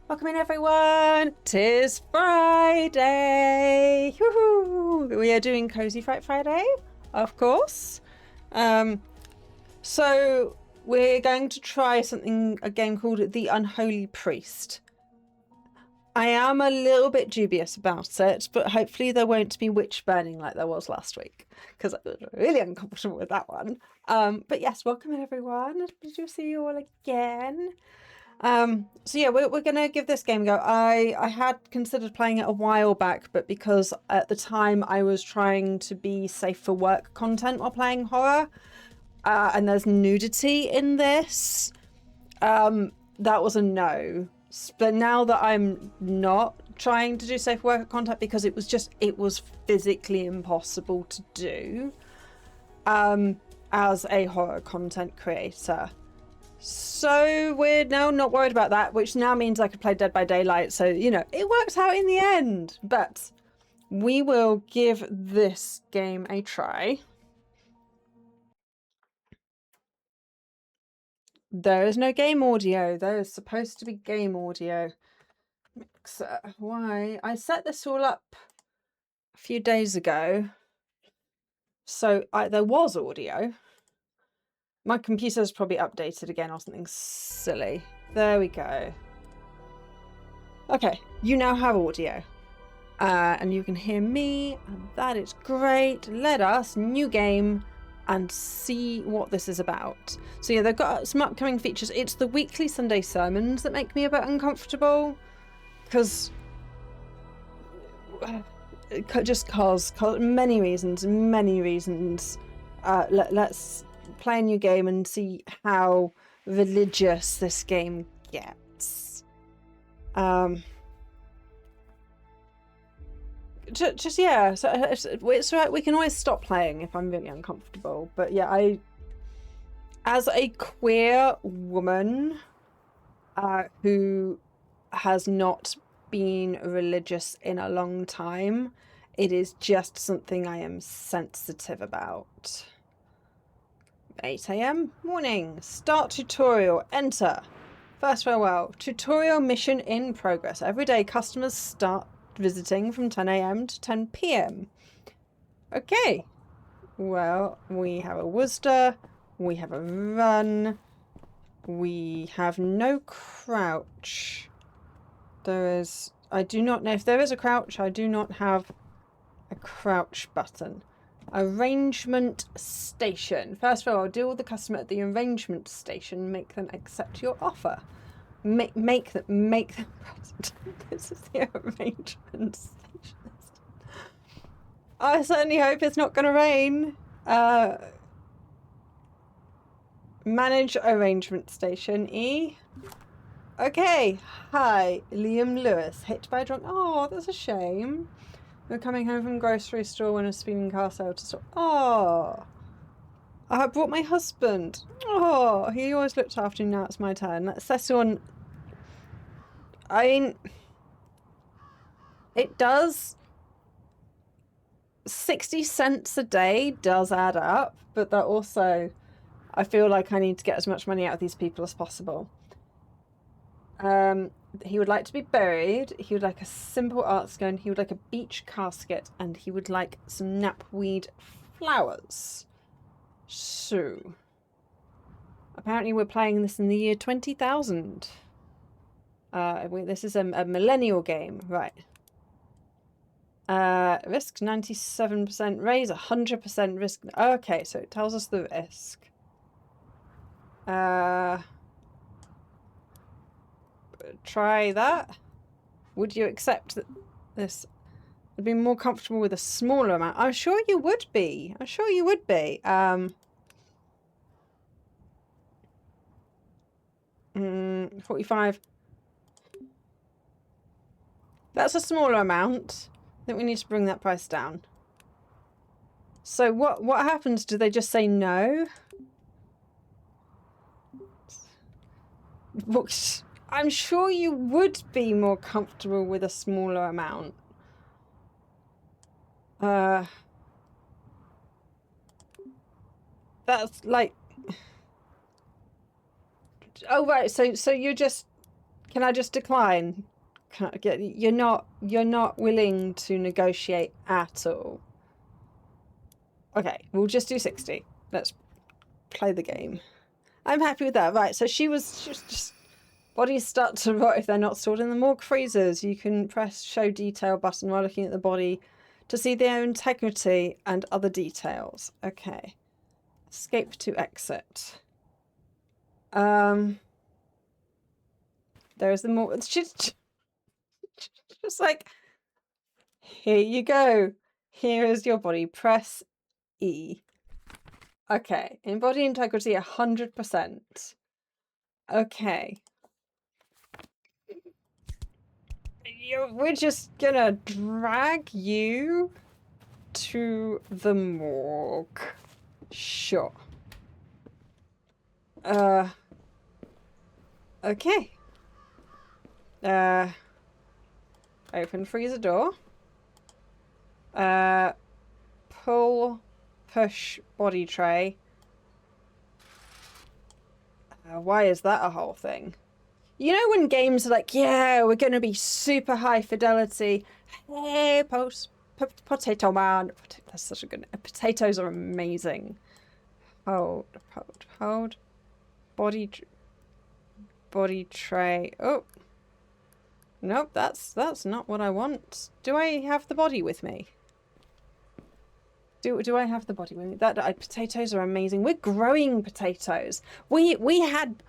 Welcome in, everyone. 'Tis Friday. Woohoo! We are doing Cozy Fright Friday, of course. So we're going to try a game called The Unholy Priest. I am a little bit dubious about it, but hopefully there won't be witch burning like there was last week, because I was really uncomfortable with that one. But yes, welcome in, everyone. Good to see you all again. So yeah, we're gonna give this game a go. I had considered playing it a while back, but because at the time I was trying to be safe for work content while playing horror, and there's nudity in this, that was a no. But now that I'm not trying to do safe work content because it was physically impossible to do, as a horror content creator. So we're now not worried about that, which now means I could play Dead by Daylight. So, you know, it works out in the end. But we will give this game a try. There is no game audio. There is supposed to be game audio. Mixer. Why? I set this all up a few days ago. So there was audio. My computer's probably updated again or something silly. There we go. Okay, you now have audio. And you can hear me, and that is great. Let us, new game, and see what this is about. So yeah, they've got some upcoming features. It's the weekly Sunday sermons that make me a bit uncomfortable, because just cause many reasons. Let's play a new game and see how religious this game gets. Yeah, so it's right. We can always stop playing if I'm really uncomfortable. But yeah, as a queer woman who has not been religious in a long time, it is just something I am sensitive about. 8 AM, morning, start tutorial, enter. First farewell, tutorial mission in progress. Every day customers start visiting from 10 AM to 10 PM. Okay, well, we have a Worcester, we have a run, we have no crouch. I do not know if there is a crouch. I do not have a crouch button. Arrangement station. First of all, deal with the customer at the arrangement station. Make them accept your offer. Make them present. This is the arrangement station. I certainly hope it's not going to rain. Manage arrangement station. E. Okay. Hi, Liam Lewis. Hit by a drunk. Oh, that's a shame. We're coming home from grocery store when a speeding car sailed to stop. Oh. I brought my husband. Oh, he always looked after me. Now it's my turn. Let's settle on. I mean, it does. 60 cents a day does add up, but that also, I feel like I need to get as much money out of these people as possible. He would like to be buried. He would like a simple art stone. He would like a beach casket, and he would like some knapweed flowers. So, apparently we're playing this in the year 20,000. This is a millennial game, right? Risk 97%, raise 100% risk. Okay, so it tells us the risk. Try that. Would you accept that this would be more comfortable with a smaller amount? I'm sure you would be. 45. That's a smaller amount. I think we need to bring that price down. So what happens? Do they just say no? I'm sure you would be more comfortable with a smaller amount. That's like... Oh, right, so you're just Can I just decline? Can I get, you're not willing to negotiate at all. Okay, we'll just do 60. Let's play the game. I'm happy with that. Right, so she was just... Bodies start to rot if they're not stored in the morgue freezers. You can press show detail button while looking at the body to see their integrity and other details. Okay. Escape to exit. There's the more... It's just like, here you go. Here is your body. Press E. Okay. In body integrity, 100%. Okay. We're just gonna drag you to the morgue. Sure. Okay. Open freezer door. Pull, push body tray. Why is that a whole thing? You know when games are like, yeah, we're going to be super high fidelity. Hey, potato man. That's such a good... Potatoes are amazing. Hold. Body tray. Oh. Nope, that's not what I want. Do I have the body with me? Do I have the body with me? Potatoes are amazing. We're growing potatoes. We had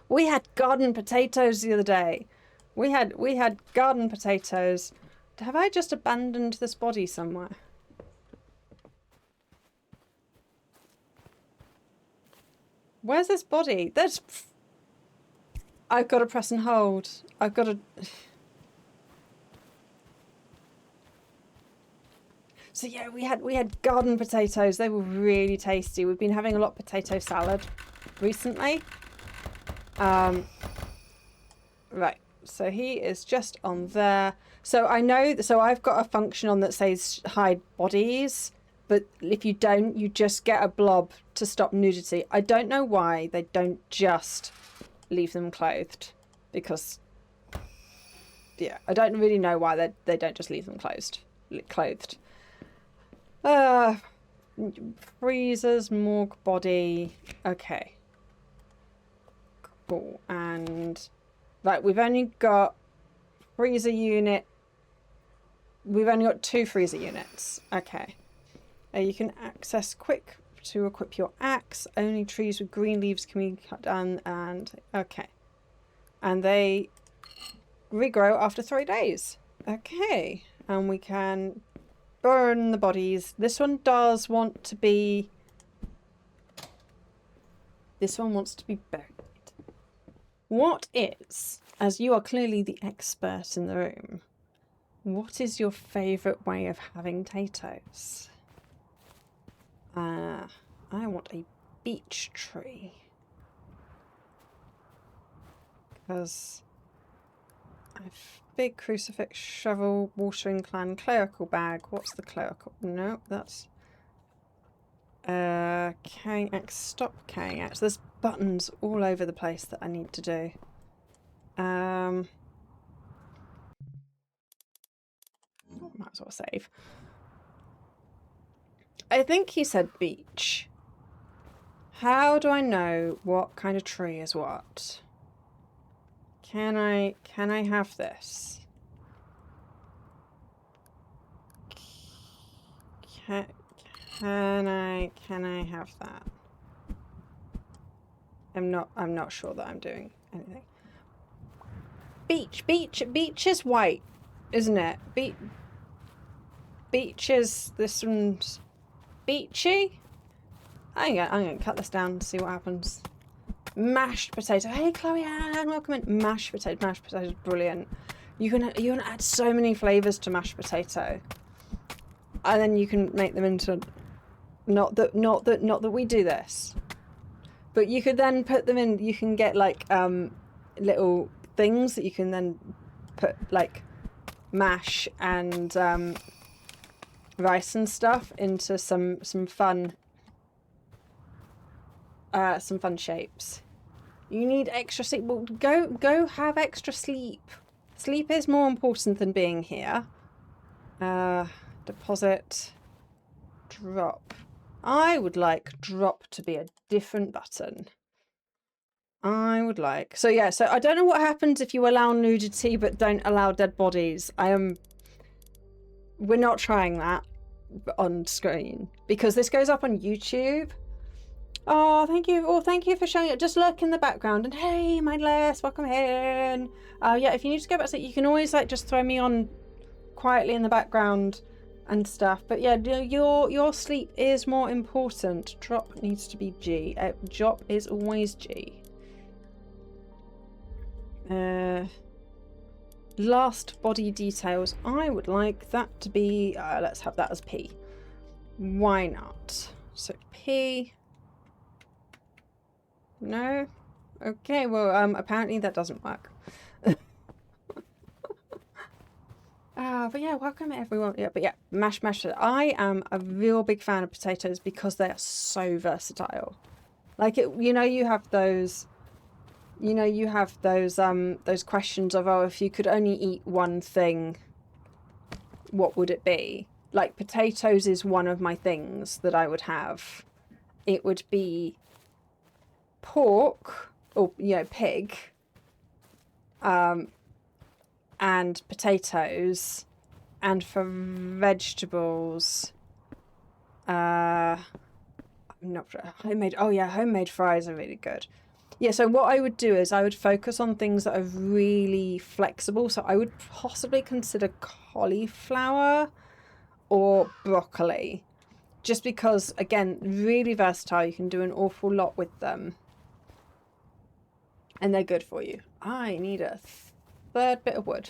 garden potatoes the other day. We had garden potatoes. Have I just abandoned this body somewhere? Where's this body? I've got to press and hold. I've got to... So yeah, we had garden potatoes. They were really tasty. We've been having a lot of potato salad recently. Right. So he is just on there. So I know. So I've got a function on that says hide bodies, but if you don't, you just get a blob to stop nudity. I don't know why they don't just leave them clothed, because yeah, I don't really know why they don't just leave them clothed. Freezers, morgue body. Okay. Cool. And right, we've only got freezer unit. We've only got 2 freezer units. Okay. You can access quick to equip your axe. Only trees with green leaves can be cut down, and okay. And they regrow after 3 days. Okay. And we can burn the bodies. This one does want to be... This one wants to be buried. What is, as you are clearly the expert in the room, what is your favourite way of having potatoes? I want a beech tree. Because I've big crucifix, shovel, watering can, clerical bag. What's the clerical? No, that's carrying axe. Stop carrying axe. There's buttons all over the place that I need to do. Might as well save. I think he said beech. How do I know what kind of tree is what? Can I have this? Can I have that? I'm not sure that I'm doing anything. Beech is white, isn't it? Beech is, this one's beachy. I'm gonna cut this down to see what happens. Mashed potato. Hey Chloe Ann, welcome in. Mashed potato. Mashed potato is brilliant. You can add so many flavors to mashed potato, and then you can make them into not that we do this, but you could then put them in. You can get like little things that you can then put like mash and rice and stuff into some fun shapes. You need extra sleep. Well, go have extra sleep. Sleep is more important than being here. Deposit. Drop. I would like drop to be a different button. I would like. So yeah, so I don't know what happens if you allow nudity but don't allow dead bodies. We're not trying that on screen because this goes up on YouTube. Oh, thank you. Oh, thank you for showing it. Just look in the background and hey, mindless, welcome in. Yeah, if you need to go back to sleep, you can always like just throw me on quietly in the background and stuff. But yeah, your sleep is more important. Drop needs to be G. Drop is always G. Last body details. I would like that to be, let's have that as P. Why not? So P. No? Okay, well, apparently that doesn't work. But yeah, welcome everyone. Yeah, but yeah, mash. I am a real big fan of potatoes because they are so versatile. Like, you have those... you have those questions of, oh, if you could only eat one thing, what would it be? Like, potatoes is one of my things that I would have. It would be pork, or, pig, and potatoes, and for vegetables, I'm not sure. Homemade fries are really good. Yeah, so what I would do is I would focus on things that are really flexible. So I would possibly consider cauliflower or broccoli. Just because, again, really versatile. You can do an awful lot with them. And they're good for you. I need a third bit of wood.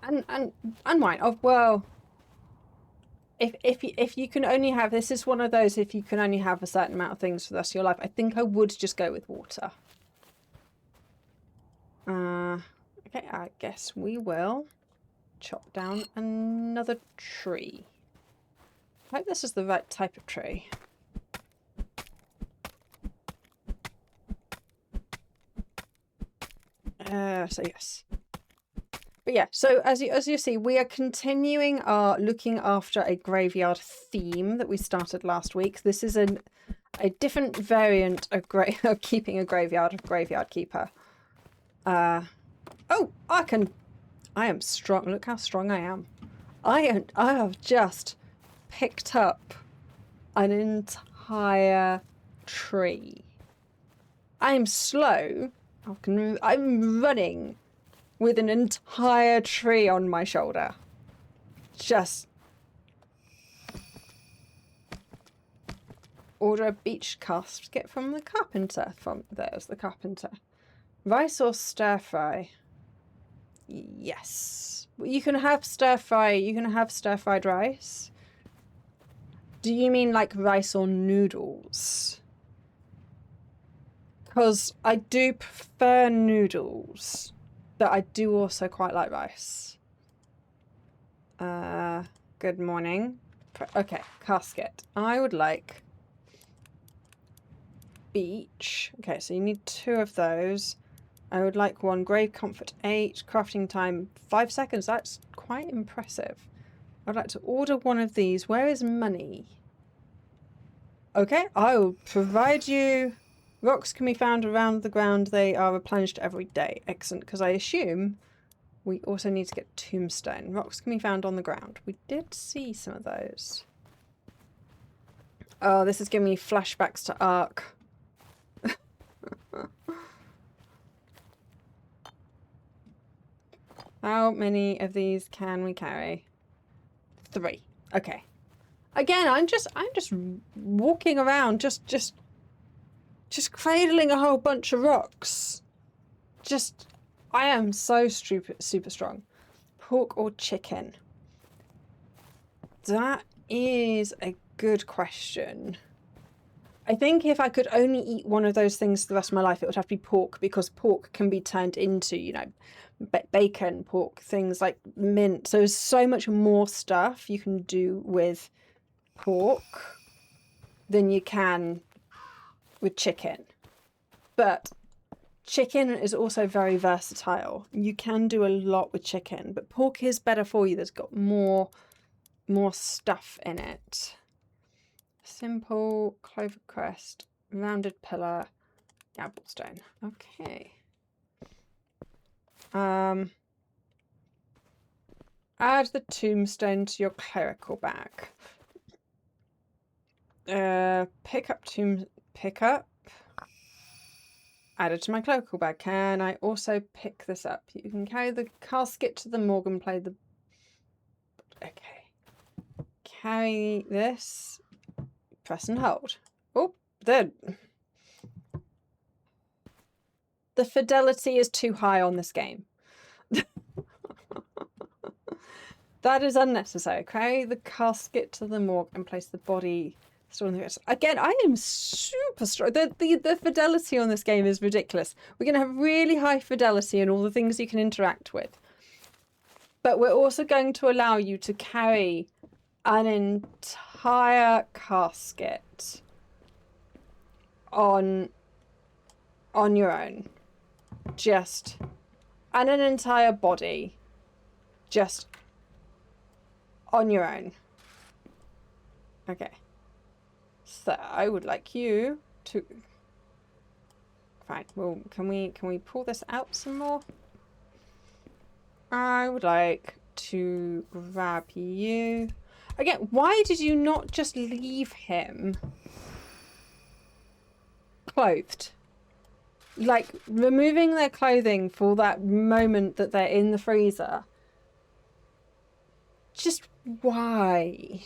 And wine. Oh, well... If you can only have, this is one of those, if you can only have a certain amount of things for the rest of your life, I think I would just go with water. Okay, I guess we will chop down another tree. I hope this is the right type of tree. So yes. But yeah, so as you see, we are continuing our looking after a graveyard theme that we started last week. This is a different variant of keeping a graveyard keeper. Oh, I am strong. Look how strong I am. I have just picked up an entire tree. I am slow. I'm running with an entire tree on my shoulder. Just order a beach casket from the carpenter. There's the carpenter. Rice or stir fry? Yes. You can have stir fry. You can have stir fried rice. Do you mean like rice or noodles? Because I do prefer noodles. But I do also quite like rice. Good morning. Okay, casket. I would like beach. Okay, so you need 2 of those. I would like 1 grave comfort 8, crafting time 5 seconds. That's quite impressive. I'd like to order 1 of these. Where is money? Okay, I will provide you. Rocks can be found around the ground. They are replenished every day. Excellent, because I assume we also need to get tombstone. Rocks can be found on the ground. We did see some of those. Oh, this is giving me flashbacks to Ark. How many of these can we carry? 3. Okay. Again, I'm just walking around, just cradling a whole bunch of rocks. I am so super strong. Pork or chicken? That is a good question. I think if I could only eat one of those things the rest of my life, it would have to be pork, because pork can be turned into, bacon, pork, things like mint. So there's so much more stuff you can do with pork than you can with chicken. But chicken is also very versatile. You can do a lot with chicken, but pork is better for you. There's got more stuff in it. Simple, clover crest, rounded pillar, cobblestone. Okay. Add the tombstone to your clerical bag. Pick up. Add it to my clerical bag. Can I also pick this up? You can carry the casket to the morgue and play the... Okay. Carry this. Press and hold. Oh, the fidelity is too high on this game. That is unnecessary. Carry the casket to the morgue and place the body still in the rest. Again, I am super strong. The fidelity on this game is ridiculous. We're going to have really high fidelity in all the things you can interact with. But we're also going to allow you to carry an entire casket on your own. And an entire body just on your own. Okay. So I would like you to... Right, well, can we pull this out some more? I would like to grab you. Again, why did you not just leave him clothed? Like, removing their clothing for that moment that they're in the freezer. Just why?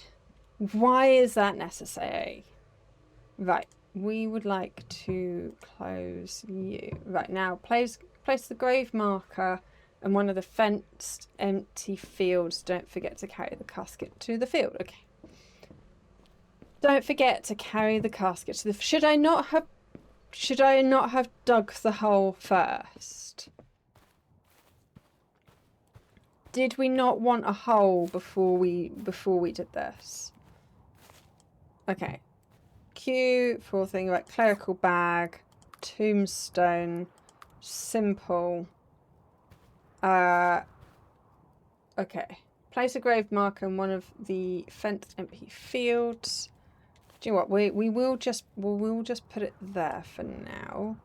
Why is that necessary? Right, we would like to close you. Right, now place the grave marker in one of the fenced empty fields. Don't forget to carry the casket to the field. Okay. Don't forget to carry the casket to the... Should I not have dug the hole first? Did we not want a hole before we did this? Okay. Q for thing about clerical bag, tombstone, simple. Okay. Place a grave marker in one of the fenced empty fields. Do you know what? We'll just put it there for now.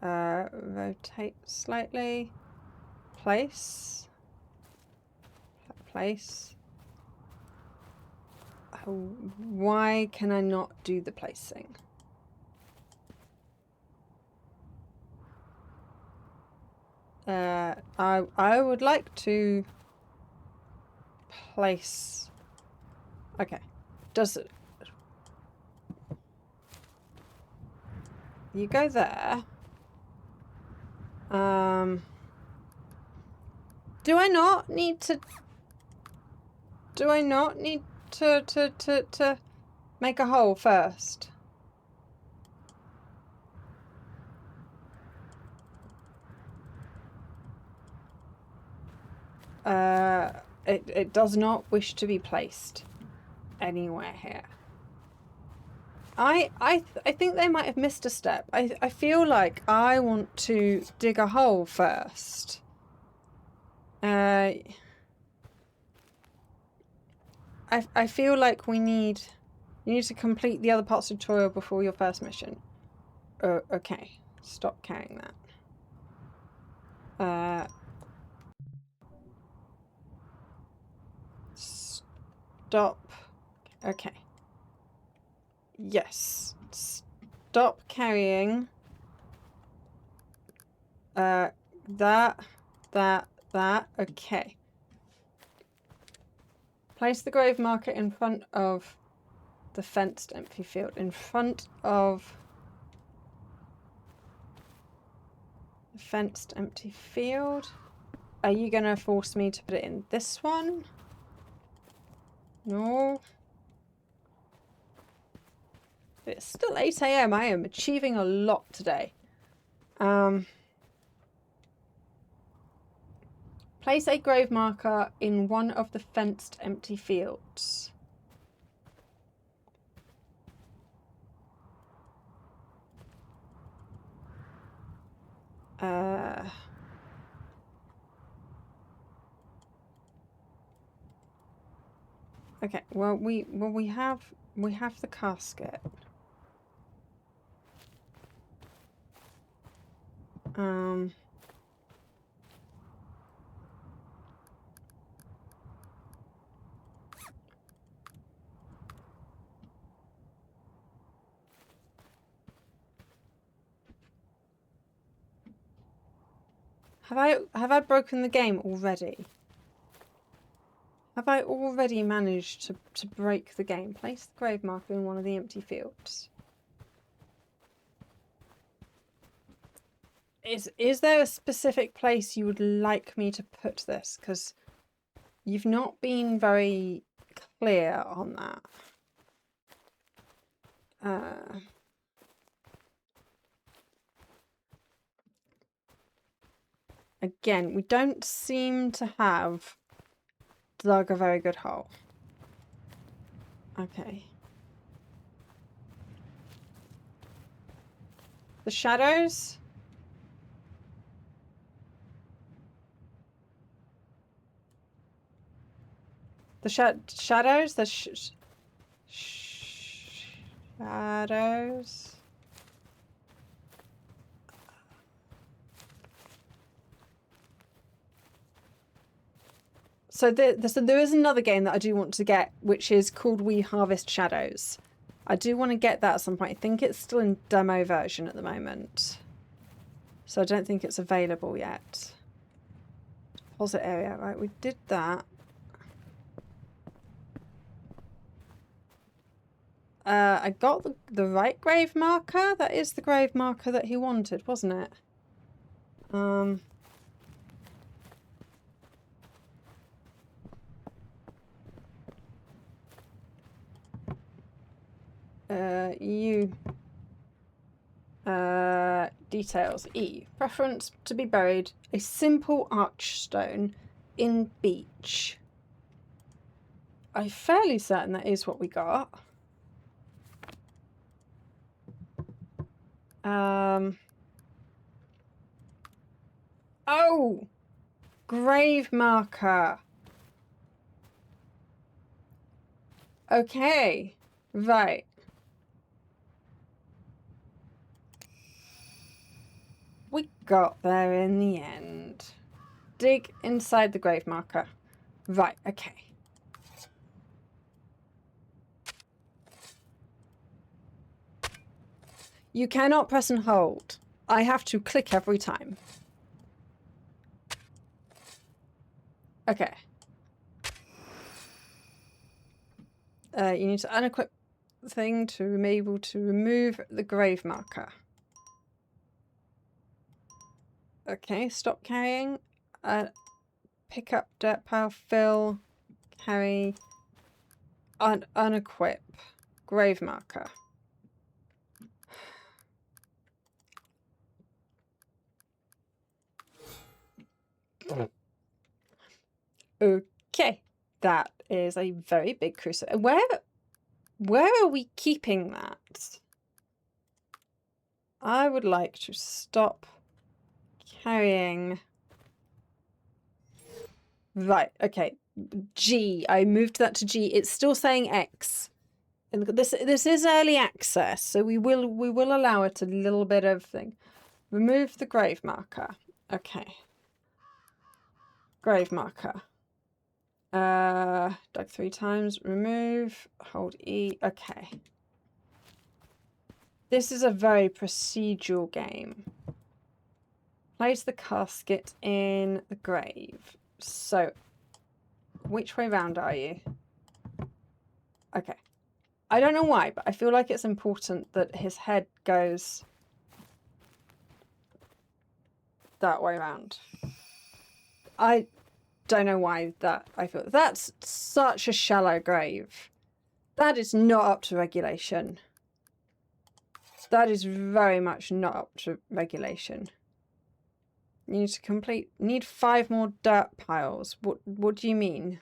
Rotate slightly. Place. Oh, why can I not do the placing? I would like to place... Okay. Does it... You go there. Do I not need to make a hole first? It does not wish to be placed anywhere here. I think they might have missed a step. I feel like I want to dig a hole first. I feel like you need to complete the other parts of the tutorial before your first mission. Okay. Stop carrying that. Stop. Okay. Yes. Stop carrying. That. Okay. Place the grave marker in front of the fenced empty field. In front of the fenced empty field. Are you going to force me to put it in this one? No. It's still 8 AM. I am achieving a lot today. Place a grave marker in one of the fenced empty fields. Okay, well we have the casket. Have I broken the game already? Have I already managed to break the game? Place the grave marker in one of the empty fields. Is there a specific place you would like me to put this? Because you've not been very clear on that. Again, we don't seem to have dug a very good hole. Okay. The shadows? The shadows? The shadows? So there is another game that I do want to get, which is called We Harvest Shadows. I do want to get that at some point. I think it's still in demo version at the moment. So I don't think it's available yet. Deposit area, right, we did that. I got the right grave marker. That is the grave marker that he wanted, wasn't it? Details. E. Preference to be buried. A simple archstone in beach. I'm fairly certain that is what we got. Oh! Grave marker. Okay. Right. We got there in the end. Dig inside the grave marker. Right, okay. You cannot press and hold. I have to click every time. Okay. You need to unequip the thing to be able to remove the grave marker. Okay, stop carrying. Pick up dirt pile, fill, carry, unequip, grave marker. Okay, that is a very big crucifix. Where are we keeping that? I would like to stop carrying. Right, okay. G. I moved that to G. It's still saying X. And this is early access, so we will allow it a little bit of thing. Remove the grave marker. Okay. Grave marker. Dug 3 times. Remove. Hold E. Okay. This is a very procedural game. Place the casket in the grave. So, which way round are you? Okay. I don't know why, but I feel like it's important that his head goes that way around. I don't know why that I feel that's such a shallow grave. That is not up to regulation. That is very much not up to regulation. You need to need 5 more dirt piles. What do you mean?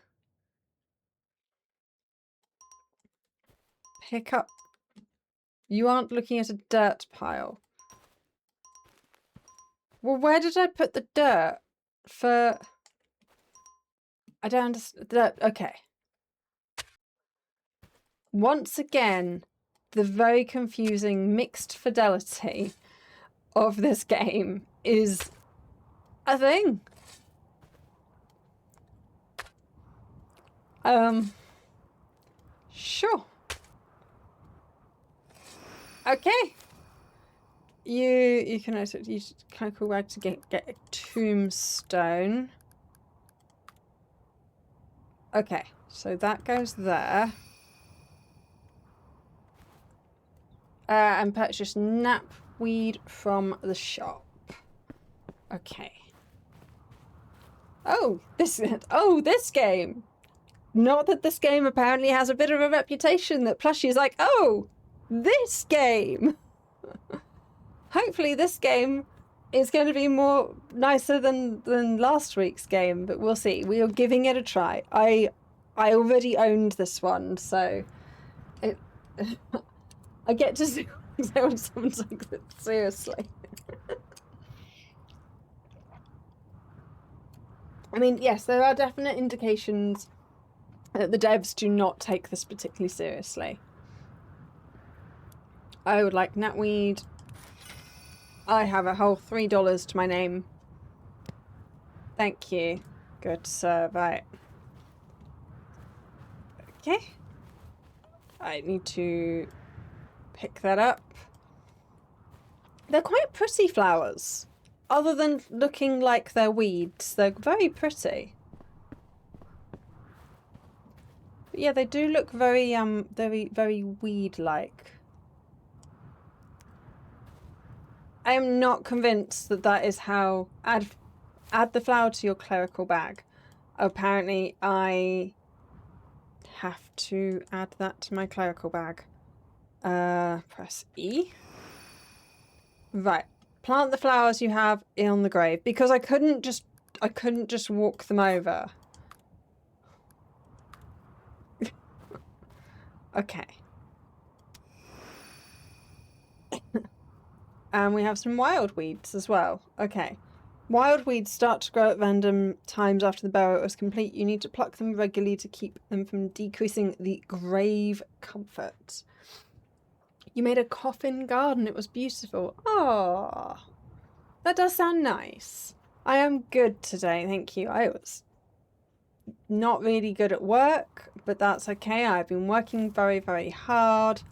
Pick up. You aren't looking at a dirt pile. Well, where did I put the dirt for... I don't understand. Okay. Once again, the very confusing mixed fidelity of this game is a thing. Sure. Okay. You can also use kind of cool way to get a tombstone. Okay, so that goes there. And purchase knapweed from the shop. Okay. Oh, this game. Not that this game apparently has a bit of a reputation that Plushie is like, oh, this game. Hopefully this game is going to be more nicer than last week's game, but we'll see. We are giving it a try. I already owned this one, so I get to see when someone takes it seriously. I mean, yes, there are definite indications that the devs do not take this particularly seriously. I would like knapweed. I have a whole $3 to my name. Thank you. Good sir. Right. Okay. I need to pick that up. They're quite pretty flowers. Other than looking like they're weeds, they're very pretty. But yeah, they do look very, very weed-like. I am not convinced that that is how... Add the flower to your clerical bag. Apparently, I have to add that to my clerical bag. Press E. Right. Plant the flowers you have on the grave. Because I couldn't just walk them over. Okay. And we have some wild weeds as well. Okay. Wild weeds start to grow at random times after the burial is complete. You need to pluck them regularly to keep them from decreasing the grave comfort. You made a coffin garden. It was beautiful. Oh, that does sound nice. I am good today, thank you. I was not really good at work, but that's okay. I've been working very, very hard.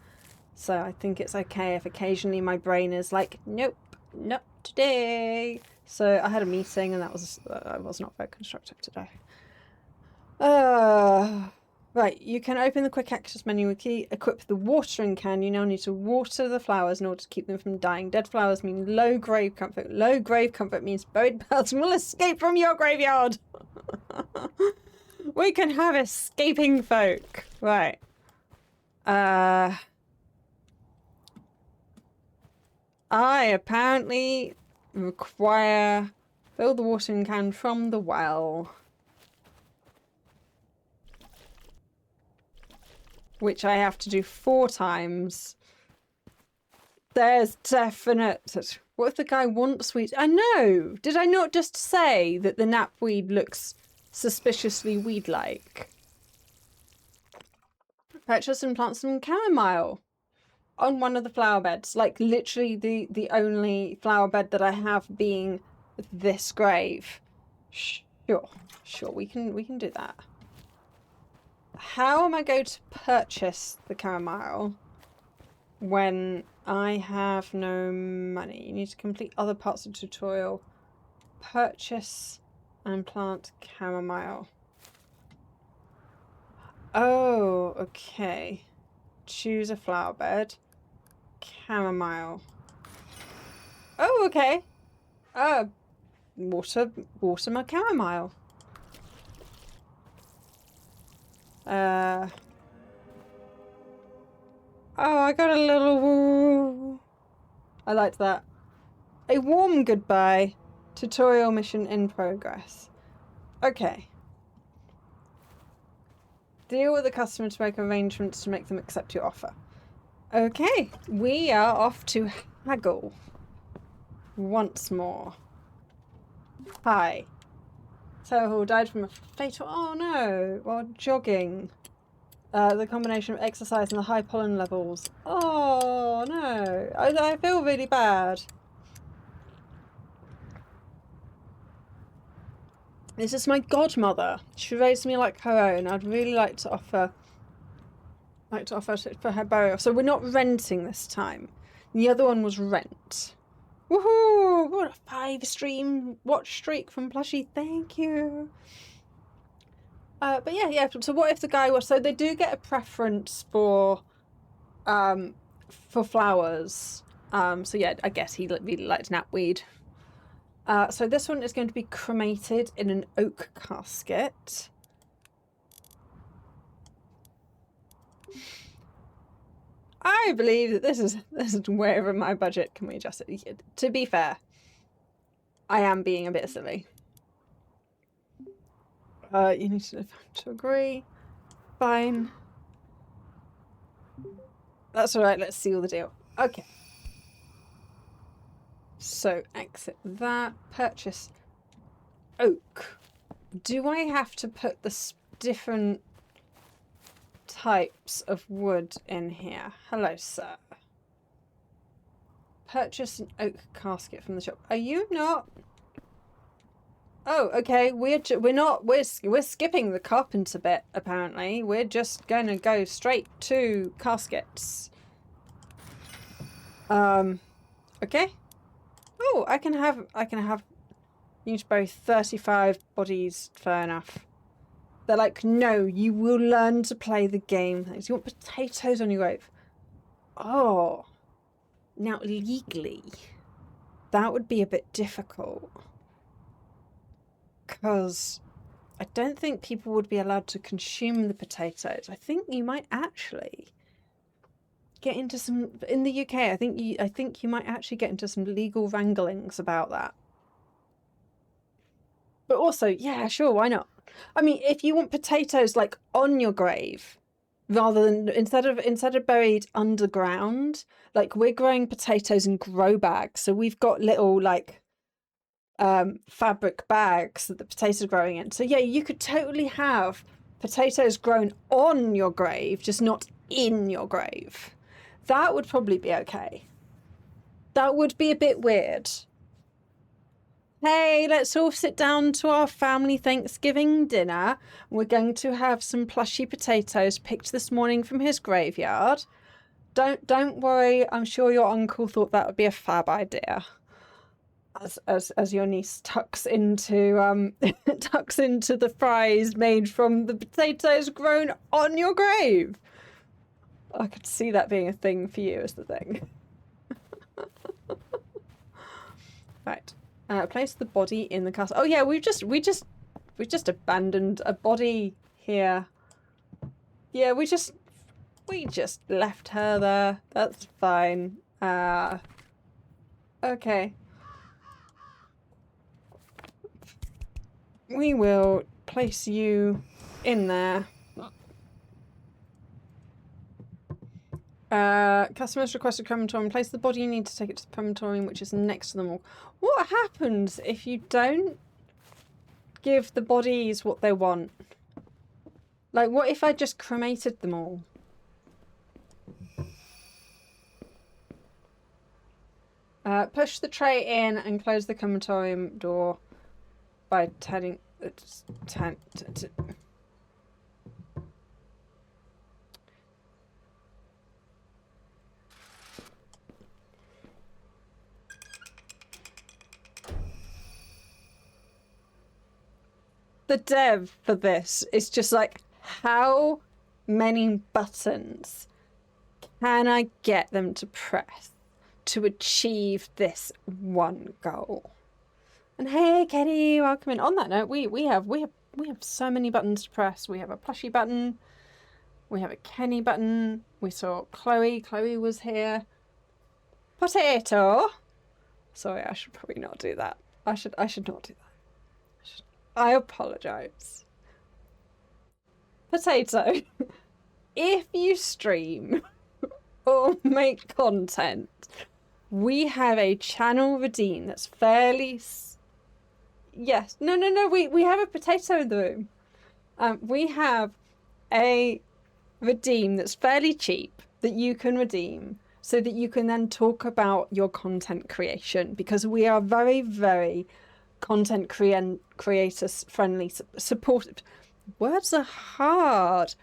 So I think it's okay if occasionally my brain is like, nope, not today. So I had a meeting and I was not very constructive today. Right, you can open the quick access menu with key, equip the watering can. You now need to water the flowers in order to keep them from dying. Dead flowers mean low grave comfort. Low grave comfort means buried person will escape from your graveyard. We can have escaping folk. Right. I apparently require fill the watering can from the well. Which I have to do 4 times. There's definite... What if the guy wants weed? I know! Did I not just say that the knapweed looks suspiciously weed-like? Purchase and plant some chamomile on one of the flower beds. Like, literally the only flower bed that I have being this grave. Sure, we can do that. How am I going to purchase the chamomile when I have no money? You need to complete other parts of the tutorial. Purchase and plant chamomile. Oh, okay. Choose a flower bed. Chamomile. Oh, okay. Water my chamomile. Oh, I got a little... I liked that. A warm goodbye. Tutorial mission in progress. Okay. Deal with the customer to make arrangements to make them accept your offer. Okay, we are off to haggle. Once more. Hi. Sarah Hall died from a fatal... Oh no! While jogging. The combination of exercise and the high pollen levels. Oh no! I feel really bad. This is my godmother. She raised me like her own. I'd really like to offer for her burial. So we're not renting this time. The other one was rent. Woohoo! What a 5-stream watch streak from Plushie. Thank you. But yeah. So what if the guy was... So they do get a preference for flowers. So yeah, I guess he really liked knapweed. So this one is going to be cremated in an oak casket. I believe that this is way over my budget. Can we adjust it? To be fair, I am being a bit silly. You need to agree. Fine. That's all right. Let's seal the deal. Okay. So exit that. Purchase oak. Do I have to put the different types of wood in here? Hello, sir. Purchase an oak casket from the shop. Are you not? Oh, okay. We're skipping the carpenter bit. Apparently, we're just gonna go straight to caskets. Okay. Oh, I can have. Use both 35 bodies. Fair enough. They're like, no, you will learn to play the game. You want potatoes on your grave? Oh. Now, legally, that would be a bit difficult. Because I don't think people would be allowed to consume the potatoes. I think you might actually get into some... In the UK, I think you might actually get into some legal wranglings about that. But also, yeah, sure, why not? I mean, if you want potatoes like on your grave, rather than instead of buried underground, like we're growing potatoes in grow bags, so we've got little like fabric bags that the potatoes are growing in. So yeah, you could totally have potatoes grown on your grave, just not in your grave. That would probably be okay. That would be a bit weird. Hey, let's all sit down to our family Thanksgiving dinner. We're going to have some plushy potatoes picked this morning from his graveyard. Don't worry, I'm sure your uncle thought that would be a fab idea. As your niece tucks into tucks into the fries made from the potatoes grown on your grave. I could see that being a thing for you as the thing. Right. Place the body in the castle. Oh yeah, we just abandoned a body here. Yeah, we just left her there. That's fine. Okay. We will place you in there. Customers requested crematorium. Place the body. You need to take it to the crematorium, which is next to them all. What happens if you don't give the bodies what they want? Like, what if I just cremated them all? Push the tray in and close the crematorium door by turning... The dev for this is just like, how many buttons can I get them to press to achieve this one goal? And hey, Kenny, welcome in. On that note, we have so many buttons to press. We have a Plushie button. We have a Kenny button. We saw Chloe. Chloe was here. Potato. Sorry, I should probably not do that. I should not do that. I apologize. Potato. If you stream or make content, we have a channel redeem that's fairly... Yes. No, no, no. We have a potato in the room. We have a redeem that's fairly cheap that you can redeem so that you can then talk about your content creation, because we are very, very content creators friendly, supportive. Words are hard.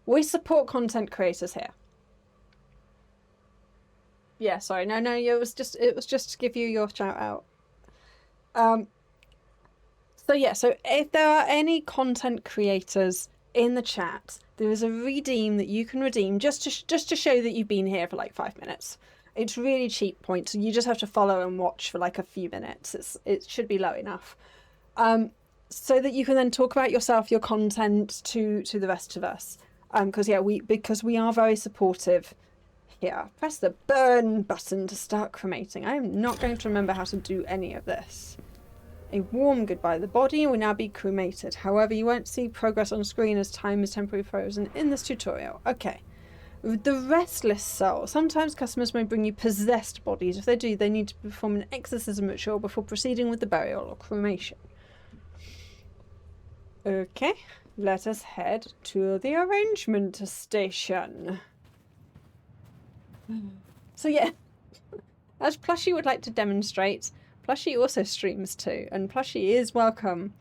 We support content creators here. Yeah, sorry. No, it was just to give you your shout out. So yeah, so if there are any content creators in the chat, there is a redeem that you can redeem just to show that you've been here for like 5 minutes. It's really cheap points. You just have to follow and watch for like a few minutes. It should be low enough. So that you can then talk about yourself, your content to the rest of us. Because we are very supportive here. Press the burn button to start cremating. I am not going to remember how to do any of this. A warm goodbye. The body will now be cremated. However, you won't see progress on screen as time is temporarily frozen in this tutorial. Okay. The restless soul. Sometimes customers may bring you possessed bodies. If they do, they need to perform an exorcism ritual before proceeding with the burial or cremation. Okay, let us head to the arrangement station. So yeah, as Plushie would like to demonstrate, Plushie also streams too, and Plushie is welcome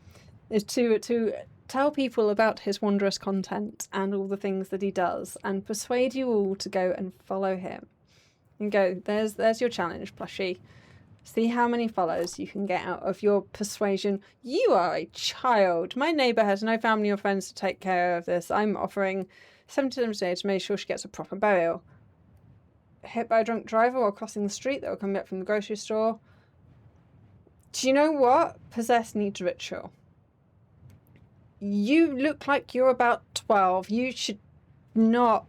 to tell people about his wondrous content and all the things that he does, and persuade you all to go and follow him. And go, there's your challenge, Plushie. See how many follows you can get out of your persuasion. You are a child. My neighbour has no family or friends to take care of this. I'm offering $70 a day to make sure she gets a proper burial. Hit by a drunk driver while crossing the street that will come back from the grocery store. Do you know what? Possessed needs ritual. You look like you're about 12. You should not...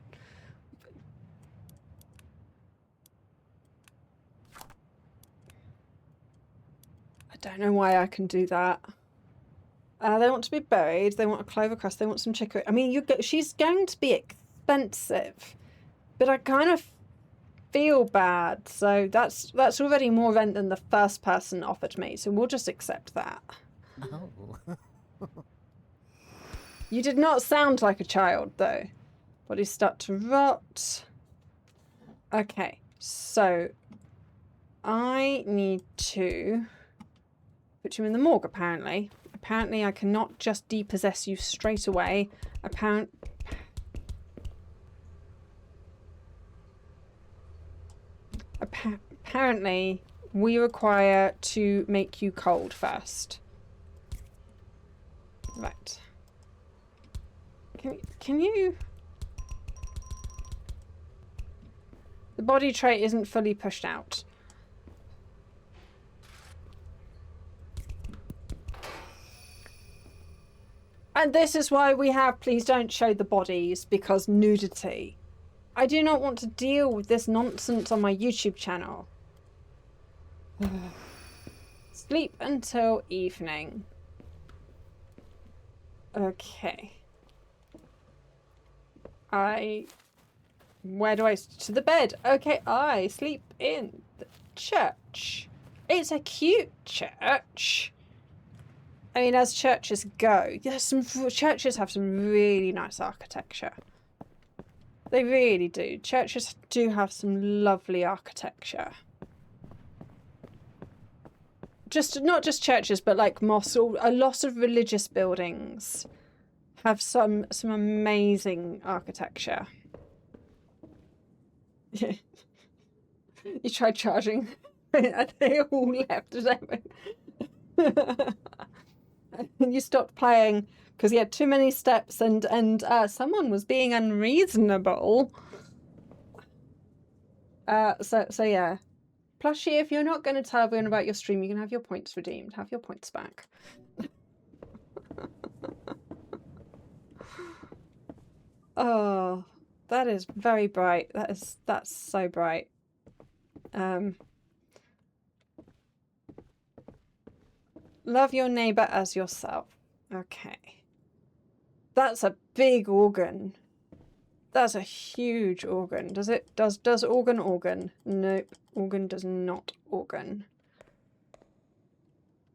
I don't know why I can do that. They want to be buried. They want a clover crust. They want some chicory. I mean, she's going to be expensive, but I kind of feel bad. So that's already more rent than the first person offered me. So we'll just accept that. Oh. You did not sound like a child, though. Bodies start to rot. Okay, so I need to put you in the morgue, apparently. Apparently, I cannot just depossess you straight away. Apparently, we require to make you cold first. Right. Can you... The body tray isn't fully pushed out. And this is why we have please don't show the bodies, because nudity. I do not want to deal with this nonsense on my YouTube channel. Sleep until evening. Okay. Where do I... To the bed. Okay, I sleep in the church. It's a cute church. I mean, as churches go, churches have some really nice architecture. They really do. Churches do have some lovely architecture. Not just churches, but like mosques. A lot of religious buildings have some amazing architecture. You tried charging, and they all left. You stopped playing because you had too many steps, and someone was being unreasonable. So yeah. Plushie, if you're not going to tell everyone about your stream, you can have your points redeemed. Have your points back. Oh, that is very bright. That's so bright. Love your neighbor as yourself. Okay. That's a big organ. That's a huge organ. Does organ? Nope. Organ does not organ.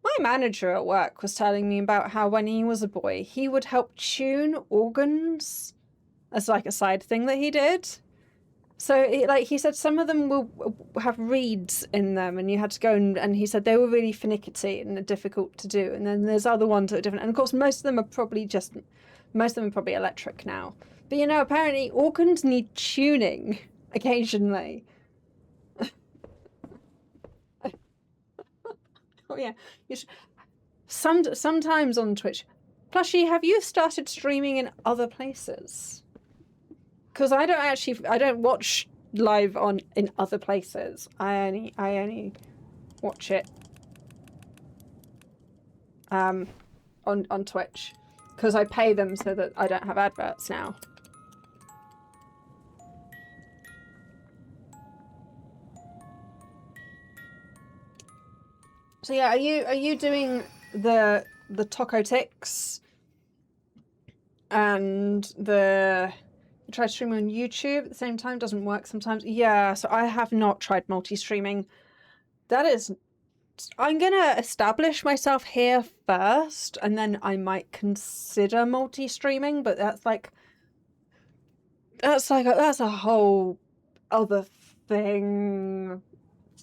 My manager at work was telling me about how when he was a boy, he would help tune organs as like a side thing that he did. So he said some of them will have reeds in them and you had to go and he said they were really finicky and difficult to do. And then there's other ones that are different. And of course, most of them are probably electric now. But you know, apparently organs need tuning occasionally. Oh yeah, you should. Sometimes on Twitch. Plushie, have you started streaming in other places? Because I don't watch live in other places. I only watch it on Twitch because I pay them so that I don't have adverts now. So yeah, are you doing the taco ticks and the try streaming on YouTube at the same time? Doesn't work sometimes. Yeah, so I have not tried multi-streaming. I'm gonna establish myself here first and then I might consider multi-streaming, but that's a whole other thing.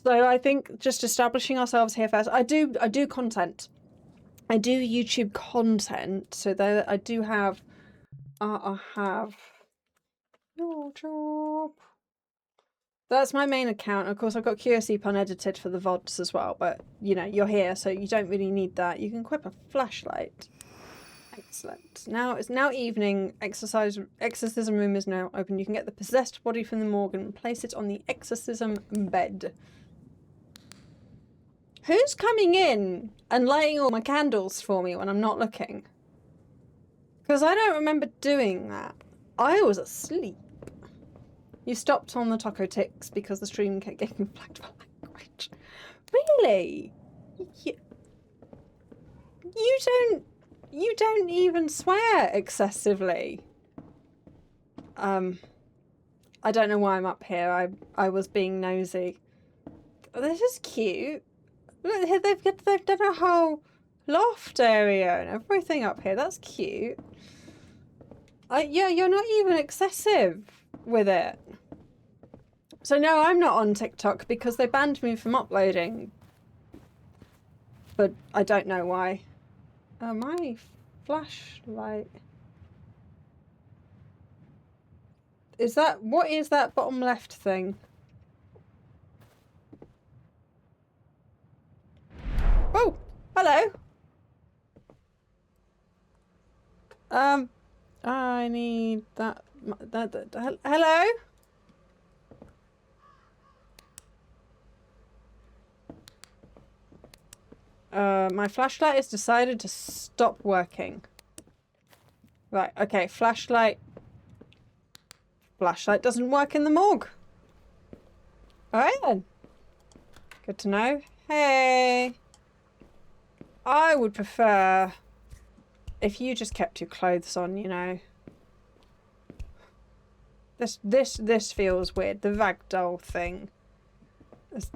So I think just establishing ourselves here first. I do content. I do YouTube content, so there I do have I have your job. That's my main account. Of course, I've got CuriousEep unedited for the VODs as well, but you know, you're here, so you don't really need that. You can equip a flashlight. Excellent. Now it's now evening. Exorcism room is now open. You can get the possessed body from the morgue and place it on the exorcism bed. Who's coming in and lighting all my candles for me when I'm not looking? Because I don't remember doing that. I was asleep. You stopped on the taco ticks because the stream kept getting flagged for language. Really? You don't even swear excessively. I don't know why I'm up here. I was being nosy. Oh, this is cute. Look, they've done a whole loft area and everything up here. That's cute. Yeah, you're not even excessive with it. So no, I'm not on TikTok because they banned me from uploading. But I don't know why. Oh, my flashlight. What is that bottom left thing? Oh, hello. I need that hello? My flashlight has decided to stop working. Right, okay, flashlight. Flashlight doesn't work in the morgue. Alright then. Good to know. Hey. I would prefer if you just kept your clothes on, you know. This feels weird. The ragdoll thing. It's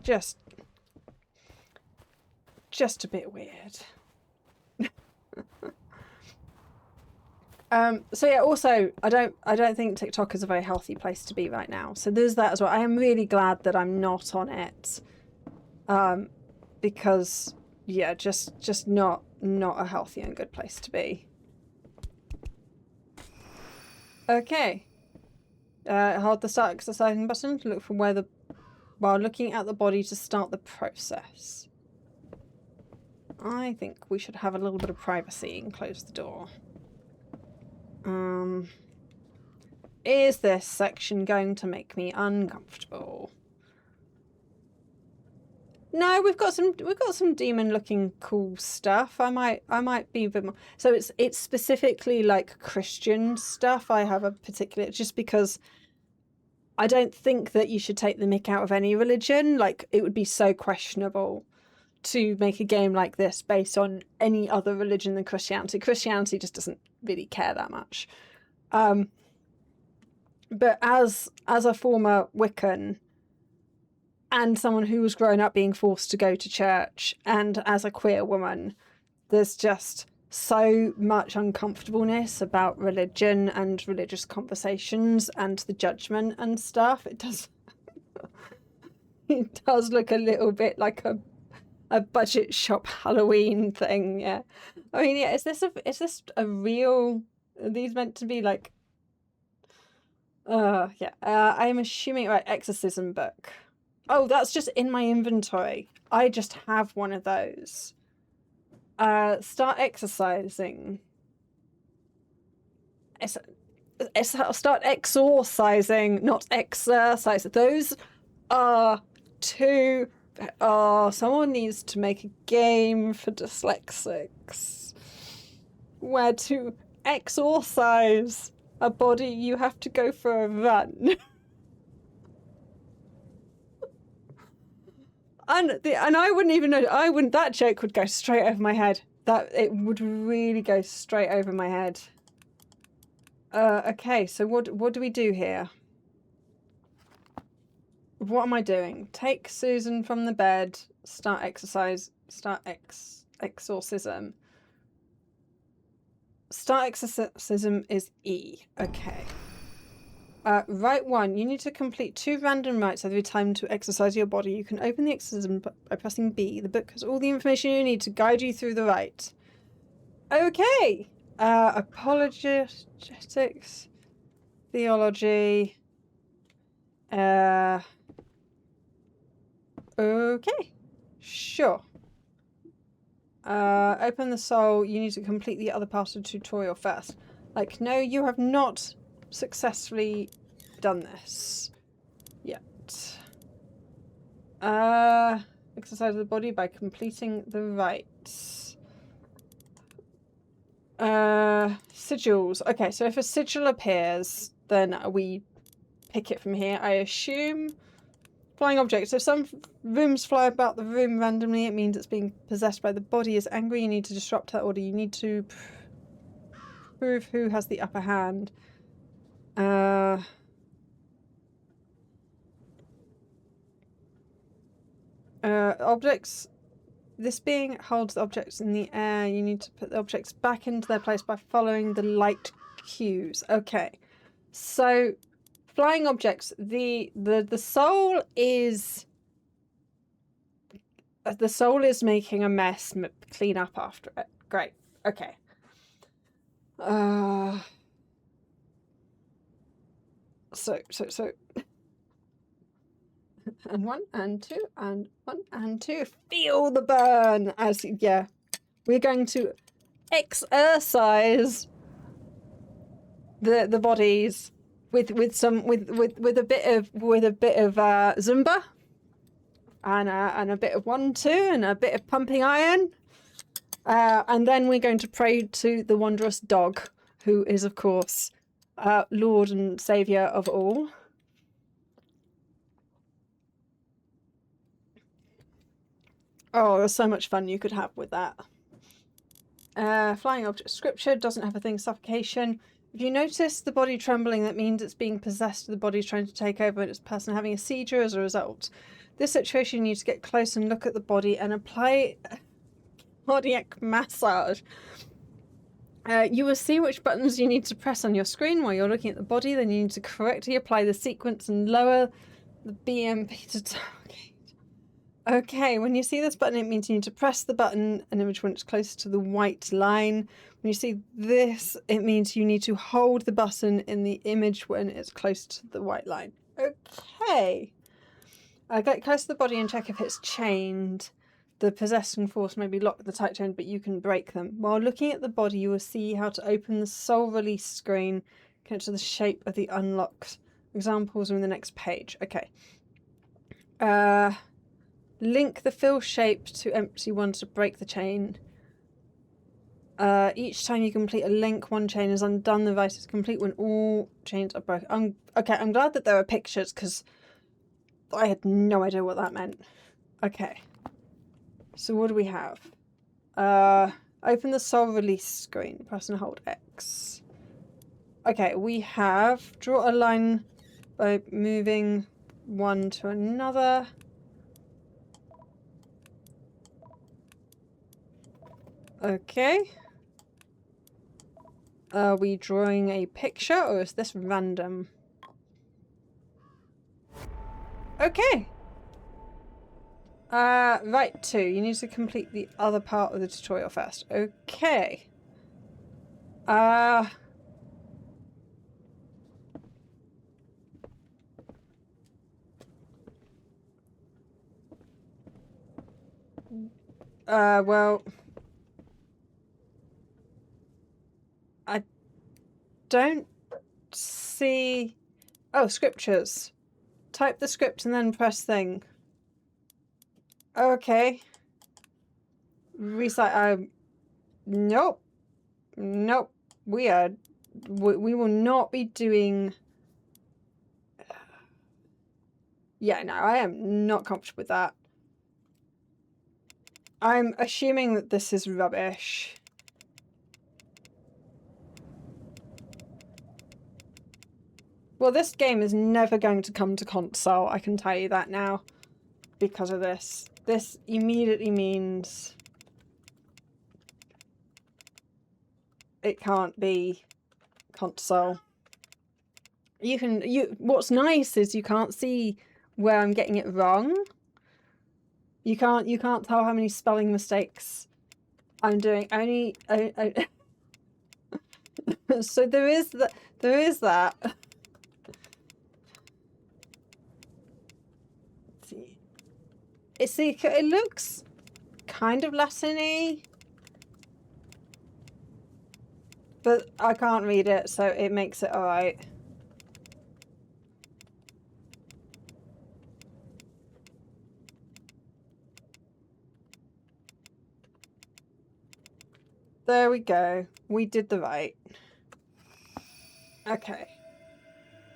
just a bit weird. So yeah, also I don't think TikTok is a very healthy place to be right now. So there's that as well. I am really glad that I'm not on it. Because yeah, just not a healthy and good place to be. Okay. Hold the start exercising button to look for while looking at the body to start the process. I think we should have a little bit of privacy and close the door. Is this section going to make me uncomfortable? No, we've got some demon-looking cool stuff. I might be a bit more. So it's specifically like Christian stuff. I have a particular, just because I don't think that you should take the mick out of any religion. Like, it would be so questionable to make a game like this based on any other religion than Christianity. Christianity just doesn't really care that much. But as a former Wiccan, and someone who was grown up being forced to go to church, and as a queer woman, there's just so much uncomfortableness about religion and religious conversations and the judgment and stuff. It does it does look a little bit like a budget shop Halloween thing. Yeah, I mean, yeah, is this a real, are these meant to be like yeah, I'm assuming, right, exorcism book. Oh, that's just in my inventory. I just have one of those. Start exercising. Start exorcising, not exercise. Those are two. Oh, someone needs to make a game for dyslexics where to exorcise a body you have to go for a run. And I wouldn't even know. That joke would go straight over my head. It would really go straight over my head. Okay, so what do we do here? What am I doing? Take Susan from the bed. Start exercise. Start exorcism. Start exorcism is E. Okay. Right 1. You need to complete 2 random rites every time to exercise your body. You can open the exorcism by pressing B. The book has all the information you need to guide you through the rite. Okay. Apologetics. Theology. Okay. Sure. Open the soul. You need to complete the other part of the tutorial first. Like, no, you have not successfully done this yet. Exercise the body by completing the rites. Sigils. Okay, so if a sigil appears, then we pick it from here, I assume. Flying objects. If some rooms fly about the room randomly, it means it's being possessed by the body is angry. You need to disrupt that order. You need to prove who has the upper hand. Objects. This being holds the objects in the air. You need to put the objects back into their place by following the light cues. Okay. So, flying objects. The soul is... The soul is making a mess. Clean up after it. Great. Okay. So. And 1, and 2, and 1, and 2. Feel the burn! Yeah. We're going to exercise the bodies with a bit of Zumba. And a bit of 1-2 and a bit of pumping iron. And then we're going to pray to the wondrous dog, who is, of course, Lord and Saviour of all. Oh, there's so much fun you could have with that. Flying object scripture doesn't have a thing. Suffocation. If you notice the body trembling, that means it's being possessed. The body's trying to take over and it's a person having a seizure as a result. This situation, you need to get close and look at the body and apply cardiac massage. You will see which buttons you need to press on your screen while you're looking at the body. Then you need to correctly apply the sequence and lower the BMP to target. Okay, when you see this button, it means you need to press the button and image when it's close to the white line. When you see this, it means you need to hold the button in the image when it's close to the white line. Okay. Get close to the body and check if it's chained. The possessing force may be locked with the tight chain, but you can break them. While looking at the body, you will see how to open the soul release screen. Connect to the shape of the unlocked. Examples are in the next page. Okay. Link the fill shape to empty one to break the chain. Each time you complete a link, one chain is undone. The device is complete when all chains are broken. Okay, I'm glad that there are pictures because I had no idea what that meant. Okay. So what do we have? Open the soul release screen. Press and hold X. Okay, we have draw a line by moving one to another. Okay. Are we drawing a picture or is this random? Okay. Right, 2. You need to complete the other part of the tutorial first. Okay. Well, I don't see... Oh, scriptures. Type the script and then press thing. Okay. Recite. Nope. Nope. We will not be doing... Yeah, no, I am not comfortable with that. I'm assuming that this is rubbish. Well, this game is never going to come to console, I can tell you that now, because of this. This immediately means it can't be console. What's nice is you can't see where I'm getting it wrong. You can't tell how many spelling mistakes I'm doing. So there is that. See, it looks kind of Latin-y, but I can't read it, so it makes it alright. There we go. We did the right. Okay.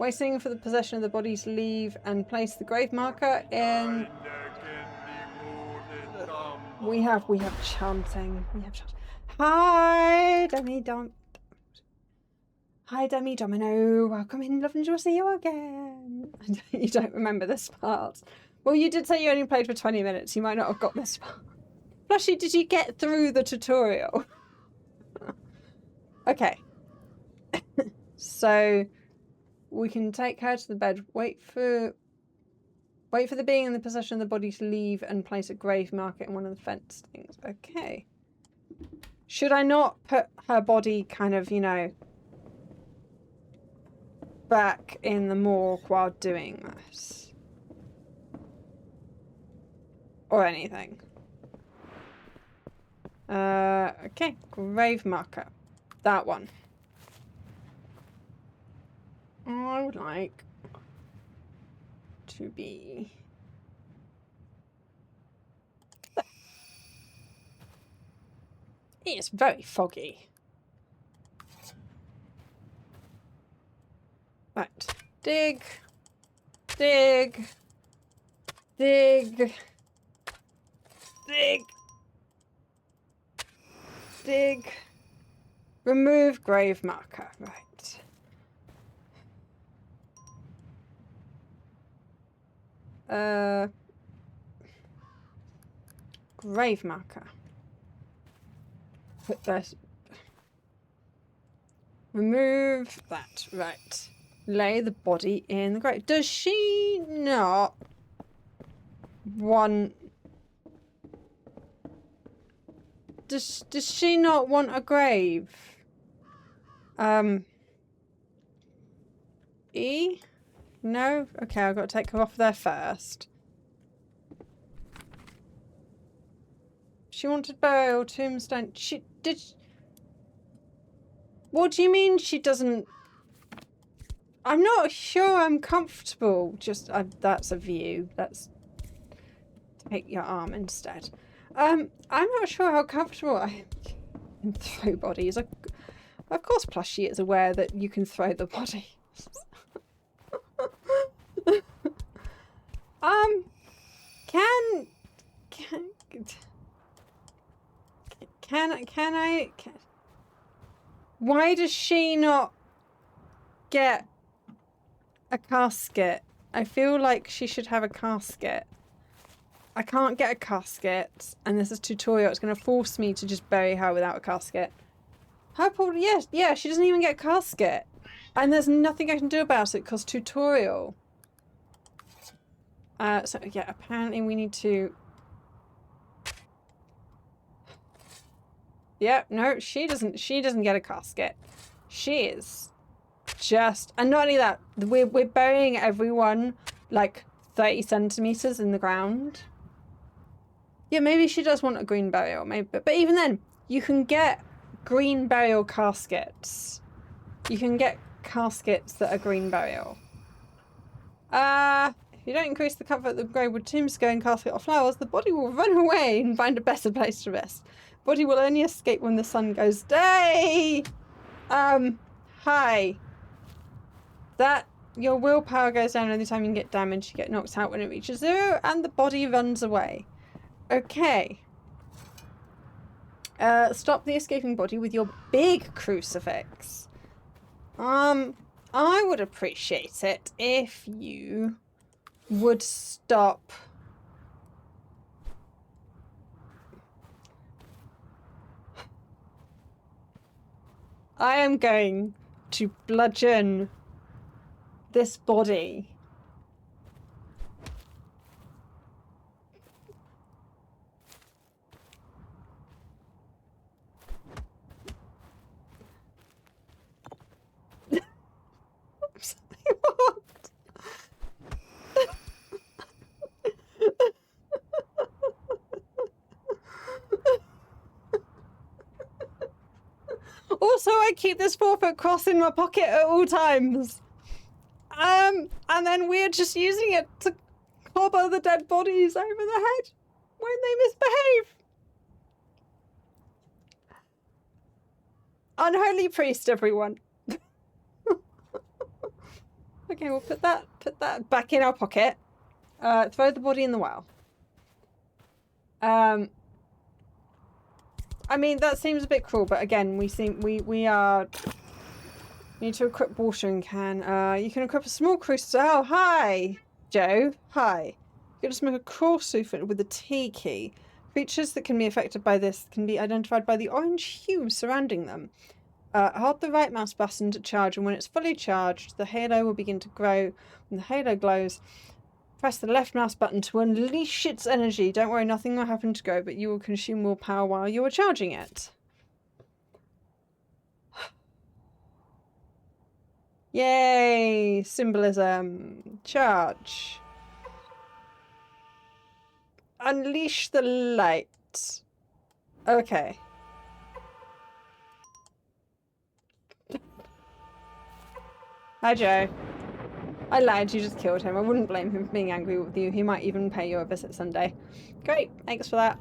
Waiting for the possession of the body to leave and place the grave marker in... We have chanting. We have chanting. Hi, Demi Domino. Welcome in, love and joy, see you again. You don't remember this part. Well, you did say you only played for 20 minutes. You might not have got this part. Flushy, did you get through the tutorial? Okay. So we can take her to the bed, wait for the being in the possession of the body to leave and place a grave marker in one of the fence things. Okay. Should I not put her body kind of, you know, back in the morgue while doing this? Or anything? Okay. Grave marker. That one. I would like to be... It's very foggy. Right. Dig. Dig. Dig. Dig. Dig. Remove grave marker. Right. Grave marker. Put this. Remove that. Right. Lay the body in the grave. Does she not want... Does she not want a grave? E? No? Okay, I've got to take her off there first. She wanted burial, tombstone. What do you mean she doesn't... I'm not sure I'm comfortable. That's a view. Let's take your arm instead. I'm not sure how comfortable I can throw bodies. Of course Plushie is aware that you can throw the body. Why does she not get a casket? I feel like she should have a casket. I can't get a casket, and this is tutorial. It's going to force me to just bury her without a casket. Her problem, yeah, she doesn't even get a casket. And there's nothing I can do about it because tutorial. So yeah, apparently we need to... Yeah, no, she doesn't get a casket. She is just... And not only that, we're burying everyone like 30 centimeters in the ground. Yeah, maybe she does want a green burial, maybe, but even then, you can get green burial caskets. You can get caskets that are green burial. If you don't increase the comfort of the grave with tombstone, casket, or flowers, the body will run away and find a better place to rest. Body will only escape when the sun goes day. Hi. That your willpower goes down every time you get damaged. You get knocked out when it reaches 0, and the body runs away. Okay. Stop the escaping body with your big crucifix. I would appreciate it if you would stop. I am going to bludgeon this body. What? Also, I keep this 4-foot cross in my pocket at all times. And then we're just using it to clobber the dead bodies over the head when they misbehave. Unholy priest, everyone. Okay, we'll put that back in our pocket. Throw the body in the well. I mean, that seems a bit cruel, but again, we need to equip watering can. You can equip a small crucifix. Oh, hi, Joe. Hi. You can just make a crucifix with a T key. Creatures that can be affected by this can be identified by the orange hue surrounding them. Hold the right mouse button to charge, and when it's fully charged, the halo will begin to grow. When the halo glows, press the left mouse button to unleash its energy. Don't worry, nothing will happen to go, but you will consume more power while you are charging it. Yay! Symbolism. Charge. Unleash the light. Okay. Hi, Joe. I lied, you just killed him. I wouldn't blame him for being angry with you. He might even pay you a visit someday. Great, thanks for that.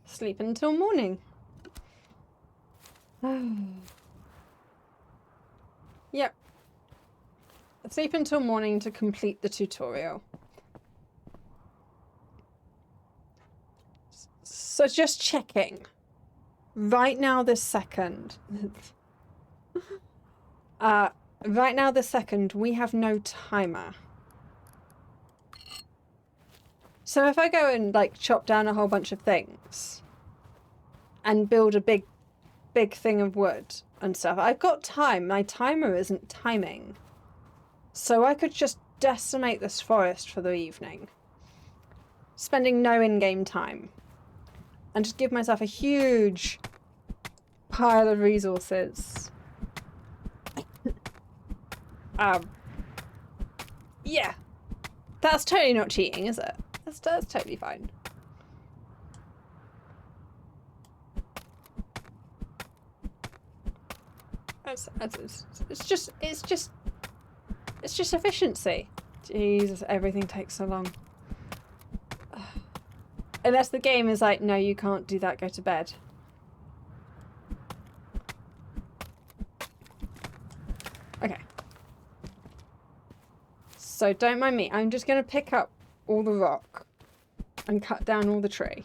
Sleep until morning. Yep. Sleep until morning to complete the tutorial. So just checking. Right now this second. Right now this second, we have no timer. So if I go and like chop down a whole bunch of things and build a big thing of wood and stuff, I've got time. My timer isn't timing. So I could just decimate this forest for the evening, spending no in-game time, and just give myself a huge pile of resources. Yeah. That's totally not cheating, is it? That's totally fine. It's just efficiency. Jesus, everything takes so long. Unless the game is like, no, you can't do that, go to bed. Okay. So don't mind me. I'm just gonna pick up all the rock and cut down all the tree.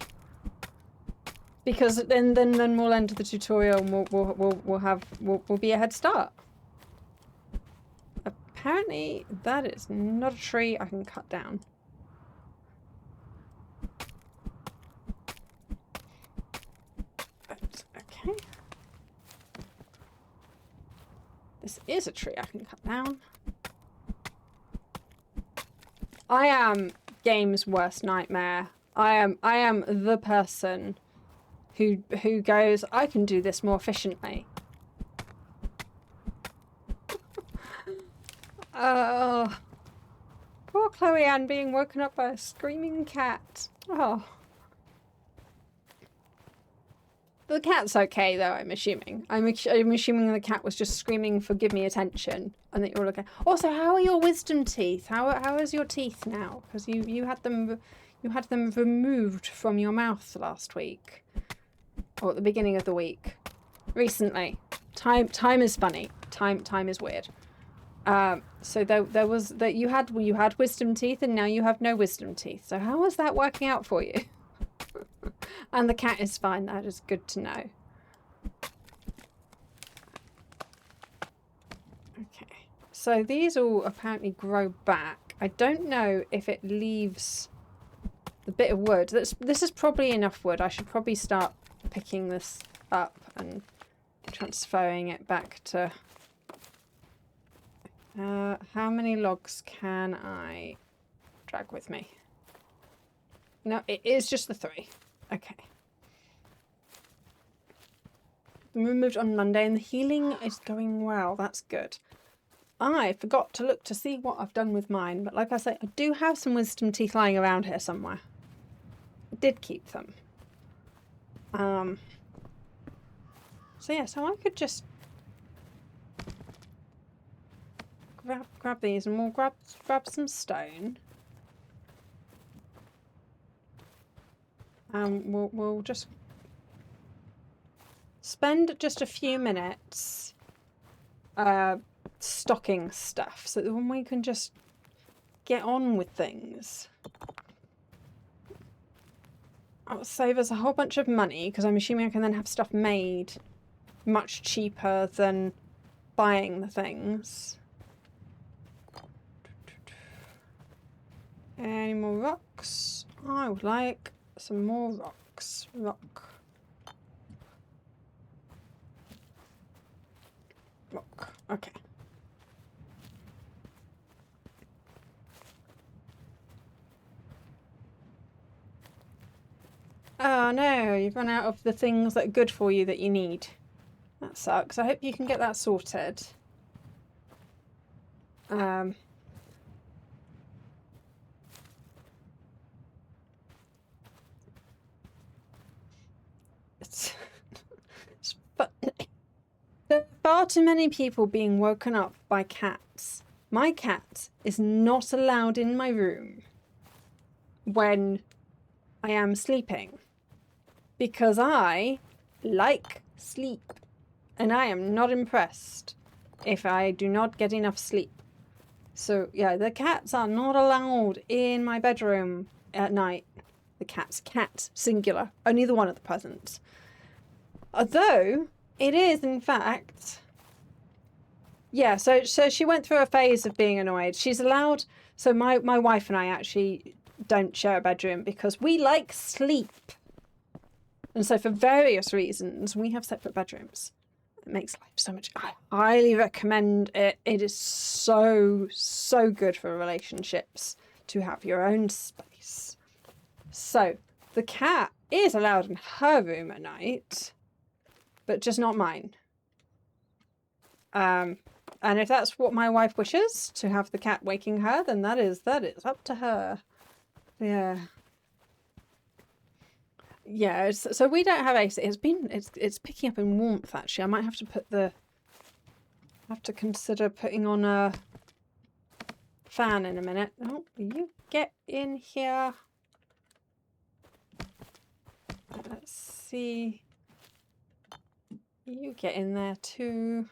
Because then we'll end the tutorial and we'll be a head start. apparently that is not a tree I can cut down. But, okay. This is a tree I can cut down. I am game's worst nightmare. I am the person who goes, I can do this more efficiently. Oh, poor Chloe Ann being woken up by a screaming cat. Oh. The cat's okay though, I'm assuming. I'm assuming the cat was just screaming for give me attention and that you're okay. Also, how are your wisdom teeth? How is your teeth now? Because you had them removed from your mouth last week. Or at the beginning of the week. Recently. Time is funny. Time is weird. So there was that you had wisdom teeth and now you have no wisdom teeth. So how is that working out for you? And the cat is fine. That is good to know. Okay. So these all apparently grow back. I don't know if it leaves the bit of wood. This is probably enough wood. I should probably start picking this up and transferring it back to... how many logs can I drag with me? No, it is just the 3. Okay. Removed on Monday and the healing is going well. That's good. I forgot to look to see what I've done with mine, but like I say, I do have some wisdom teeth lying around here somewhere. I did keep them. So yeah, so I could just grab these and we'll grab some stone. We'll just spend just a few minutes stocking stuff so that when we can just get on with things. I'll save us a whole bunch of money because I'm assuming I can then have stuff made much cheaper than buying the things. Any more rocks? I would like some more rocks. Rock. Okay. Oh no, you've run out of the things that are good for you that you need. That sucks. I hope you can get that sorted. But there are far too many people being woken up by cats. My cat is not allowed in my room when I am sleeping because I like sleep and I am not impressed if I do not get enough sleep. So yeah, the cats are not allowed in my bedroom at night. The cats, cat, singular, only the one at the present. Although it is in fact, yeah, so she went through a phase of being annoyed. She's allowed, so my wife and I actually don't share a bedroom because we like sleep. And so for various reasons, we have separate bedrooms. It makes life so much, I highly recommend it. It is so good for relationships to have your own space. So the cat is allowed in her room at night, but just not mine. And if that's what my wife wishes, to have the cat waking her, then that is up to her. Yeah. Yeah, so we don't have AC. It's picking up in warmth actually. I might have to consider putting on a fan in a minute. Oh, you get in here. Let's see. You get in there too.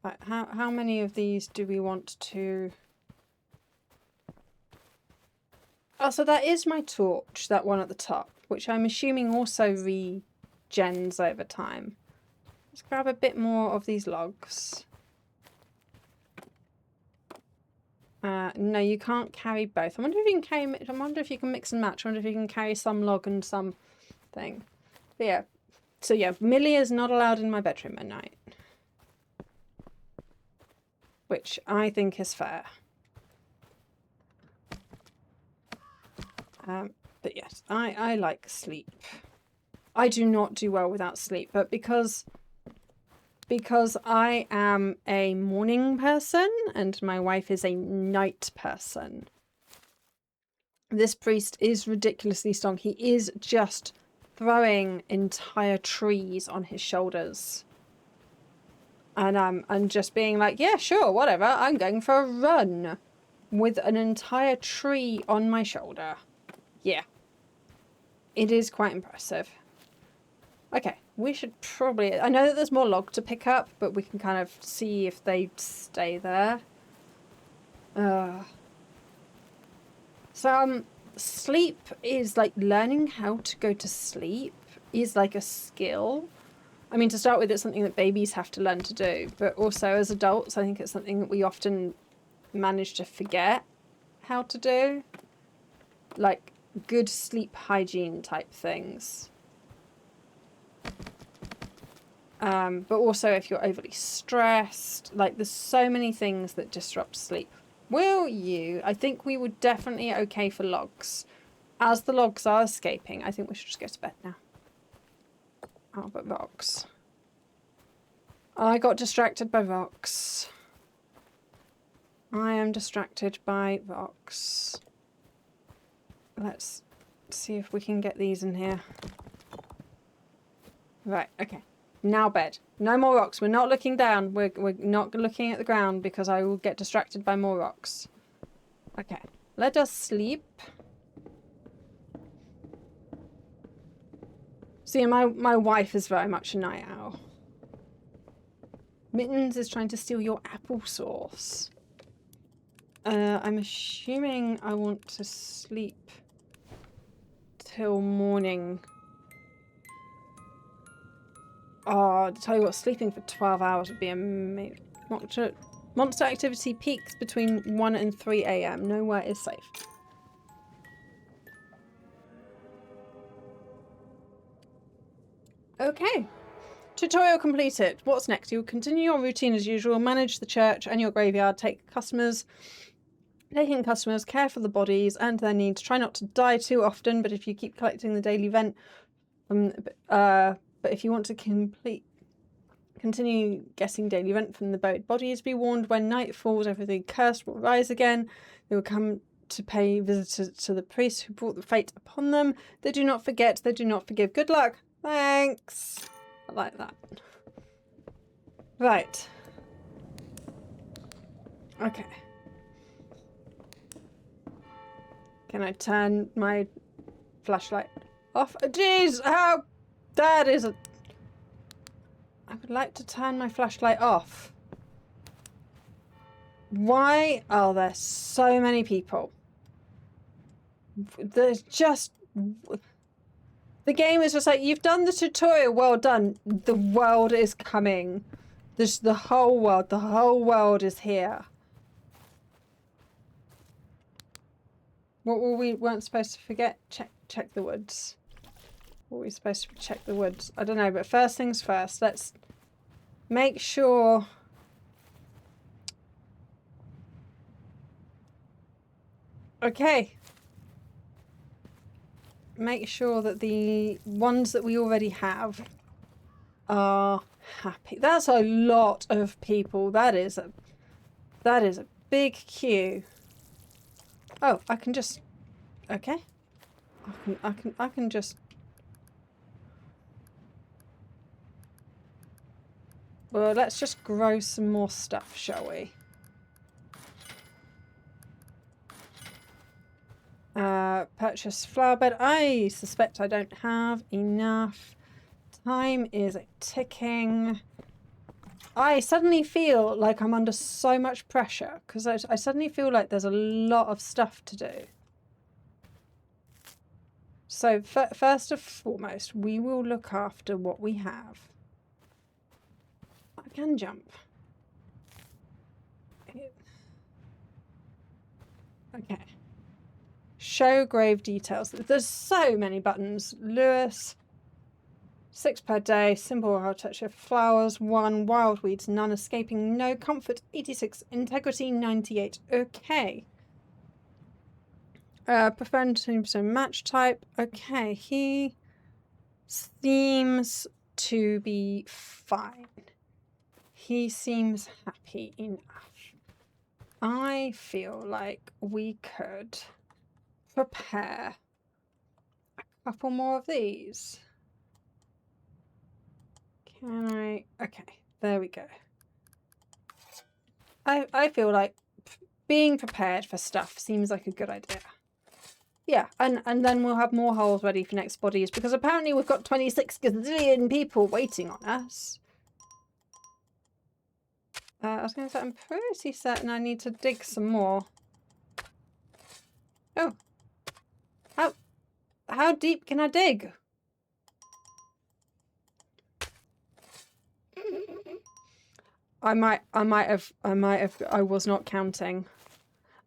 Right, how many of these do we want to... Oh, so that is my torch, that one at the top, which I'm assuming also regens over time. Let's grab a bit more of these logs. No, you can't carry both. I wonder if you can carry. I wonder if you can mix and match. I wonder if you can carry some log and some thing. But yeah. So yeah, Millie is not allowed in my bedroom at night, which I think is fair. But yes, I like sleep. I do not do well without sleep, but because I am a morning person and my wife is a night person, this priest is ridiculously strong. He is just throwing entire trees on his shoulders. And just being like, yeah, sure, whatever. I'm going for a run with an entire tree on my shoulder. Yeah. It is quite impressive. Okay, we should probably... I know that there's more log to pick up, but we can kind of see if they stay there. Sleep is like learning how to go to sleep is like a skill. I mean, to start with, it's something that babies have to learn to do, but also as adults, I think it's something that we often manage to forget how to do. Like good sleep hygiene type things. But also if you're overly stressed, like there's so many things that disrupt sleep. Will you? I think we would definitely okay for logs. As the logs are escaping, I think we should just go to bed now. Oh, but Vox. I got distracted by Vox. I am distracted by Vox. Let's see if we can get these in here. Right, okay. Now bed. No more rocks. We're not looking down. We're not looking at the ground because I will get distracted by more rocks. Okay. Let us sleep. See, my wife is very much a night owl. Mittens is trying to steal your applesauce. I'm assuming I want to sleep till morning. Oh, to tell you what, sleeping for 12 hours would be amazing. Monster activity peaks between 1 and 3 a.m. Nowhere is safe. Okay. Tutorial completed. What's next? You'll continue your routine as usual, manage the church and your graveyard, taking customers, care for the bodies and their needs. Try not to die too often, but if you keep collecting the daily vent, but if you want to continue getting daily vent from the buried bodies, be warned when night falls, everything cursed will rise again. They will come to pay visitors to the priest who brought the fate upon them. They do not forget, they do not forgive. Good luck. Thanks. I like that. Right. Okay. Can I turn my flashlight off? Jeez, how? That is a... I would like to turn my flashlight off. Why are there so many people? There's just... The game is just like, you've done the tutorial, well done. The world is coming. There's the whole world is here. What were we weren't supposed to forget? Check the woods. What were we supposed to check the woods? I don't know, but first things first, let's make sure... Okay. Make sure that the ones that we already have are happy. That's a lot of people. That is a big queue. Oh, I can just... Okay. I can just... Well, let's just grow some more stuff, shall we? Purchase flower bed. I suspect I don't have enough. Time is ticking. I suddenly feel like I'm under so much pressure because I suddenly feel like there's a lot of stuff to do. So first and foremost, we will look after what we have. I can jump. Okay. Show grave details. There's so many buttons. Lewis. 6 per day. Simple architecture. Flowers 1. Wild weeds none. Escaping no. Comfort 86. Integrity 98. Okay. Preferred 20% match type. Okay. He seems to be fine. He seems happy enough. I feel like we could prepare a couple more of these. Can I? Okay, there we go. I feel like being prepared for stuff seems like a good idea. Yeah, and then we'll have more holes ready for next bodies, because apparently we've got 26 gazillion people waiting on us. I was going to say, I'm pretty certain I need to dig some more. Oh. How deep can I dig? I was not counting.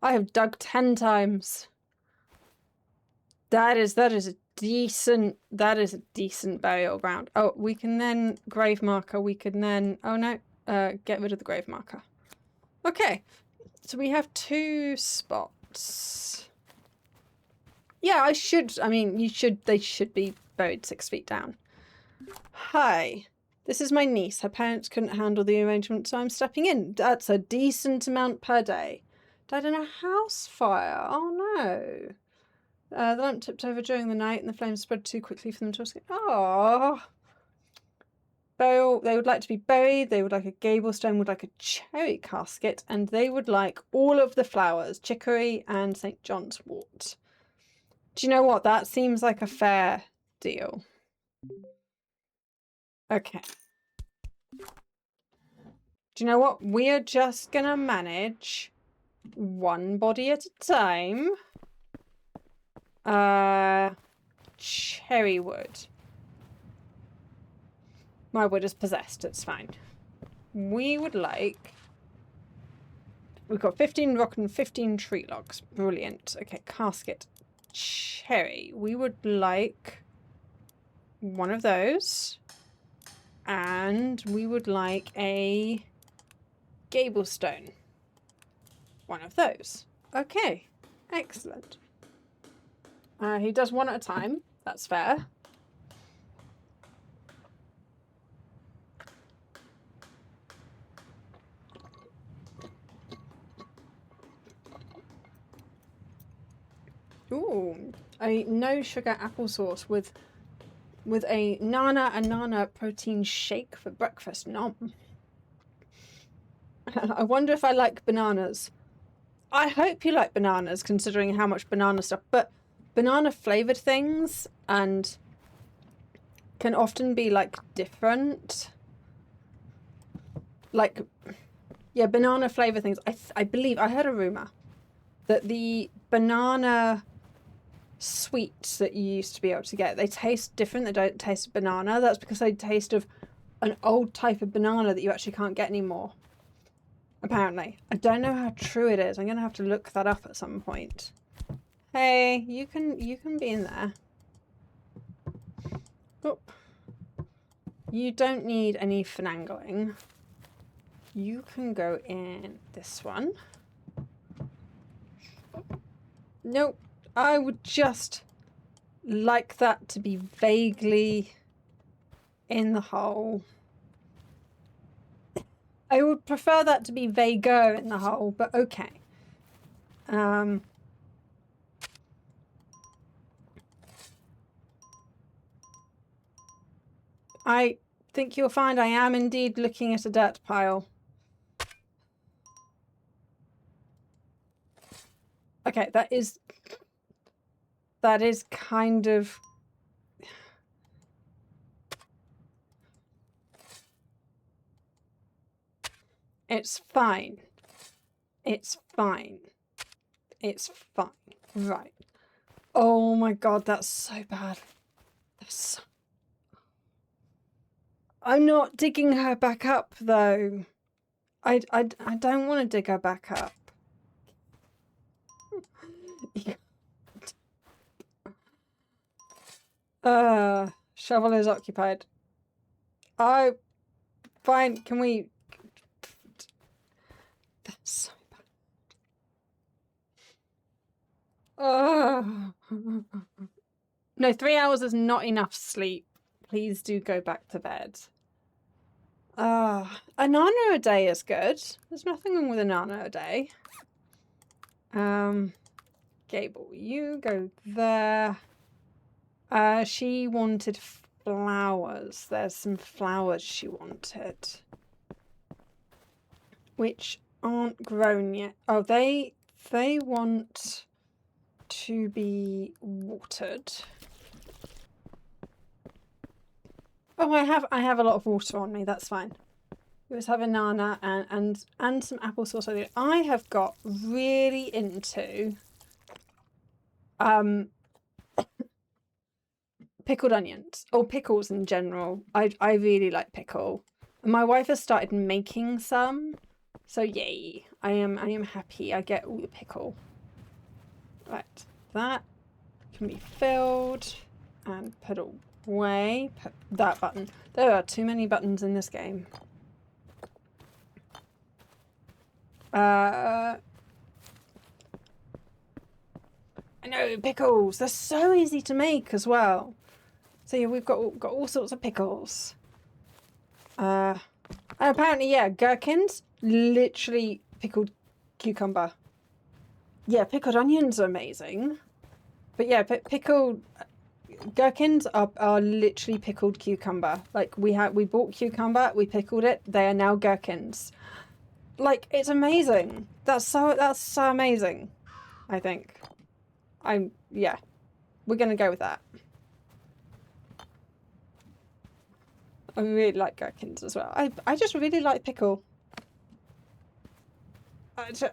I have dug 10 times. That is a decent burial ground. Oh, we can then grave marker. We can then, oh no, get rid of the grave marker. Okay, so we have 2 spots. Yeah, they should be buried 6 feet down. Hi, this is my niece. Her parents couldn't handle the arrangement, so I'm stepping in. That's a decent amount per day. Died in a house fire. Oh no. The lamp tipped over during the night and the flames spread too quickly for them to escape. Oh. Burial. They would like to be buried. They would like a gable stone, would like a cherry casket, and they would like all of the flowers, chicory and St. John's wort. Do you know what? That seems like a fair deal. Okay. Do you know what? We're just gonna manage one body at a time. Cherry wood. My wood is possessed, it's fine. We would like... We've got 15 rock and 15 tree logs. Brilliant. Okay, casket. Cherry. We would like one of those. And we would like a gable stone. One of those. Okay, excellent. He does one at a time. That's fair. Ooh, a no sugar applesauce with a nana protein shake for breakfast. Nom. I wonder if I like bananas. I hope you like bananas, considering how much banana stuff, but banana flavored things and can often be like different. Like, yeah, banana flavored things. I believe I heard a rumor that the banana sweets that you used to be able to get, they taste different. They don't taste banana. That's because they taste of an old type of banana that you actually can't get anymore. Apparently. I don't know how true it is. I'm gonna have to look that up at some point. Hey, you can be in there. Oh. You don't need any finagling. You can go in this one. Nope. I would just like that to be vaguely in the hole. I would prefer that to be vaguer in the hole, but okay. I think you'll find I am indeed looking at a dirt pile. Okay, that is kind of... It's fine. It's fine. It's fine. Right. Oh my god, that's so bad. That's so... I'm not digging her back up, though. I don't want to dig her back up. Shovel is occupied. Oh, fine. Can we? That's so bad. No, 3 hours is not enough sleep. Please do go back to bed. A nano a day is good. There's nothing wrong with a nano a day. Gable, you go there. She wanted flowers. There's some flowers she wanted, which aren't grown yet. Oh, they want to be watered. Oh, I have a lot of water on me. That's fine. We just have a nana and some applesauce. I have got really into pickled onions or pickles in general. I really like pickle. My wife has started making some, so yay! I am happy. I get all the pickle. Right, that can be filled and put away. Put that button. There are too many buttons in this game. I know, pickles. They're so easy to make as well. So yeah, we've got all sorts of pickles. And apparently, yeah, gherkins, literally pickled cucumber. Yeah, pickled onions are amazing. But yeah, pickled gherkins are literally pickled cucumber. Like we bought cucumber, we pickled it. They are now gherkins. Like, it's amazing. That's so amazing. I think. Yeah. We're gonna go with that. I really like gherkins as well. I just really like pickle.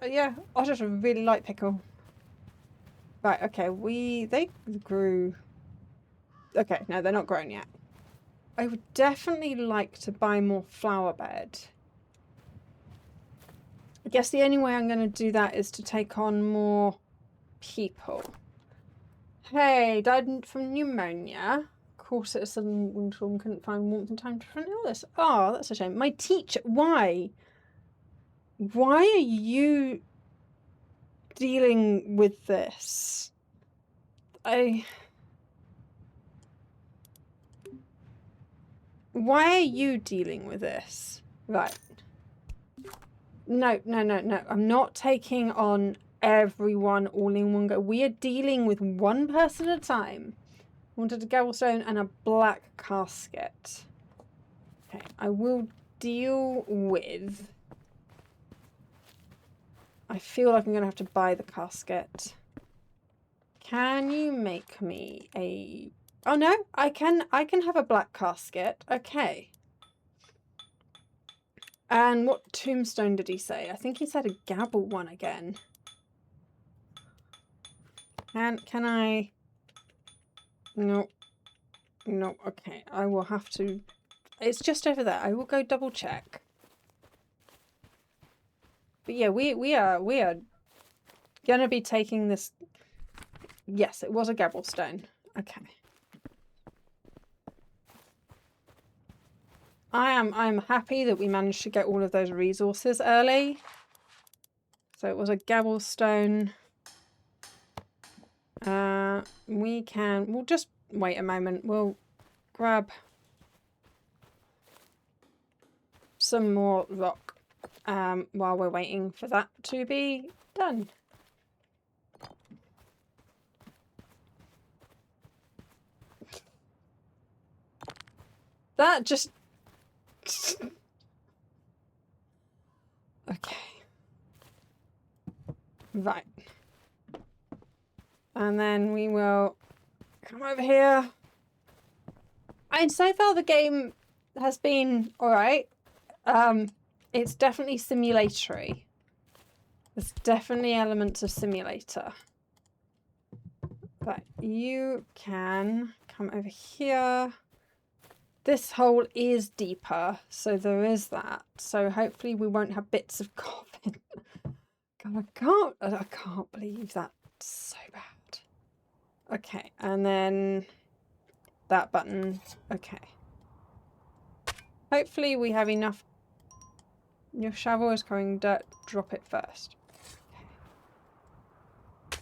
Yeah, I just really like pickle. Right, okay, they grew. Okay, no, they're not grown yet. I would definitely like to buy more flower bed. I guess the only way I'm going to do that is to take on more people. Hey, died from pneumonia. Of course, it's a winter and couldn't find warmth in time to prevent illness. Oh, that's a shame. My teacher, why? Why are you dealing with this? Why are you dealing with this? Right. No. I'm not taking on everyone all in one go. We are dealing with one person at a time. Wanted a gravellstone and a black casket. Okay, I will deal with... I feel like I'm going to have to buy the casket. Can you make me a... Oh no, I can have a black casket. Okay. And what tombstone did he say? I think he said a gabble one again. Can I... No. No, okay. I will have to... It's just over there. I will go double check. But yeah, we are gonna be taking this... Yes, it was a gabblestone. Okay. I'm happy that we managed to get all of those resources early. So it was a gabblestone. We'll just wait a moment. We'll grab some more rock while we're waiting for that to be done. That just... Okay. Right. And then we will come over here. And so far the game has been alright. It's definitely simulatory. There's definitely elements of simulator. But you can come over here. This hole is deeper, so there is that. So hopefully we won't have bits of coffin. God, I can't believe that's so bad. Okay, and then that button. Okay. Hopefully we have enough. Your shovel is carrying dirt. Drop it first. Okay.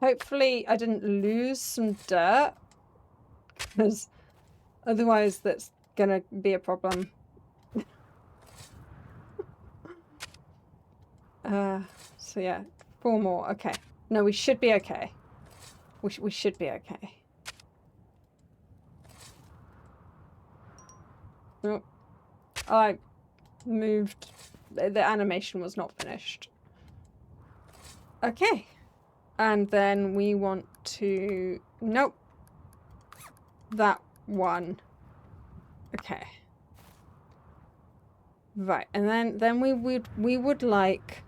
Hopefully I didn't lose some dirt, because otherwise that's gonna be a problem. So yeah, 4 more. Okay. No, we should be okay. We should be okay. Oh, I moved. The animation was not finished. Okay. And then we want to... Nope. That one. Okay. Right, and then we would like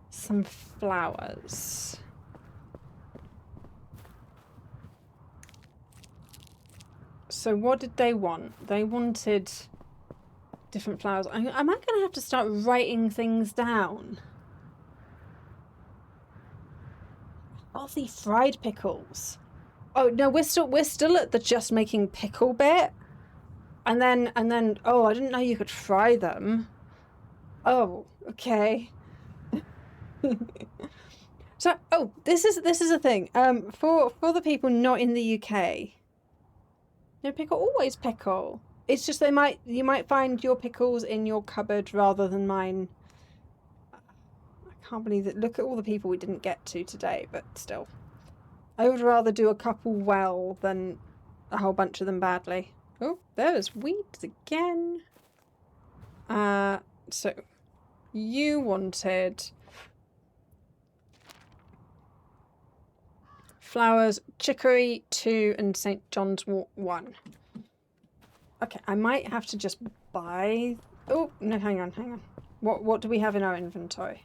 some flowers. So what did they want? They wanted different flowers. Am I going to have to start writing things down? Healthy fried pickles. Oh no, we're still at the just making pickle bit. And then oh, I didn't know you could fry them. Oh, okay. So, oh, this is a thing. For the people not in the UK, no pickle, always pickle. It's just you might find your pickles in your cupboard rather than mine. I can't believe it. Look at all the people we didn't get to today, but still. I would rather do a couple well than a whole bunch of them badly. Oh, there's weeds again. So you wanted flowers, chicory 2 and St. John's wort 1. Okay, I might have to just buy... Oh, no, hang on. What do we have in our inventory?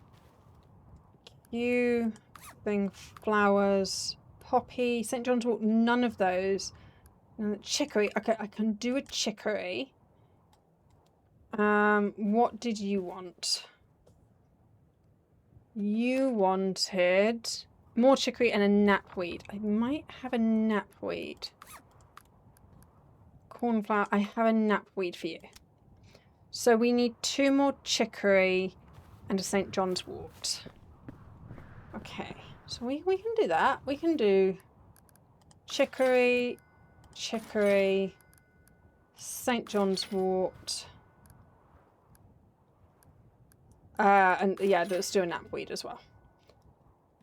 Thing, flowers, poppy, St. John's wort, none of those. Chicory, okay, I can do a chicory. What did you want? You wanted more chicory and a knapweed. I might have a knapweed. Cornflower, I have a knapweed for you. So we need 2 more chicory and a St. John's wort. Okay, so we can do that. We can do chicory, St. John's wort. And yeah, let's do a knapweed as well.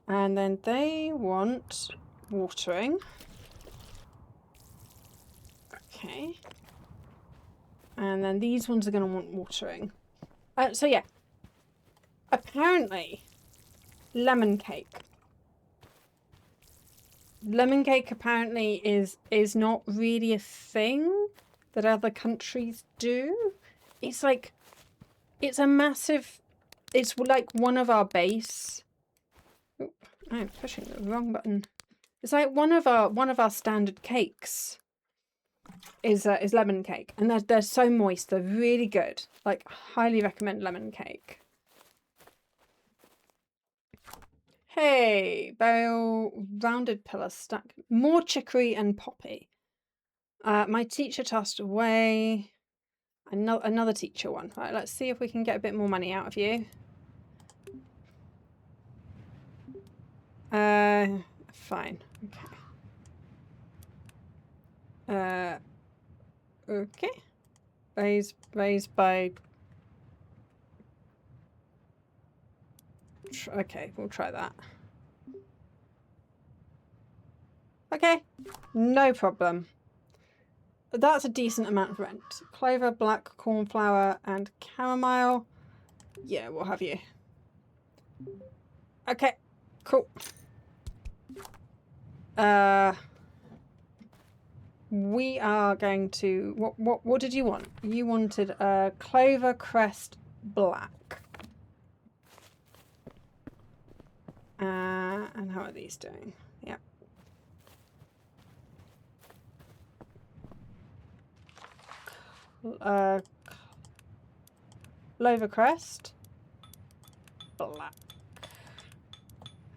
And then they want watering. Okay. And then these ones are going to want watering. So yeah. Apparently, lemon cake. Lemon cake apparently is not really a thing that other countries do. It's like, it's a massive, it's like one of our base. Oh, I'm pushing the wrong button. It's like one of our standard cakes is lemon cake, and they're so moist. They're really good. Like, highly recommend lemon cake. Hey, bale, rounded pillar stack, more chicory and poppy. My teacher tossed away. Another teacher one. Right, let's see if we can get a bit more money out of you. Fine. Okay. Okay. Raise by... Okay, we'll try that. Okay, no problem. That's a decent amount of rent. Clover, black cornflower, and chamomile. Yeah, we'll have you. Okay, cool. We are going to... What did you want? You wanted a clover crest black. And how are these doing? Yep. Lover crest. Black.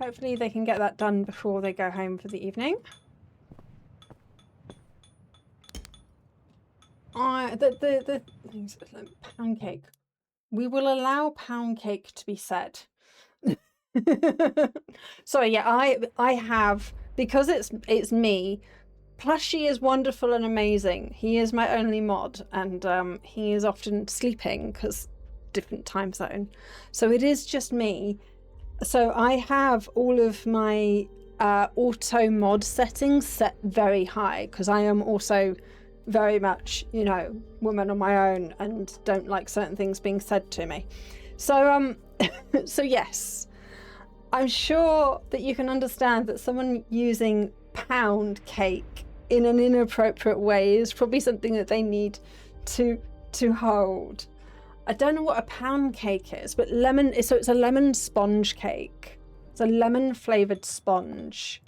Hopefully they can get that done before they go home for the evening. The things, pound cake. We will allow pound cake to be said. So yeah, I have, because it's me. Plushie is wonderful and amazing. He is my only mod, and he is often sleeping because different time zone. So it is just me. So I have all of my auto mod settings set very high because I am also very much, you know, woman on my own and don't like certain things being said to me. So so yes, I'm sure that you can understand that someone using pound cake in an inappropriate way is probably something that they need to hold. I don't know what a pound cake is, but so it's a lemon sponge cake. It's a lemon flavored sponge.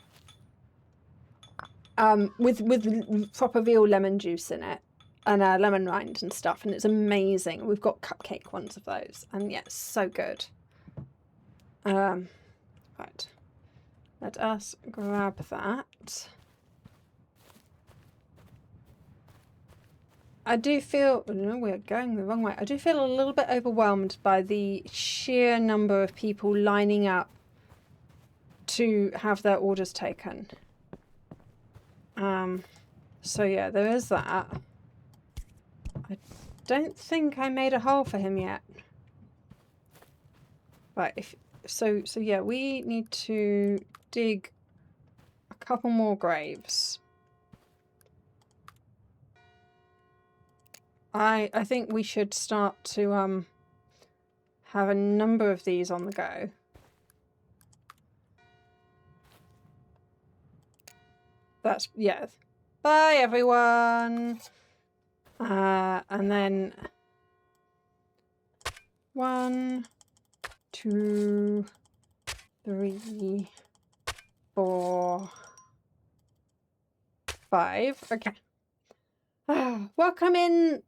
With proper real lemon juice in it and lemon rind and stuff, and it's amazing. We've got cupcake ones of those, and yeah, it's so good. Right, let us grab that. I do feel, no, we're going the wrong way. I do feel a little bit overwhelmed by the sheer number of people lining up to have their orders taken. So yeah, there is that. I don't think I made a hole for him yet. Right, so yeah, we need to dig a couple more graves. I think we should start to have a number of these on the go. That's, yeah. Bye everyone. And then 1, 2, 3, 4, 5. Okay. Welcome in.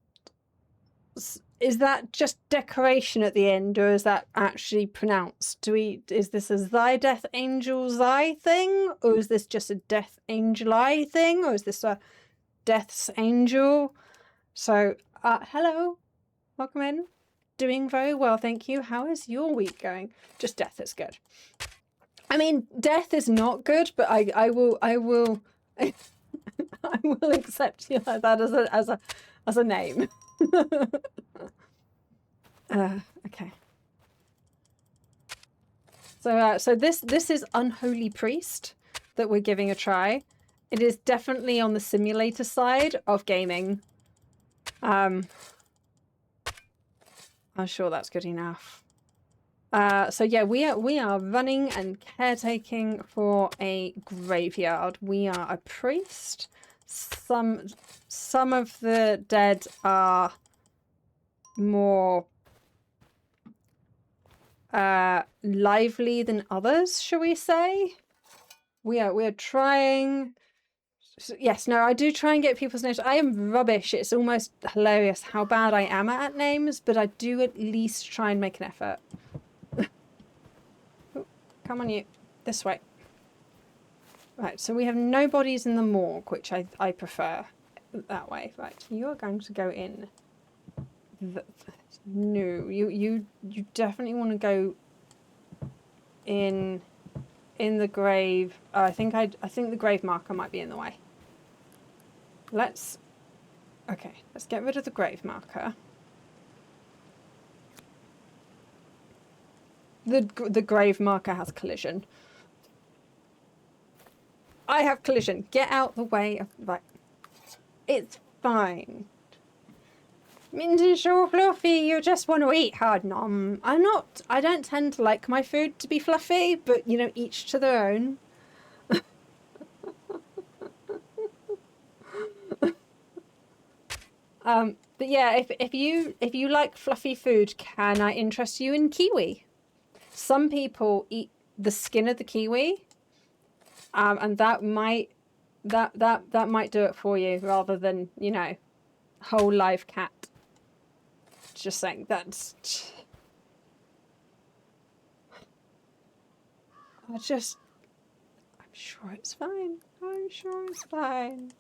Is that just decoration at the end, or is that actually pronounced? Is this a thy death angel thy thing, or is this just a death angel I thing, or is this a death's angel? So hello, welcome in. Doing very well, thank you. How is your week going? Just death is good. I mean, death is not good, but I will I will accept you like that as a name. Okay. So this is Unholy Priest that we're giving a try. It is definitely on the simulator side of gaming. I'm sure that's good enough. So yeah, we are running and caretaking for a graveyard. We are a priest. Some of the dead are more lively than others, shall we say? We're trying. Yes, no, I do try and get people's names. I am rubbish. It's almost hilarious how bad I am at names, but I do at least try and make an effort. Ooh, come on, you. This way. Right, so we have no bodies in the morgue, which I prefer that way. Right, you are going to go in. No, you definitely want to go in the grave. I think the grave marker might be in the way. Let's get rid of the grave marker. The grave marker has collision. I have collision. Get out the way of, right. It's fine. Mint is so fluffy, you just want to eat hard. Nom. I don't tend to like my food to be fluffy, but you know, each to their own. But yeah, if you like fluffy food, can I interest you in kiwi? Some people eat the skin of the kiwi, and that might do it for you rather than, you know, whole live cat. just saying that's... I'm sure it's fine. I'm sure it's fine.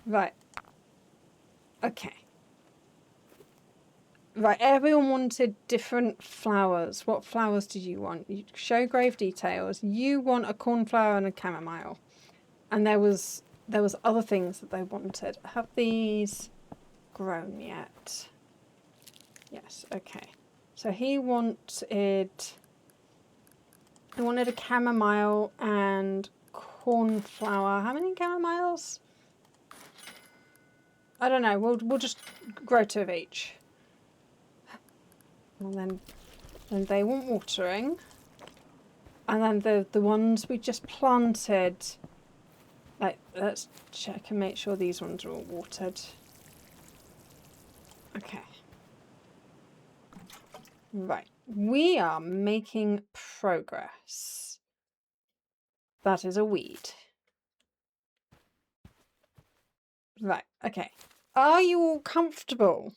Right. Okay. Right, everyone wanted different flowers. What flowers did you want? You show grave details. You want a cornflower and a chamomile. And there was other things that they wanted. Have these grown yet? Yes, okay. So he wanted a chamomile and cornflower. How many chamomiles? I don't know. We'll just grow 2 of each. And then they want watering. And then the ones we just planted. Like, let's check and make sure these ones are all watered. Okay. Right. We are making progress. That is a weed. Right. Okay. Are you all comfortable?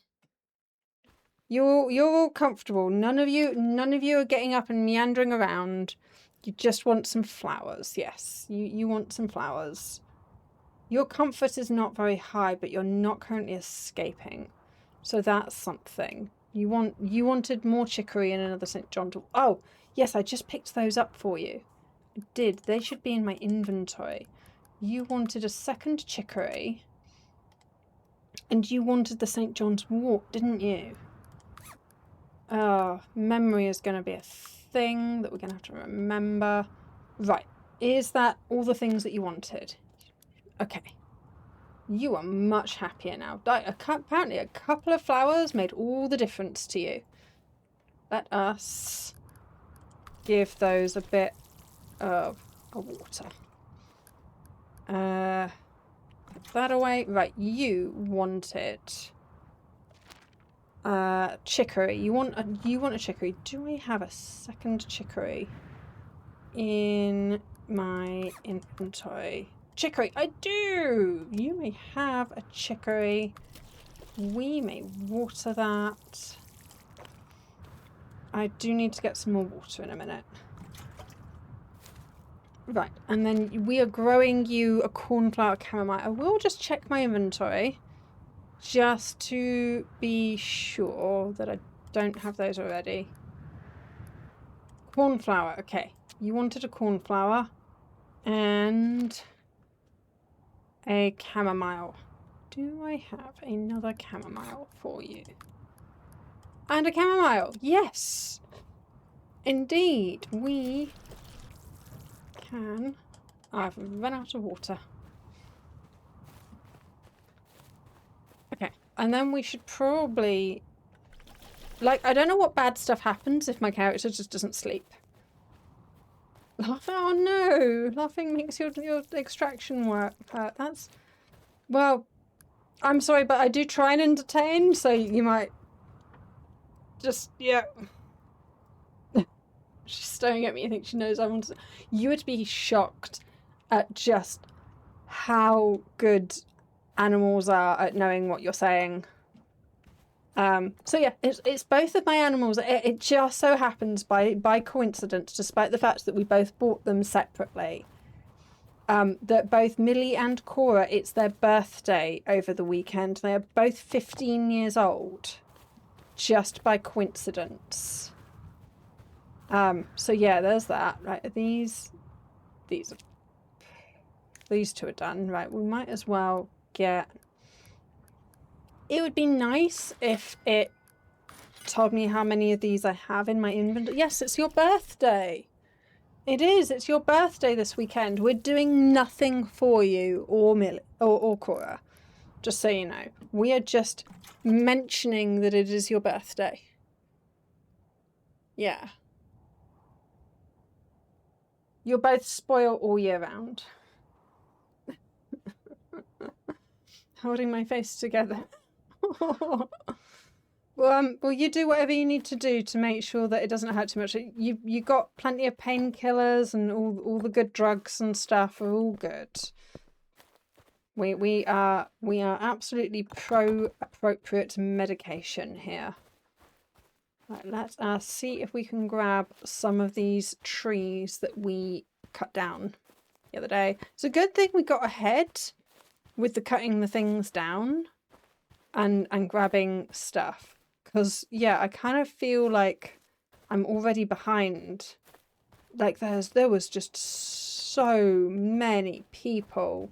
You're all comfortable. None of you are getting up and meandering around. You just want some flowers. Yes, you want some flowers. Your comfort is not very high, but you're not currently escaping. So that's something. You wanted more chicory and another St. John. Oh, yes, I just picked those up for you. I did. They should be in my inventory. You wanted a second chicory. And you wanted the St. John's wort, didn't you? Memory is going to be a thing that we're going to have to remember. Right. Is that all the things that you wanted? Okay. You are much happier now. Apparently a couple of flowers made all the difference to you. Let us give those a bit of a water. Put that away. Right, you wanted... chicory. You want a chicory. Do I have a second chicory in my inventory? Chicory, I do! You may have a chicory. We may water that. I do need to get some more water in a minute. Right, and then we are growing you a cornflower chamomile. I will just check my inventory. Just to be sure that I don't have those already. Cornflower, okay. You wanted a cornflower and a chamomile. Do I have another chamomile for you? And a chamomile, yes! Indeed, we can... I've run out of water. Okay, and then we should probably... Like, I don't know what bad stuff happens if my character just doesn't sleep. Laughing? Oh no! Laughing makes your extraction work. That's... Well, I'm sorry, but I do try and entertain, so you might... Just, yeah. She's staring at me. I think she knows I want to... You would be shocked at just how good animals are at knowing what you're saying. So yeah, it's both of my animals. It just so happens by coincidence, despite the fact that we both bought them separately, that both Millie and Cora, it's their birthday over the weekend. They are both 15 years old, just by coincidence. So yeah, there's that. Right, these two are done. Right, we might as well get... It would be nice if it told me how many of these I have in my inventory. Yes, it's your birthday. It is. It's your birthday this weekend. We're doing nothing for you or Millie or Cora. Just so you know. We are just mentioning that it is your birthday. Yeah. You're both spoiled all year round. Holding my face together. Well, you do whatever you need to do to make sure that it doesn't hurt too much. You got plenty of painkillers and all the good drugs and stuff are all good. We are absolutely pro appropriate medication here. Right, let's see if we can grab some of these trees that we cut down the other day. It's a good thing we got ahead with the cutting the things down and grabbing stuff. Because, yeah, I kind of feel like I'm already behind. Like, there was just so many people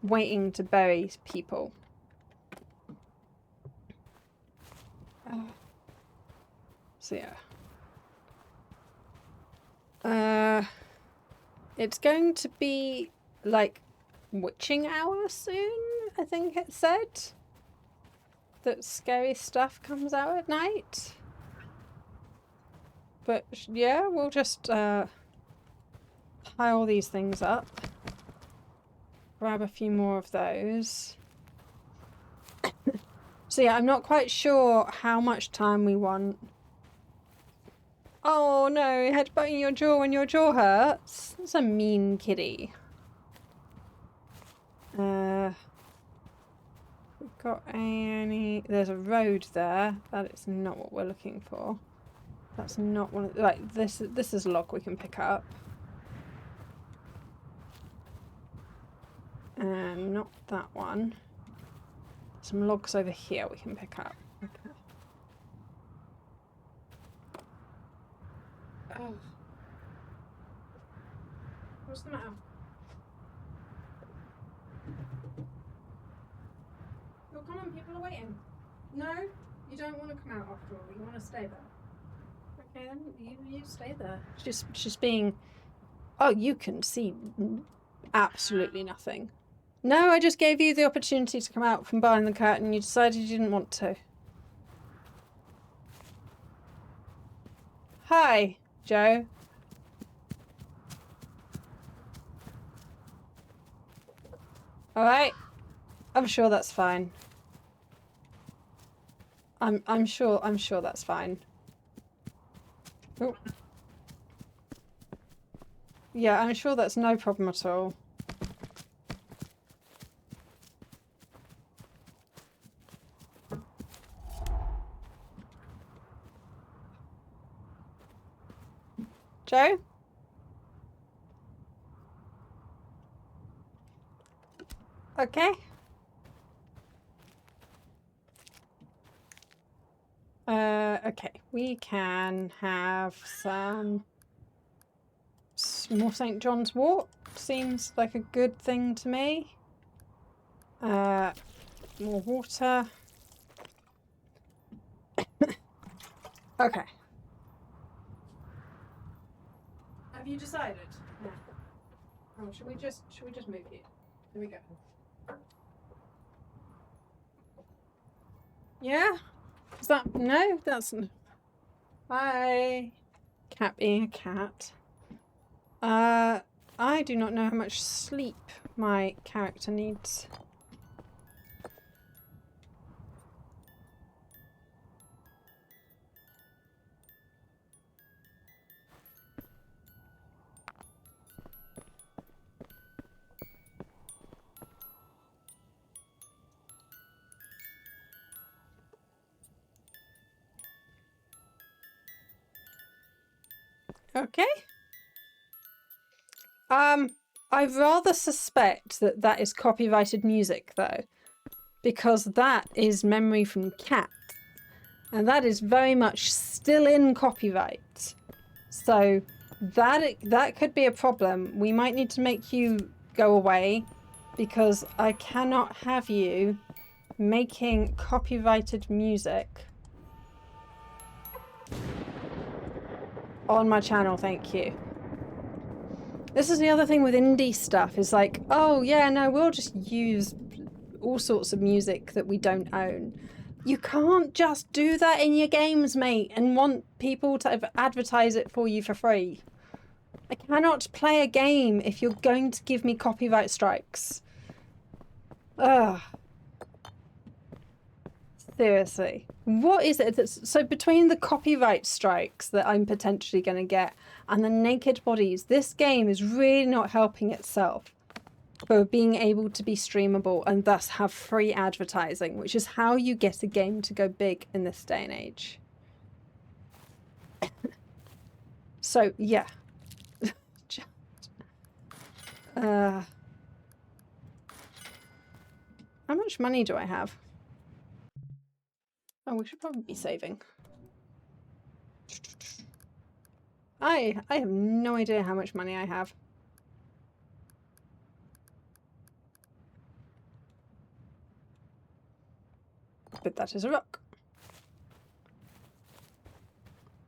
waiting to bury people. So, yeah. It's going to be, like, witching hour soon, I think it said. That scary stuff comes out at night. But, yeah, we'll just, pile these things up. Grab a few more of those. So, yeah, I'm not quite sure how much time we want. Oh, no, headbutting your jaw when your jaw hurts. That's a mean kitty. We've got any... There's a road there. That is not what we're looking for. That's not one of... Right, this is a log we can pick up. And not that one. Some logs over here we can pick up. Okay. Oh. What's the matter? Oh, come on, people are waiting. No, you don't want to come out after all. You want to stay there. Okay, then you stay there. She's being... Oh, you can see absolutely nothing. No, I just gave you the opportunity to come out from behind the curtain. You decided you didn't want to. Hi, Joe. Alright. I'm sure that's fine. I'm sure that's fine. Oh. Yeah, I'm sure that's no problem at all. Joe? Okay. Okay. We can have some more St. John's wort. Seems like a good thing to me. More water. Okay. Have you decided? No. Oh, should we just move you? Here we go. Yeah? Is that... No? That's... Hi. Cat being a cat. I do not know how much sleep my character needs. Okay. I rather suspect that that is copyrighted music, though, because that is memory from Cat, and that is very much still in copyright. So that could be a problem. We might need to make you go away, because I cannot have you making copyrighted music on my channel, thank you. This is the other thing with indie stuff, is like, oh yeah, no, we'll just use all sorts of music that we don't own. You can't just do that in your games, mate, and want people to advertise it for you for free. I cannot play a game if you're going to give me copyright strikes. Ugh. Seriously. What is it that's... So between the copyright strikes that I'm potentially going to get and the naked bodies, this game is really not helping itself. for being able to be streamable and thus have free advertising, which is how you get a game to go big in this day and age. So, yeah. How much money do I have? Oh, we should probably be saving. I have no idea how much money I have. But that is a rock.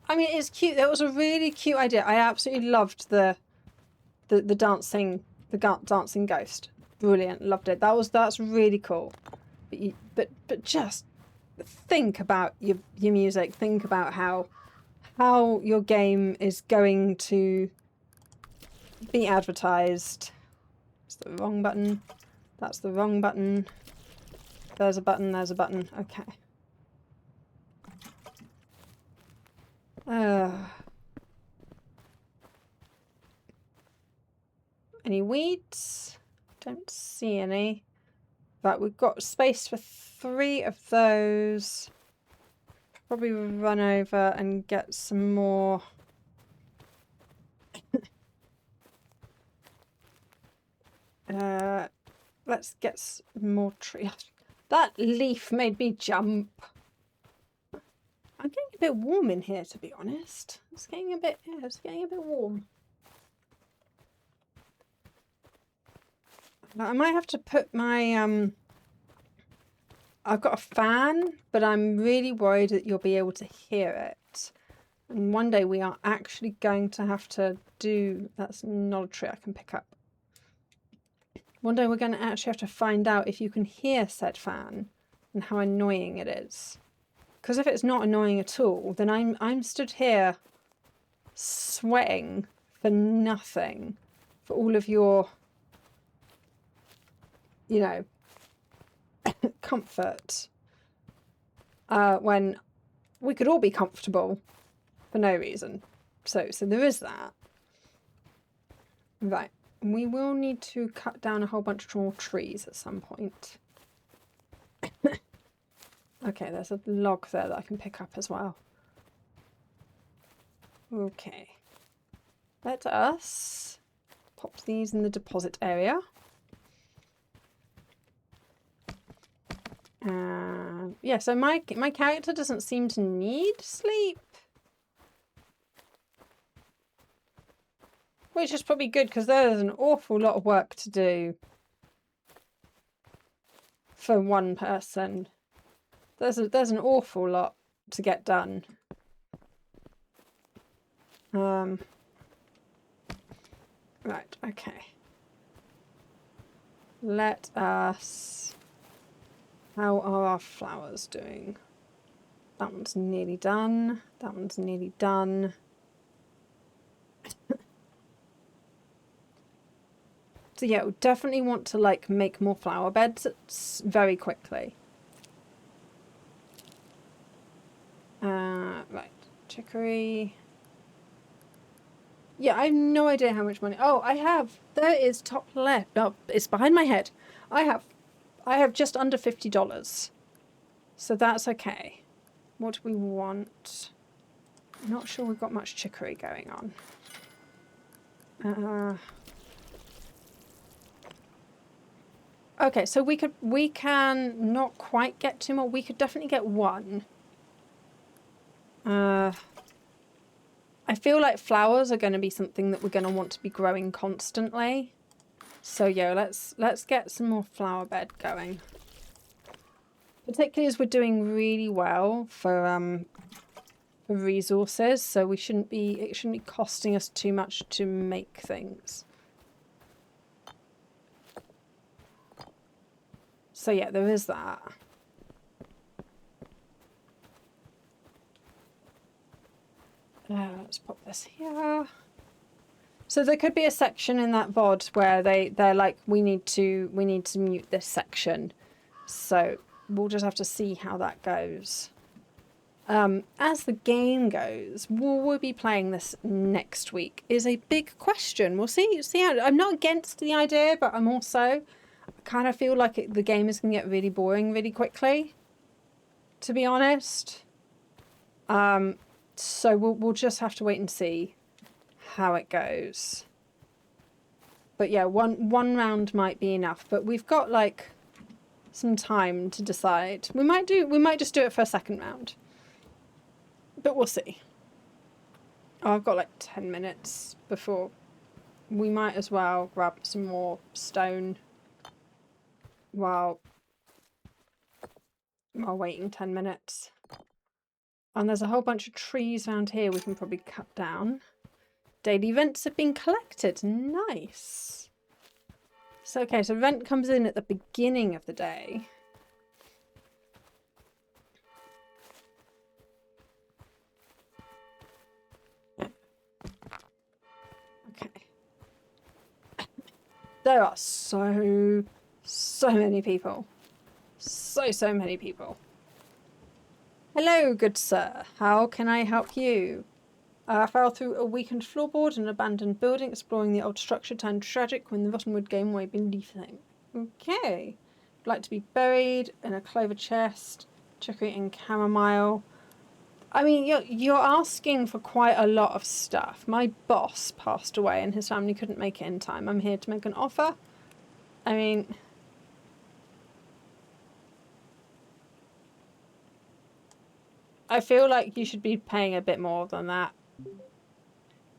I mean, it's cute. That was a really cute idea. I absolutely loved the dancing ghost. Brilliant. Loved it. That's really cool. But just think about your music. Think about how your game is going to be advertised. It's the wrong button. That's the wrong button. There's a button. There's a button. Okay. Any weeds? Don't see any. But we've got space for 3 of those. Probably run over and get some more. Let's get some more trees. That leaf made me jump. I'm getting a bit warm in here, to be honest. It's getting a bit warm. I might have to put my I've got a fan, but I'm really worried that you'll be able to hear it. And one day we are actually going to have to do... That's not a tree I can pick up. One day we're going to actually have to find out if you can hear said fan and how annoying it is. Because if it's not annoying at all, then I'm stood here sweating for nothing. For all of your, you know, comfort. When we could all be comfortable for no reason. So there is that. Right. We will need to cut down a whole bunch more trees at some point. Okay, there's a log there that I can pick up as well. Okay. Let us pop these in the deposit area. Yeah, so my character doesn't seem to need sleep. Which is probably good because there's an awful lot of work to do for one person. There's an awful lot to get done. Right, okay. Let us... How are our flowers doing? That one's nearly done. That one's nearly done. So yeah, we definitely want to like make more flower beds very quickly. Right, chicory. Yeah, I have no idea how much money. Oh, I have. There is top left. No, it's behind my head. I have just under $50. So that's okay. What do we want? I'm not sure we've got much chicory going on. Okay, so we can not quite get 2 more. We could definitely get 1. I feel like flowers are going to be something that we're going to want to be growing constantly. So yeah, let's get some more flower bed going. Particularly as we're doing really well for resources, so it shouldn't be costing us too much to make things. So yeah, there is that. Let's pop this here. So there could be a section in that VOD where they're like, we need to mute this section. So we'll just have to see how that goes. as the game goes, will we be playing this next week is a big question. We'll see. I'm not against the idea, but I'm also, I kind of feel like the game is going to get really boring really quickly, to be honest. So we'll just have to wait and see how it goes. But yeah, one round might be enough, but we've got like some time to decide. We might just do it for a second round. But we'll see. Oh, I've got like 10 minutes before. We might as well grab some more stone while waiting 10 minutes. And there's a whole bunch of trees around here we can probably cut down. Daily events have been collected. Nice. So, okay, so event comes in at the beginning of the day. Okay. There are so many people. So many people. Hello, good sir. How can I help you? I fell through a weakened floorboard in an abandoned building. Exploring the old structure turned tragic when the Rottenwood gave way beneath him. Okay. I'd like to be buried in a clover chest. Chicory and chamomile. I mean, you're asking for quite a lot of stuff. My boss passed away and his family couldn't make it in time. I'm here to make an offer. I mean... I feel like you should be paying a bit more than that.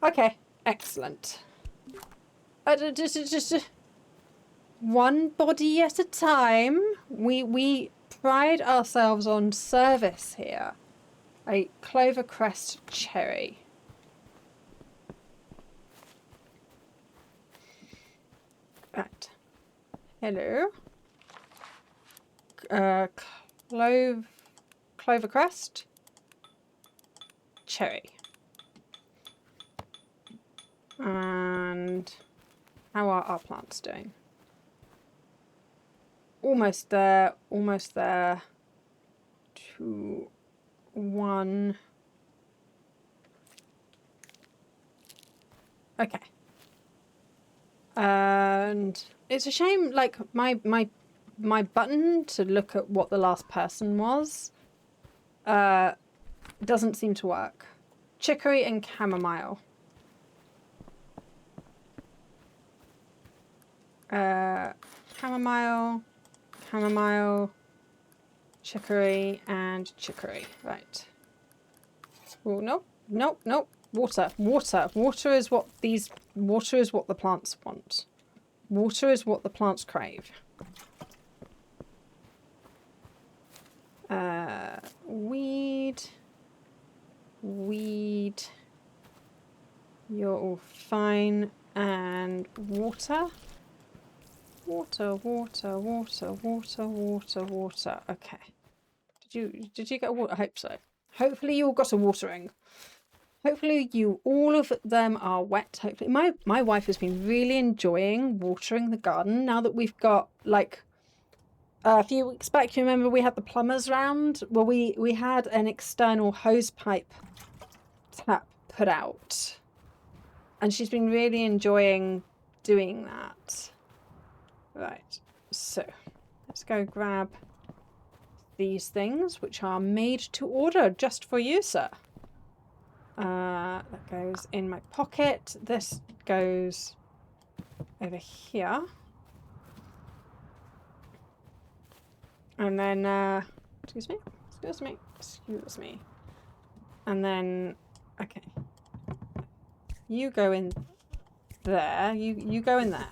Okay, excellent. Just one body at a time. We pride ourselves on service here. A clovercrest cherry. Right. Hello. Clovercrest cherry. And how are our plants doing? Almost there, almost there. 2, 1. Okay. And it's a shame, like, my button to look at what the last person was doesn't seem to work. Chicory and chamomile. Chamomile, chicory, and chicory. Right. Oh, nope. Water. Water is what the plants want. Water is what the plants crave. Weed. You're all fine. And water. Water. Okay. Did you get a water? I hope so. Hopefully you all got a watering. Hopefully all of them are wet. Hopefully my wife has been really enjoying watering the garden now that we've got, like, a few weeks back, you remember we had the plumbers round? Well, we had an external hose pipe tap put out. And she's been really enjoying doing that. Right, so let's go grab these things, which are made to order just for you, sir. That goes in my pocket. This goes over here. And then, excuse me. And then, okay. You go in there. You go in there.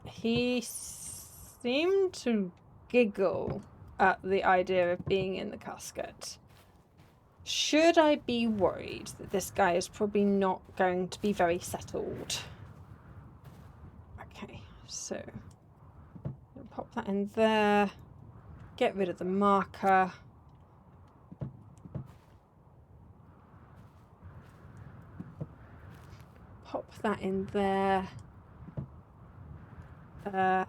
He seemed to giggle at the idea of being in the casket. Should I be worried that this guy is probably not going to be very settled? Okay, so pop that in there. Get rid of the marker. Pop that in there. Can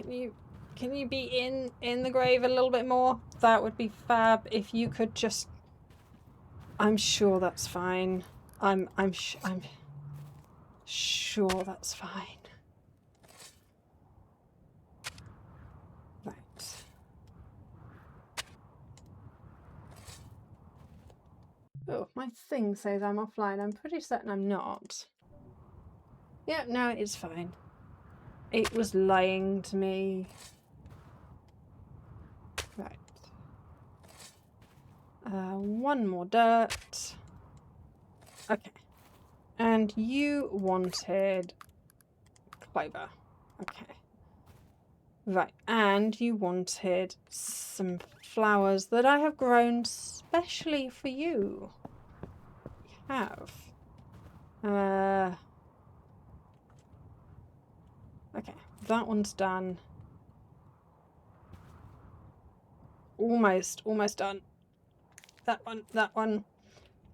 you Can you be in the grave a little bit more? That would be fab. If you could just... I'm sure that's fine. I'm sure that's fine. Right. Oh, my thing says I'm offline. I'm pretty certain I'm not. Yeah, no, it's fine. It was lying to me. Right. One more dirt. Okay. And you wanted clover. Okay. Right. And you wanted some flowers that I have grown specially for you. You have. Okay. That one's done. Almost done. That one.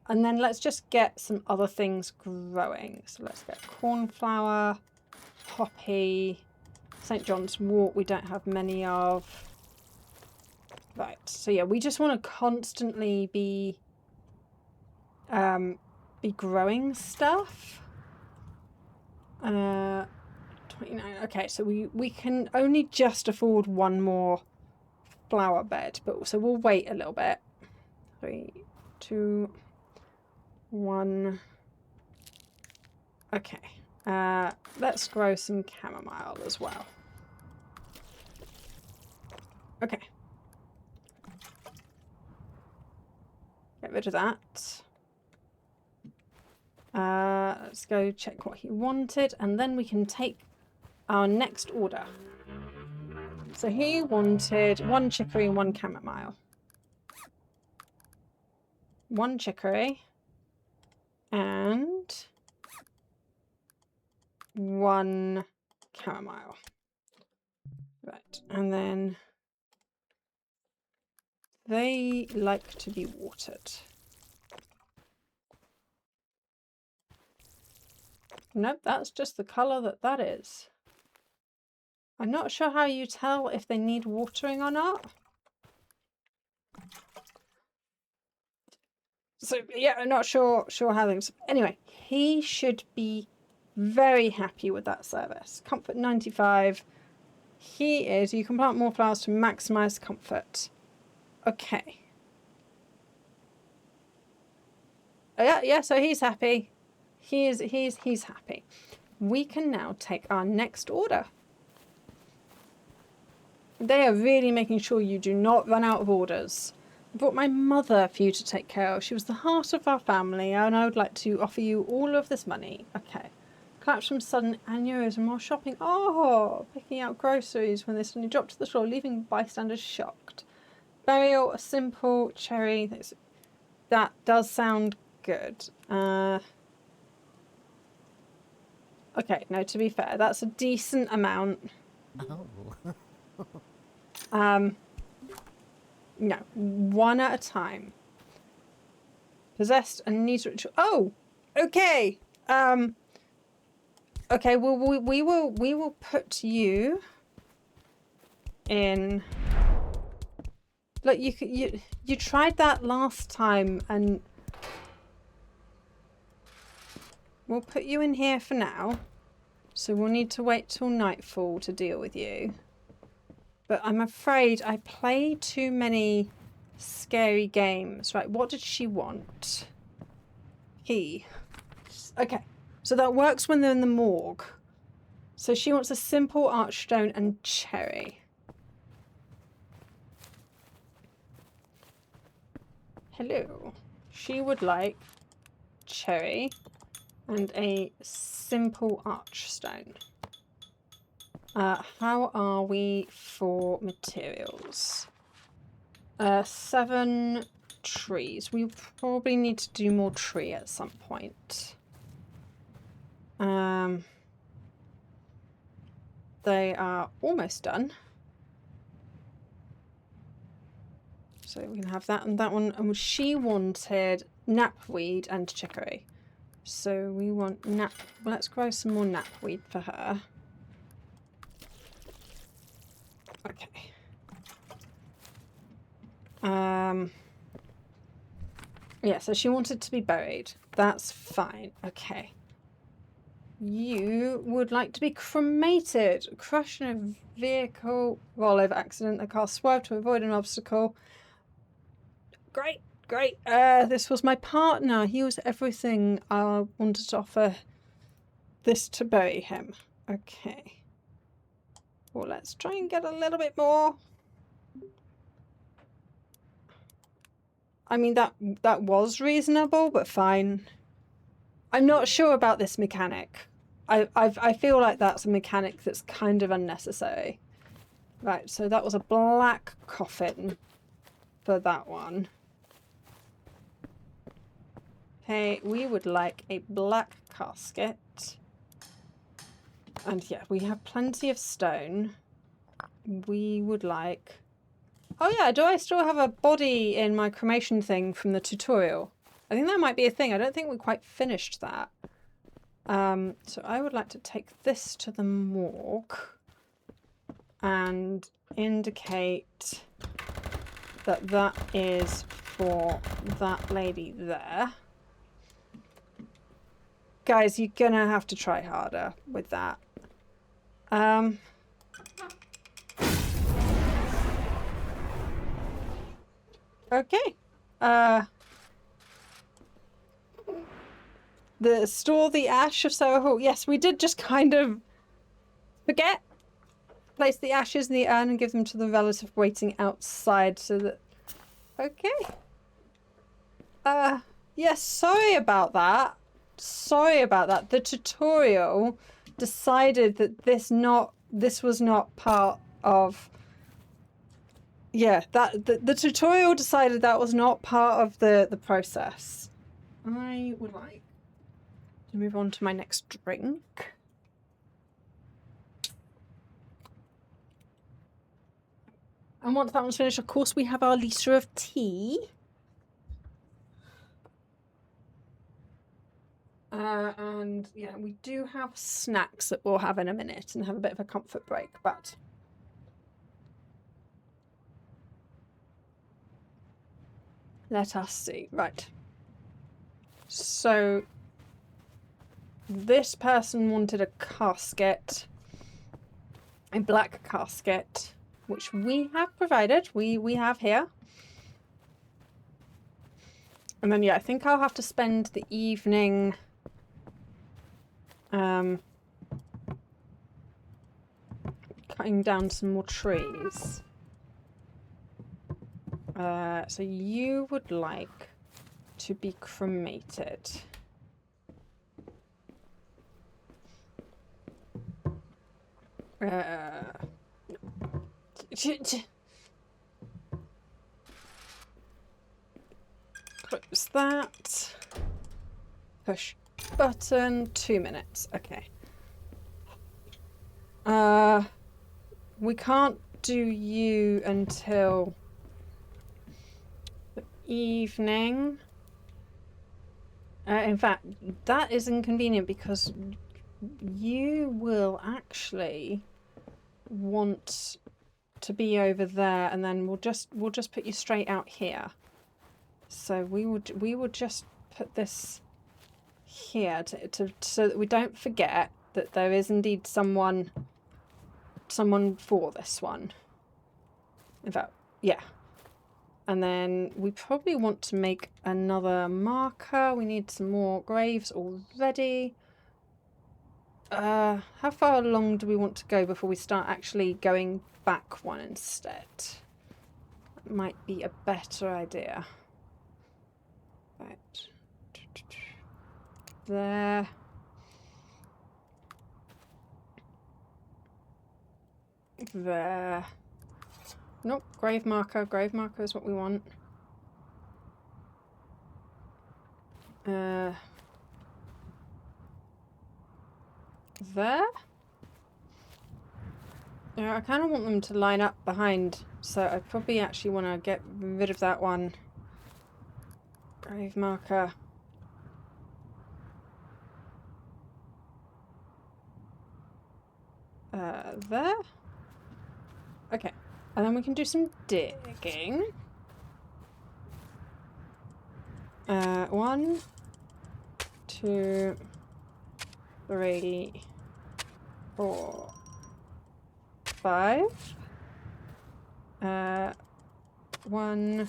And then let's just get some other things growing. So let's get cornflower, poppy, St. John's wort we don't have many of. Right, so yeah, we just want to constantly be growing stuff. 29, okay, so we can only just afford one more flower bed, but so we'll wait a little bit. 3, 2, 1. Okay. Let's grow some chamomile as well. Okay. Get rid of that. Let's go check what he wanted, and then we can take our next order. So he wanted 1 chicory and 1 chamomile. 1 chicory and 1 chamomile. Right, and then they like to be watered. Nope, that's just the colour that is. I'm not sure how you tell if they need watering or not. So yeah, I'm not sure how things... Anyway, he should be very happy with that service. Comfort 95. He is. You can plant more flowers to maximise comfort. Okay. Yeah, so he's happy. He's happy. We can now take our next order. They are really making sure you do not run out of orders. I brought my mother for you to take care of. She was the heart of our family, and I would like to offer you all of this money. Okay. Collapse from sudden aneurysm while shopping. Oh, picking out groceries when they suddenly dropped to the floor, leaving bystanders shocked. Burial, a simple cherry. That does sound good. Okay, no, to be fair, that's a decent amount. Oh. No, one at a time. Possessed and needs ritual. Oh, okay. Okay. Well, we will put you in. Look, you tried that last time, and we'll put you in here for now. So we'll need to wait till nightfall to deal with you. But I'm afraid I play too many scary games. Right, what did she want? Okay, so that works when they're in the morgue. So she wants a simple archstone and cherry. Hello. She would like cherry and a simple archstone. How are we for materials? 7 trees. We probably need to do more tree at some point. They are almost done. So we can have that and that one. And she wanted knapweed and chicory. So we want let's grow some more knapweed for her. Okay. Yeah, so she wanted to be buried. That's fine. Okay. You would like to be cremated. Crash in a vehicle rollover accident. The car swerved to avoid an obstacle. Great, great. This was my partner. He was everything. I wanted to offer this to bury him. Okay. Well, let's try and get a little bit more. I mean, that was reasonable, but fine. I'm not sure about this mechanic. I feel like that's a mechanic that's kind of unnecessary. Right, so that was a black coffin for that one. Okay, we would like a black casket. And yeah, we have plenty of stone. We would like... Oh yeah, do I still have a body in my cremation thing from the tutorial? I think that might be a thing. I don't think we quite finished that. So I would like to take this to the morgue and indicate that that is for that lady there. Guys, you're gonna have to try harder with that. Okay. Store the ash of Soho Hall. Yes, we did just kind of forget. Place the ashes in the urn and give them to the relative waiting outside so that... Okay. Yes, sorry about that. Sorry about that. The tutorial decided that this was not part of... Yeah, the tutorial decided that was not part of the process. I would like to move on to my next drink. And once that one's finished, of course, we have our liter of tea. And yeah, we do have snacks that we'll have in a minute and have a bit of a comfort break, but... Let us see. Right. So... This person wanted a casket. A black casket, which we have provided. We have here. And then, yeah, I think I'll have to spend the evening... cutting down some more trees. So you would like to be cremated. Close that. Push button. 2 minutes. Okay. We can't do you until the evening. In fact, that is inconvenient because you will actually want to be over there, and then we'll just put you straight out here. So we would just put this here to so that we don't forget that there is indeed someone for this one. In fact, yeah. And then we probably want to make another marker. We need some more graves already. How far along do we want to go before we start actually going back one instead? That might be a better idea. Right. There. There. Nope, grave marker. Grave marker is what we want. There. Yeah, I kind of want them to line up behind, so I probably actually want to get rid of that one. Grave marker. There. Okay. And then we can do some digging. 1, 2, 3, 4, 5. 1,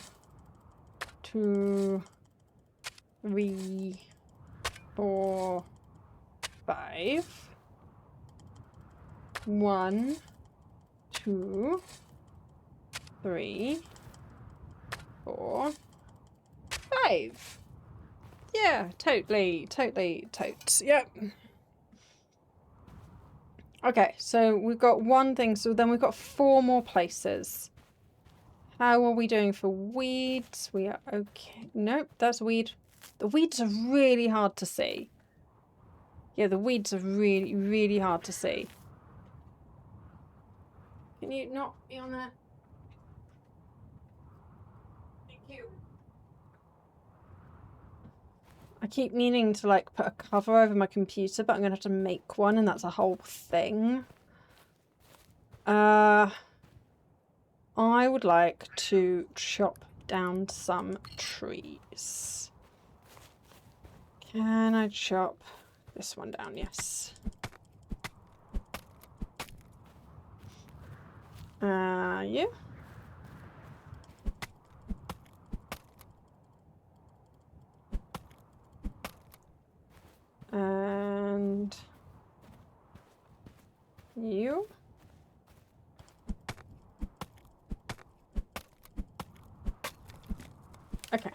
2, 3, 4, 5. 1, 2, 3, 4, 5. Yeah, totally, totes. Yep. Okay, so we've got one thing, so then we've got 4 more places. How are we doing for weeds? We are okay. Nope, that's weed. The weeds are really hard to see. Yeah, the weeds are really, really hard to see. Can you not be on there? Thank you. I keep meaning to like put a cover over my computer, but I'm gonna have to make one, and that's a whole thing. I would like to chop down some trees. Can I chop this one down? Yes. Yeah. And you. Okay.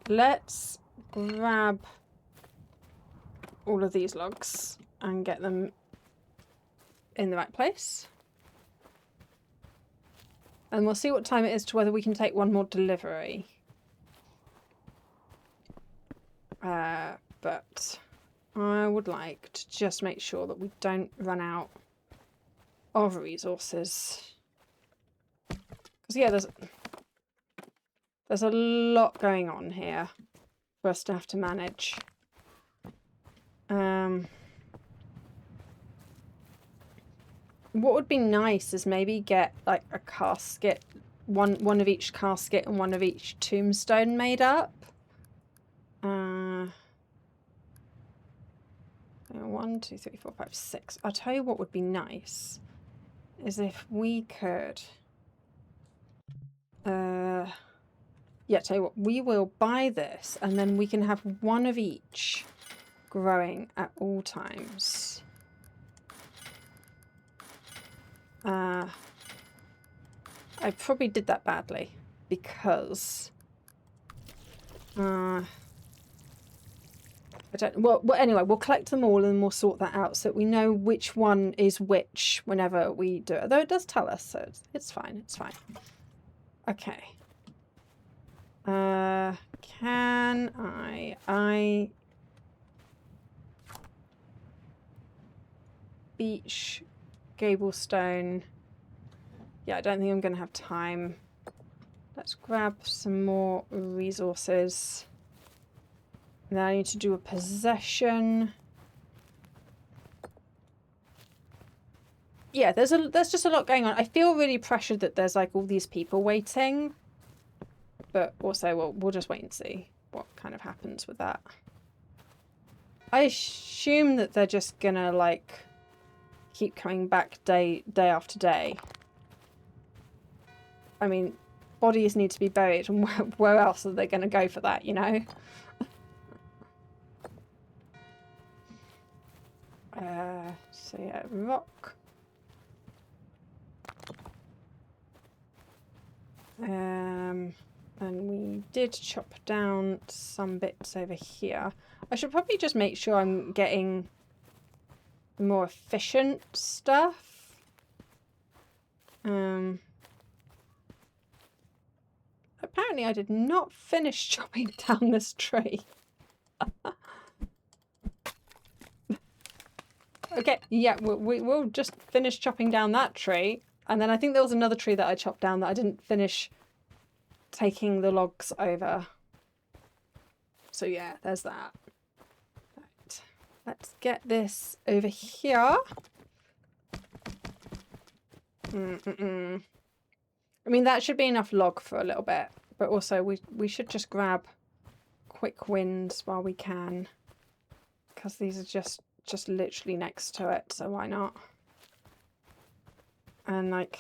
Let's grab all of these logs and get them in the right place. And we'll see what time it is to whether we can take one more delivery. But I would like to just make sure that we don't run out of resources. Because yeah, there's a lot going on here for us to have to manage. What would be nice is maybe get like a casket, one of each casket and one of each tombstone made up. 1, 2, 3, 4, 5, 6. I'll tell you what would be nice is if we could. Yeah, tell you what, we will buy this and then we can have one of each growing at all times. I probably did that badly because I don't. Well, anyway, we'll collect them all and we'll sort that out so that we know which one is which whenever we do it. Although it does tell us, so it's fine. It's fine. Okay. Can I beach gable stone. Yeah, I don't think I'm going to have time. Let's grab some more resources. And then I need to do a possession. Yeah, there's just a lot going on. I feel really pressured that there's like all these people waiting. But also, we'll just wait and see what kind of happens with that. I assume that they're just gonna like keep coming back day after day. I mean, bodies need to be buried, and where else are they gonna go for that, you know? So yeah, rock. And we did chop down some bits over here. I should probably just make sure I'm getting more efficient stuff. Apparently I did not finish chopping down this tree. Okay, yeah, we'll just finish chopping down that tree. And then I think there was another tree that I chopped down that I didn't finish taking the logs over. So yeah, there's that. Right. Let's get this over here. I mean, that should be enough log for a little bit, but also we should just grab quick wins while we can, because these are just literally next to it, so why not? And like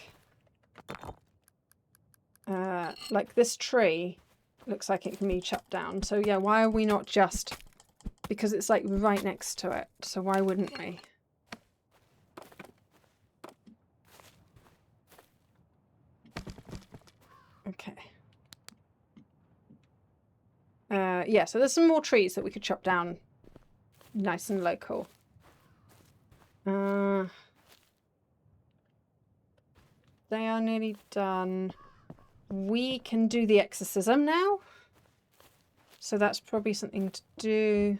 this tree looks like it can be chopped down, so yeah, why are we not just, because it's like right next to it, so why wouldn't we? Okay. Yeah, so there's some more trees that we could chop down nice and local. They are nearly done. We can do the exorcism now. So that's probably something to do.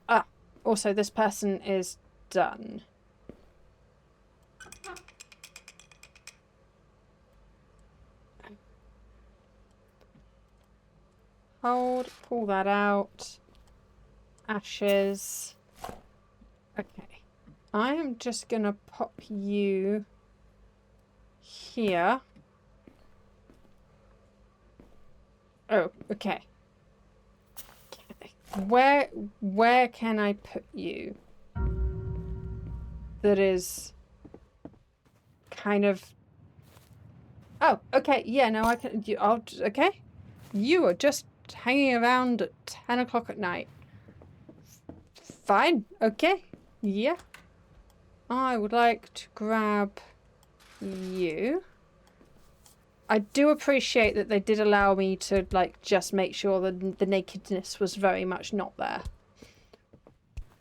Ah, also this person is done. Hold, pull that out. Ashes. Okay. I am just gonna pop you here. Oh, okay. Where can I put you that is kind of... Oh, okay. Yeah, no, I can... okay. You are just hanging around at 10 o'clock at night. Fine. Okay. Yeah. I would like to grab you. I do appreciate that they did allow me to, like, just make sure that the nakedness was very much not there.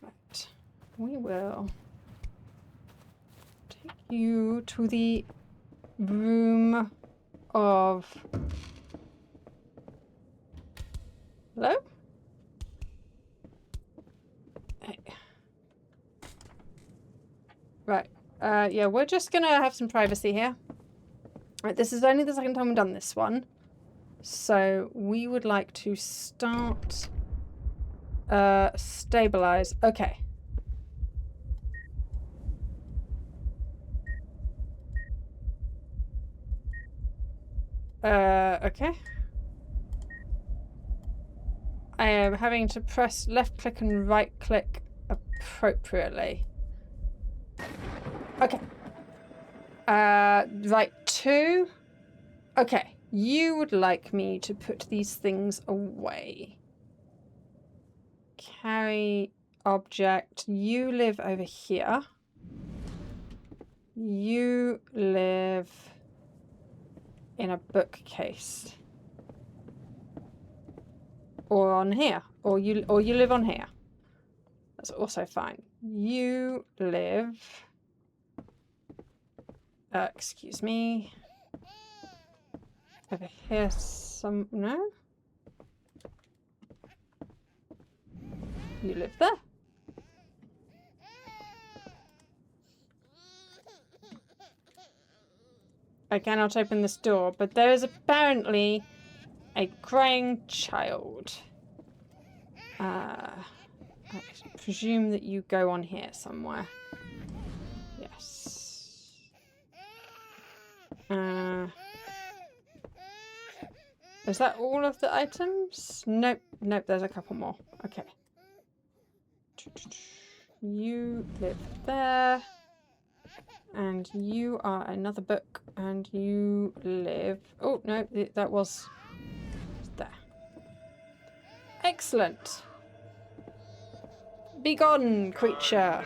Right. We will take you to the room of... Hello? Hey. Right. Yeah, we're just gonna have some privacy here. Right, this is only the second time we've done this one. So we would like to start... stabilize. Okay. Okay. I am having to press left click and right click appropriately. Okay. Right, 2. Okay. You would like me to put these things away. Carry object. You live over here. You live in a bookcase. Or on here. Or you live on here. That's also fine. You live... excuse me. Over here no? You live there. I cannot open this door, but there is apparently a crying child. I presume that you go on here somewhere. Yes. Is that all of the items? Nope. Nope, there's a couple more. Okay. You live there. And you are another book. And you live... Oh, no, that was there. Excellent. Be gone, creature.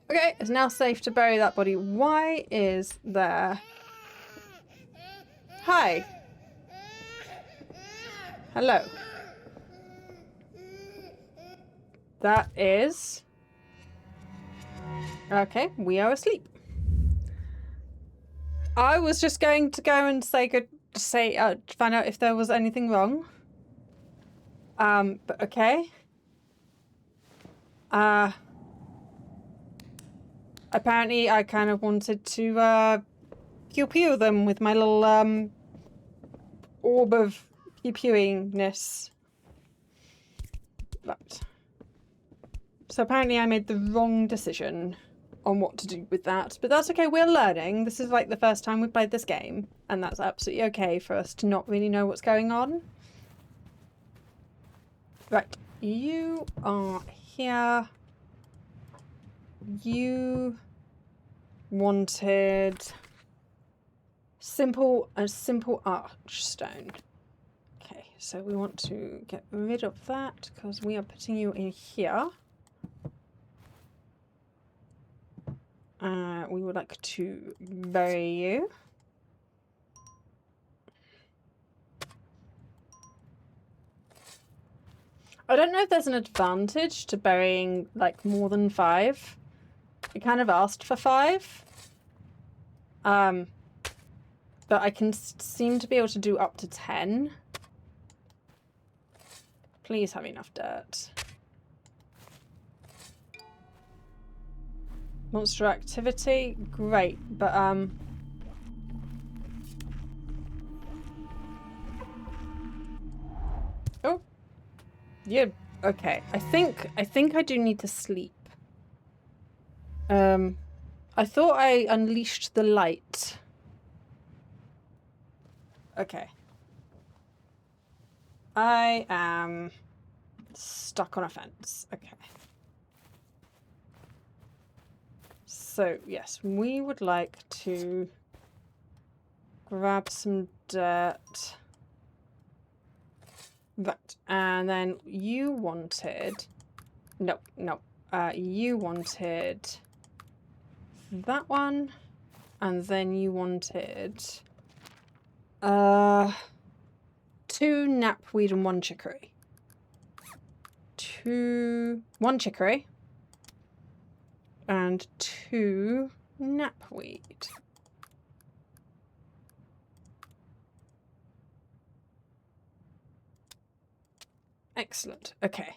Okay, it's now safe to bury that body. Why is there... Hi. Hello. That is... Okay, we are asleep. I was just going to go and find out if there was anything wrong. But okay. Apparently I kind of wanted to pew pew them with my little orb of pew-pewingness. Right. So apparently I made the wrong decision on what to do with that, but that's okay, we're learning. This is like the first time we've played this game, and that's absolutely okay for us to not really know what's going on. Right, you are here. You wanted a simple archstone. Okay, so we want to get rid of that because we are putting you in here. We would like to bury you. I don't know if there's an advantage to burying like more than 5. It kind of asked for 5. But I can seem to be able to do up to 10. Please have enough dirt. Monster activity, great, but oh, yeah, okay. I think I do need to sleep. I thought I unleashed the light. Okay. I am stuck on a fence. Okay. So, yes, we would like to grab some dirt. Right, and then you wanted... No. You wanted that one, and then you wanted 2 knapweed and 1 chicory. 1 chicory and 2 knapweed. Excellent. Okay.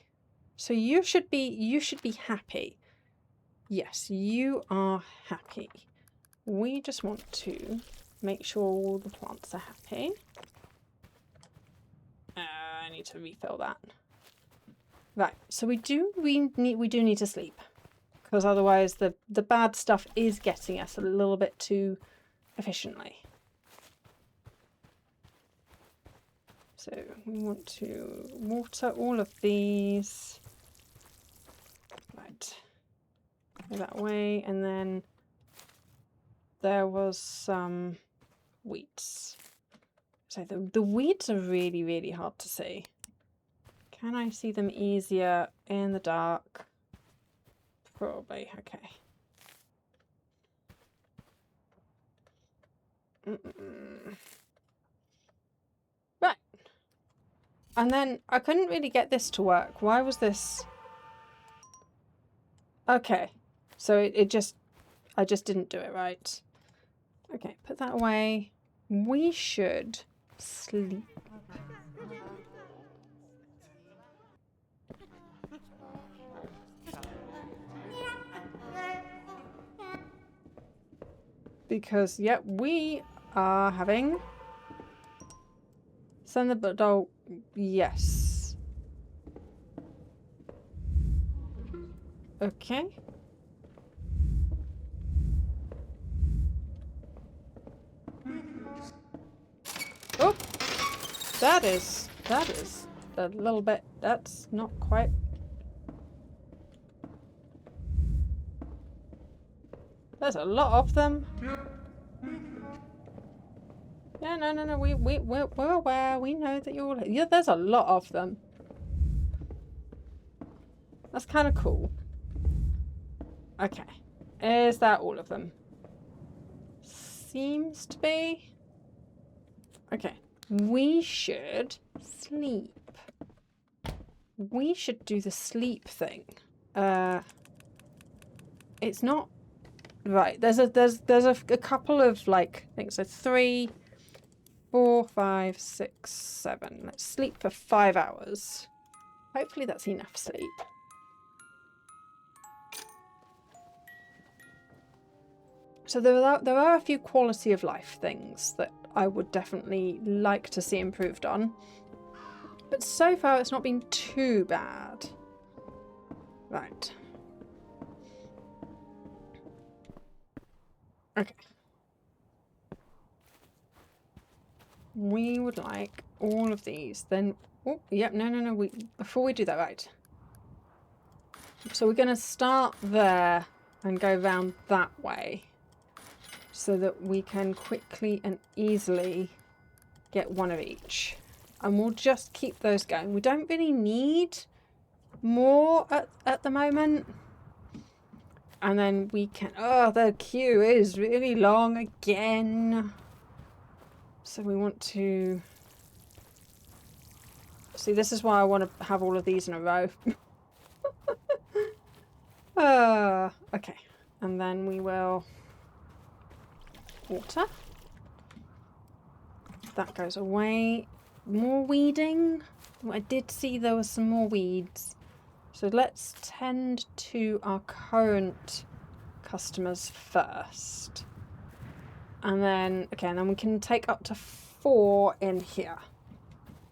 So you should be happy. Yes, you are happy. We just want to make sure all the plants are happy. I need to refill that. Right. So we do need to sleep, because otherwise the bad stuff is getting us a little bit too efficiently. So we want to water all of these. Right. That way, and then there was some weeds. So the weeds are really, really hard to see. Can I see them easier in the dark? Probably. Okay. Right. And then I couldn't really get this to work. Why was this? Okay. So I just didn't do it right. Okay, put that away. We should sleep. Because, yep, we are having... Send the doll... Yes. Okay. Oh! That is a little bit... That's not quite... There's a lot of them. Yeah, no. We're aware. We know that you're... Yeah, there's a lot of them. That's kind of cool. Okay. Is that all of them? Seems to be. Okay. We should sleep. We should do the sleep thing. It's not... Right. There's a couple of, like, things. So 3, 4, 5, 6, 7. Let's sleep for 5 hours. Hopefully that's enough sleep. So there are a few quality of life things that I would definitely like to see improved on. But so far, it's not been too bad. Right. Okay. We would like all of these. Then, oh, yep, no. Before we do that, right. So we're going to start there and go round that way so that we can quickly and easily get one of each. And we'll just keep those going. We don't really need more at the moment. And then we can... Oh, the queue is really long again. So we want to... See, this is why I want to have all of these in a row. Okay. And then we will... Water. That goes away. More weeding. I did see there was some more weeds. So let's tend to our current customers first. And then, okay, and then we can take up to 4 in here.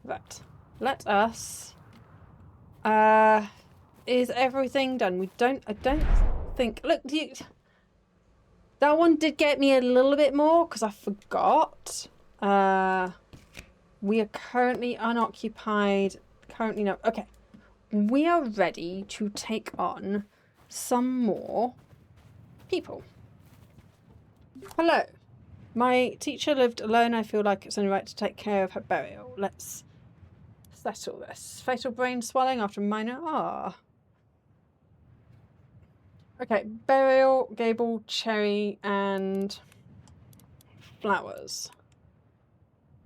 Right. Let us... is everything done? I don't think... Look, that one did get me a little bit more because I forgot. We are currently unoccupied. Currently no. Okay. We are ready to take on some more people. Hello. My teacher lived alone. I feel like it's only right to take care of her burial. Let's settle this. Fatal brain swelling after minor... Ah. Okay. Burial, gable, cherry, and flowers.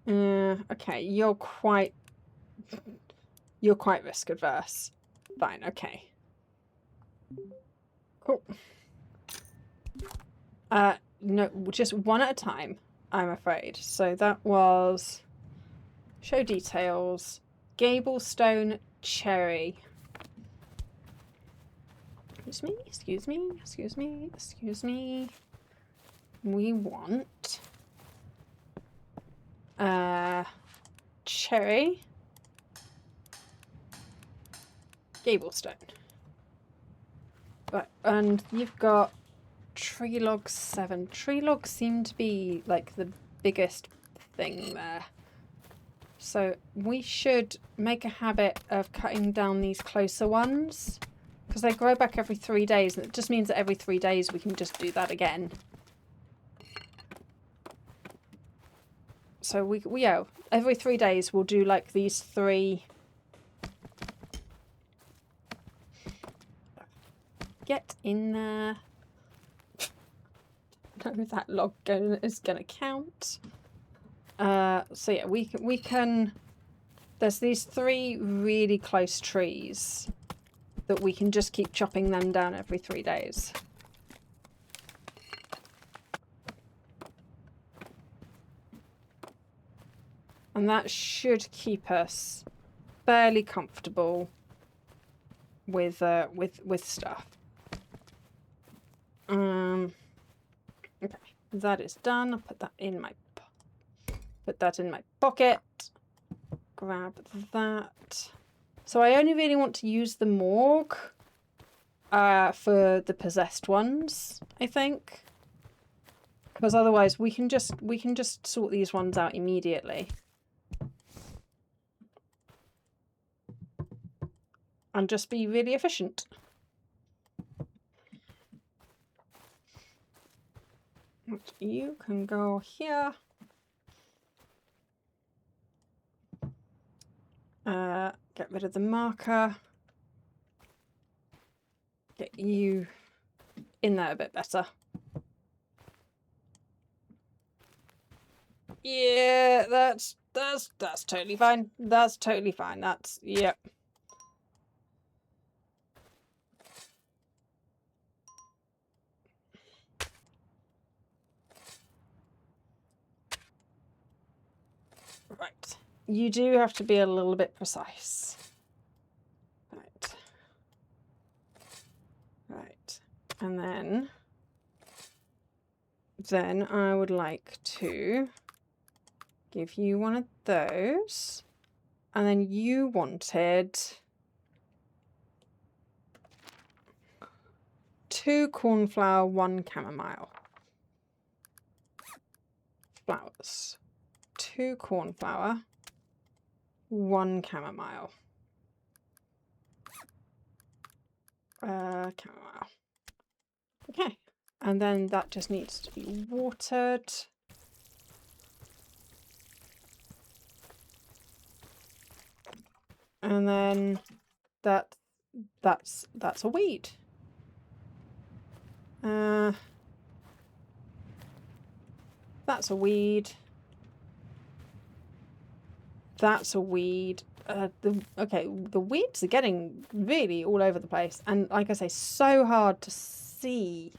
Okay. You're quite risk adverse. Fine. Okay. Cool. No, just one at a time, I'm afraid. So that was show details, gable stone, cherry. Excuse me. We want cherry, gable stone. Right, and you've got tree log 7. Tree logs seem to be like the biggest thing there. So we should make a habit of cutting down these closer ones because they grow back every 3 days, and it just means that every 3 days we can just do that again. So we every 3 days we'll do like these 3. Get in there. Know that log is gonna count. So yeah, we can. There's these 3 really close trees that we can just keep chopping them down every 3 days. And that should keep us fairly comfortable with stuff. Okay, that is done. I'll put that in my pocket. Grab that. So I only really want to use the morgue for the possessed ones, I think. Because otherwise we can just sort these ones out immediately. And just be really efficient. You can go here. Get rid of the marker. Get you in there a bit better. Yeah, that's totally fine. That's totally fine. That's, yep. Right. You do have to be a little bit precise. Right. Right. And then I would like to give you one of those. And then you wanted 2 cornflower, 1 chamomile. Flowers. 2 cornflower, 1 chamomile. Chamomile. Okay. And then that just needs to be watered. And then that's a weed. That's a weed. That's a weed. Okay, the weeds are getting really all over the place, and like I say, so hard to see.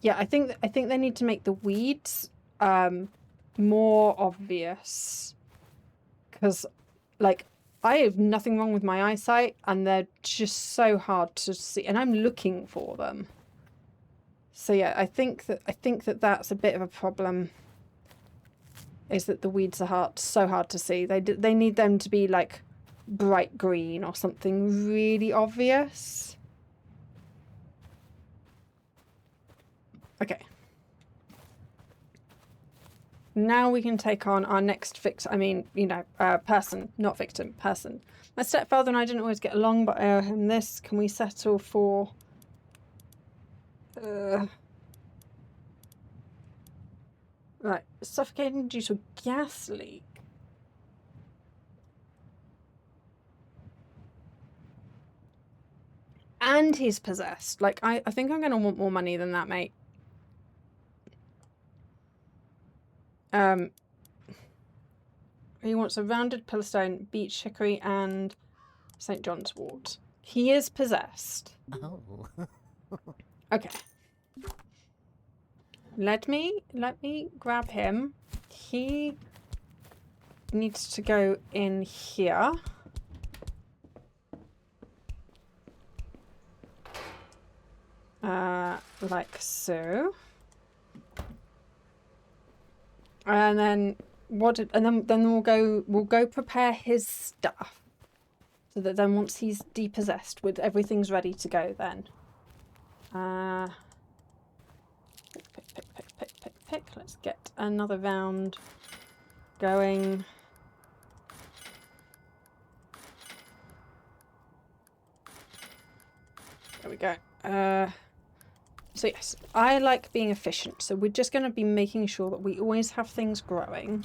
Yeah, I think they need to make the weeds more obvious, because like I have nothing wrong with my eyesight, and they're just so hard to see, and I'm looking for them. So yeah, I think that that's a bit of a problem. Is that the weeds are so hard to see. They need them to be like bright green or something really obvious. Okay. Now we can take on our next person, not victim, person. My stepfather and I didn't always get along, but I owe him this. Can we settle for... Right, suffocating due to a gas leak. And he's possessed. Like, I think I'm going to want more money than that, mate. He wants a rounded pillarstone, beech hickory, and St. John's wort. He is possessed. Oh. Okay. Let me grab him. He needs to go in here. Like so. And then then we'll go prepare his stuff. So that then once he's depossessed with everything's ready to go then. Pick. Let's get another round going. There we go. So yes, I like being efficient. So we're just going to be making sure that we always have things growing.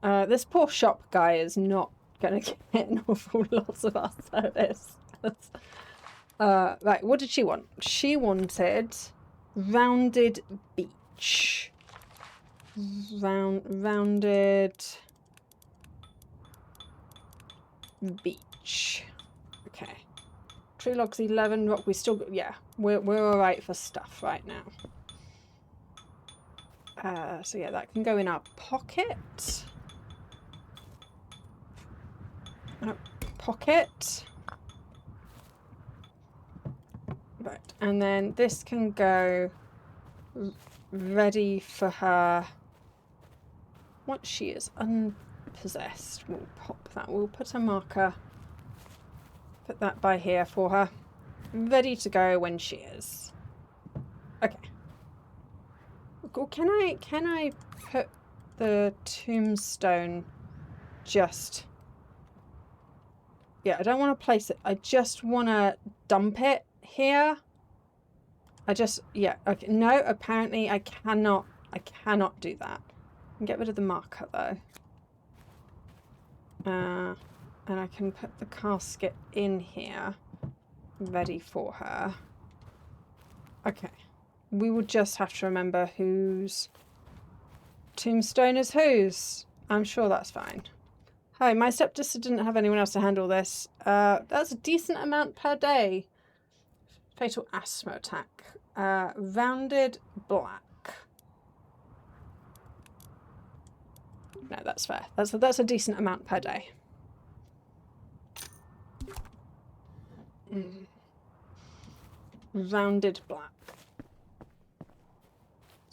This poor shop guy is not going to get an awful lot of our service. Right, what did she want? She wanted rounded beech. Rounded beech. Okay. Tree logs 11. Rock. We still. Yeah, we're all right for stuff right now. So yeah, that can go in our pocket. Pocket. Right, and then this can go ready for her. Once she is unpossessed, we'll pop that. We'll put a marker. Put that by here for her. Ready to go when she is. Okay. Can I put the tombstone just... Yeah, I don't want to place it. I just want to dump it here. Yeah, okay. No, apparently I cannot do that. I can get rid of the marker though. And I can put the casket in here, ready for her. Okay. We will just have to remember whose tombstone is whose. I'm sure that's fine. Hi, my stepsister didn't have anyone else to handle this. That's a decent amount per day. Fatal asthma attack. Rounded black. No, that's fair. That's a decent amount per day. Rounded black.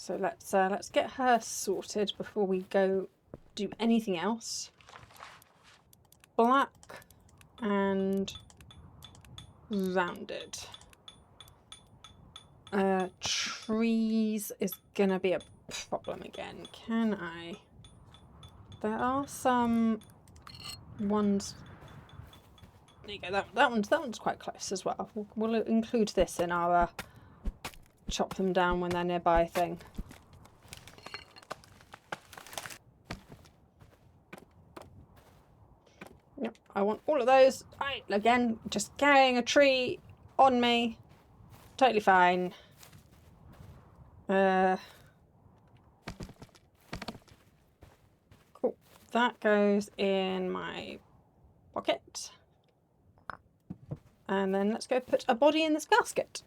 So let's get her sorted before we go do anything else. Black and rounded. Trees is gonna be a problem again. Can I? There are some ones. There you go. That one's quite close as well. We'll include this in our chop them down when they're nearby thing. Yep, I want all of those. Right, again, just carrying a tree on me. Totally fine. Cool. That goes in my pocket. And then let's go put a body in this basket.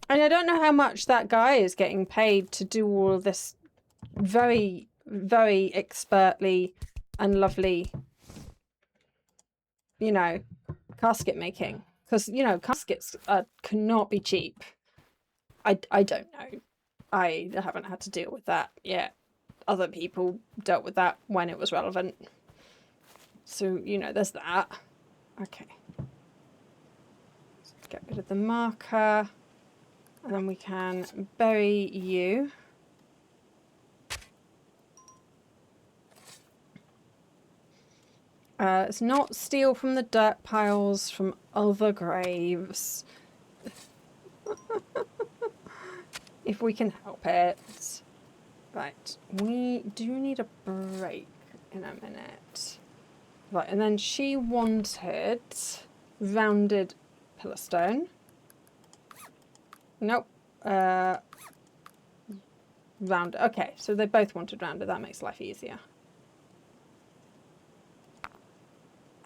And I don't know how much that guy is getting paid to do all of this very, very expertly and lovely, you know, casket making. Because, you know, caskets cannot be cheap. I don't know. I haven't had to deal with that yet. Other people dealt with that when it was relevant. So, you know, there's that. Okay. Let's get rid of the marker. And then we can bury you. Let's not steal from the dirt piles from other graves. If we can help it. Right, we do need a break in a minute. Right, and then she wanted rounded pillar stone. Nope. Round. Okay, so they both wanted rounded. That makes life easier.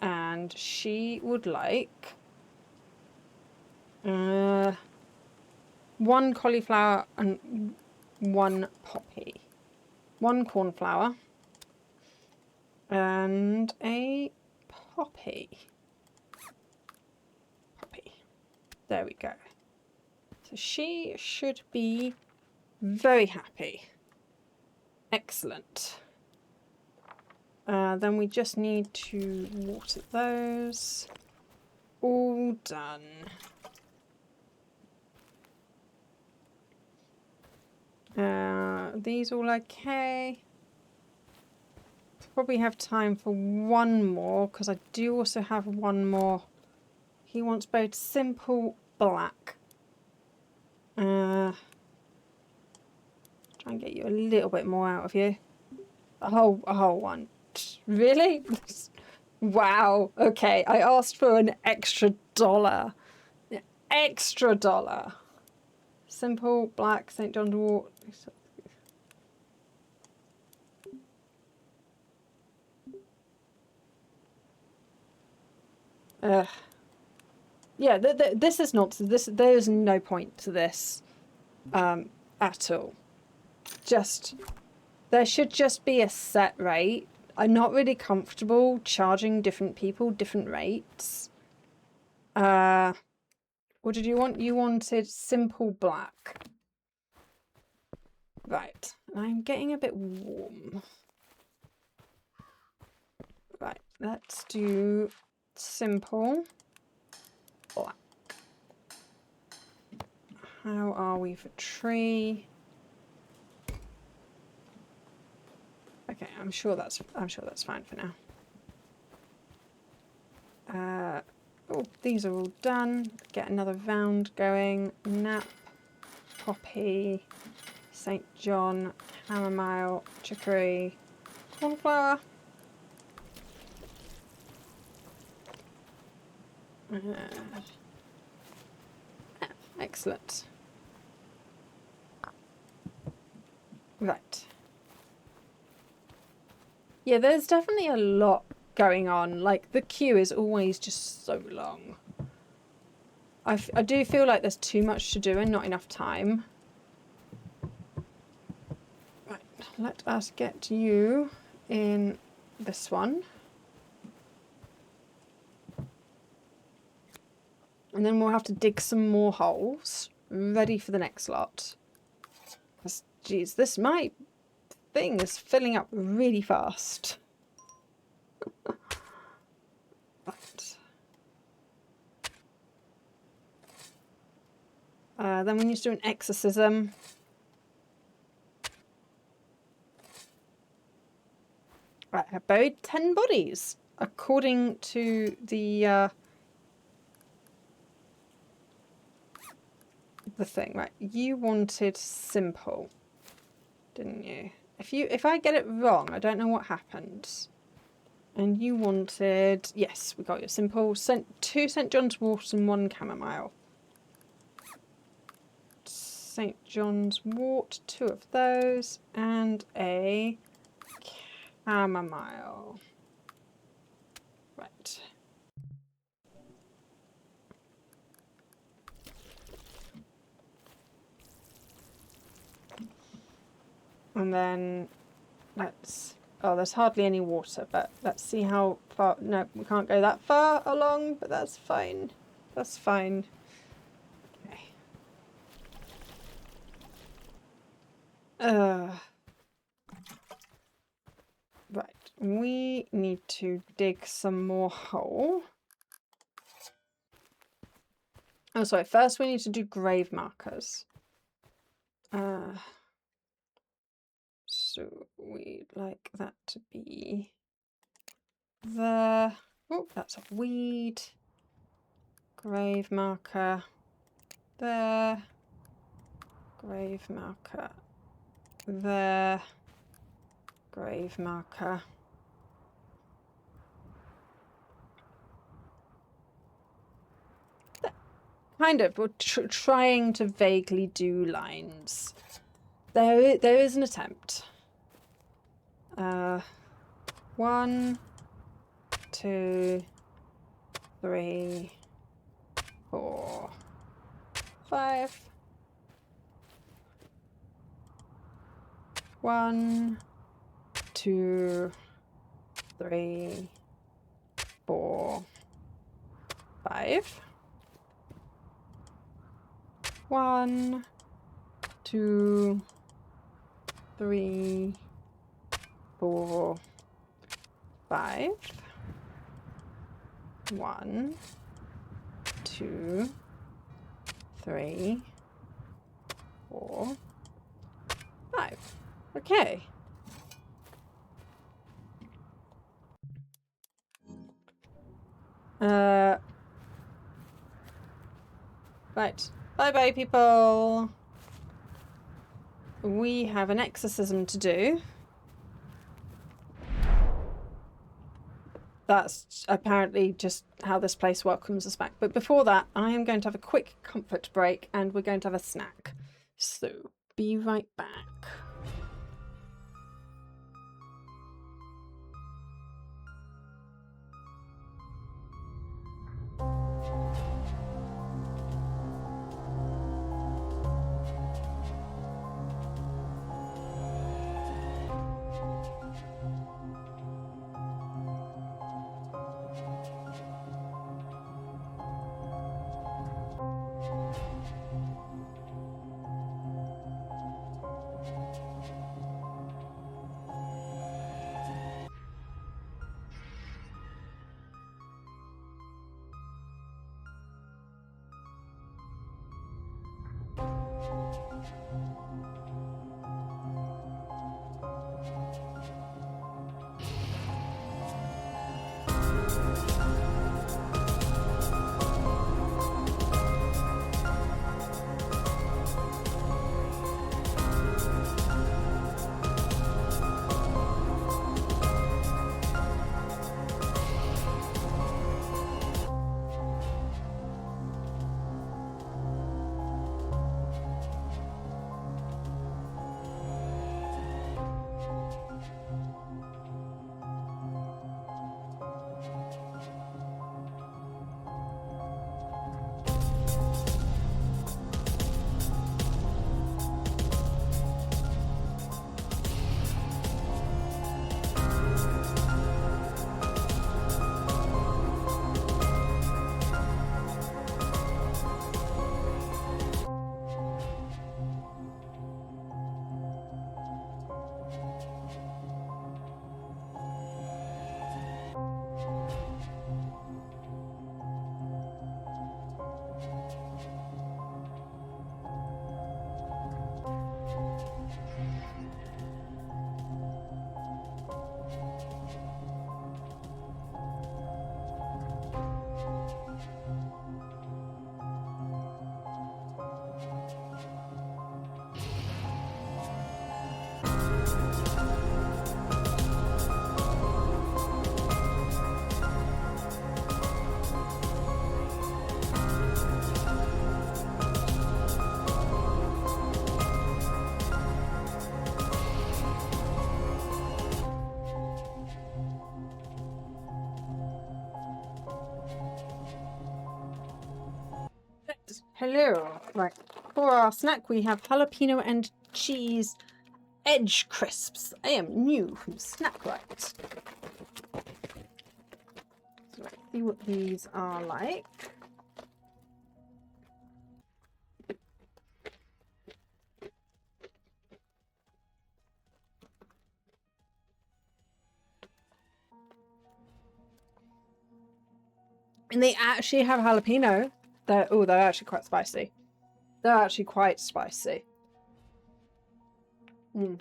And she would like one cauliflower and one poppy. One cornflower and a poppy. Poppy. There we go. So she should be very happy. Excellent. Then we just need to water those. All done. These all okay? Probably have time for one more because I do also have one more. He wants both simple black. Try and get you a little bit more out of you. A whole one. Really? Wow. Okay, I asked for an extra $1. Extra $1. Simple black St. John's wort. Yeah, this is not this. There's no point to this, at all. There should just be a set rate. I'm not really comfortable charging different people different rates. What did you want? You wanted simple black. Right. I'm getting a bit warm. Right. Let's do simple black. How are we for tree? Okay, I'm sure that's fine for now. Oh, these are all done. Get another round going. Nap, poppy, St. John, chamomile, chicory, cornflower. Excellent. Right. Yeah, there's definitely a lot going on. Like, the queue is always just so long. I do feel like there's too much to do and not enough time. Right, let us get you in this one. And then we'll have to dig some more holes, ready for the next lot. Because, geez, my thing is filling up really fast. Right. Then we need to do an exorcism. Right, I buried 10 bodies, according to the thing. Right, you wanted simple, didn't you? If I get it wrong, I don't know what happens. And you wanted, yes, we got your simple. 2 St. John's wort and 1 chamomile. St. John's wort, 2 of those, and a chamomile. Right. And then let's, oh, there's hardly any water, but let's see how far, no, we can't go that far along, but that's fine. That's fine. Okay. Right, we need to dig some more hole. Oh, sorry, first we need to do grave markers. So we'd like that to be there. Oh, that's a weed. Grave marker there. Grave marker there. Grave marker. Kind of, we're trying to vaguely do lines. There is an attempt. 1, 2, 3, 4, 5. 1, 2, 3, 4, 5. 1, 2, 3, 4, 5. 1, 2, 3, 4, 5. Okay. Right. Bye-bye, people. We have an exorcism to do. That's apparently just how this place welcomes us back. But before that, I am going to have a quick comfort break and we're going to have a snack. So, be right back. Yes. Hello. Right. For our snack, we have jalapeno and cheese edge crisps. I am new from Snackrite. So let's see what these are like. And they actually have jalapeno. They're actually quite spicy. They're actually quite spicy. Oh,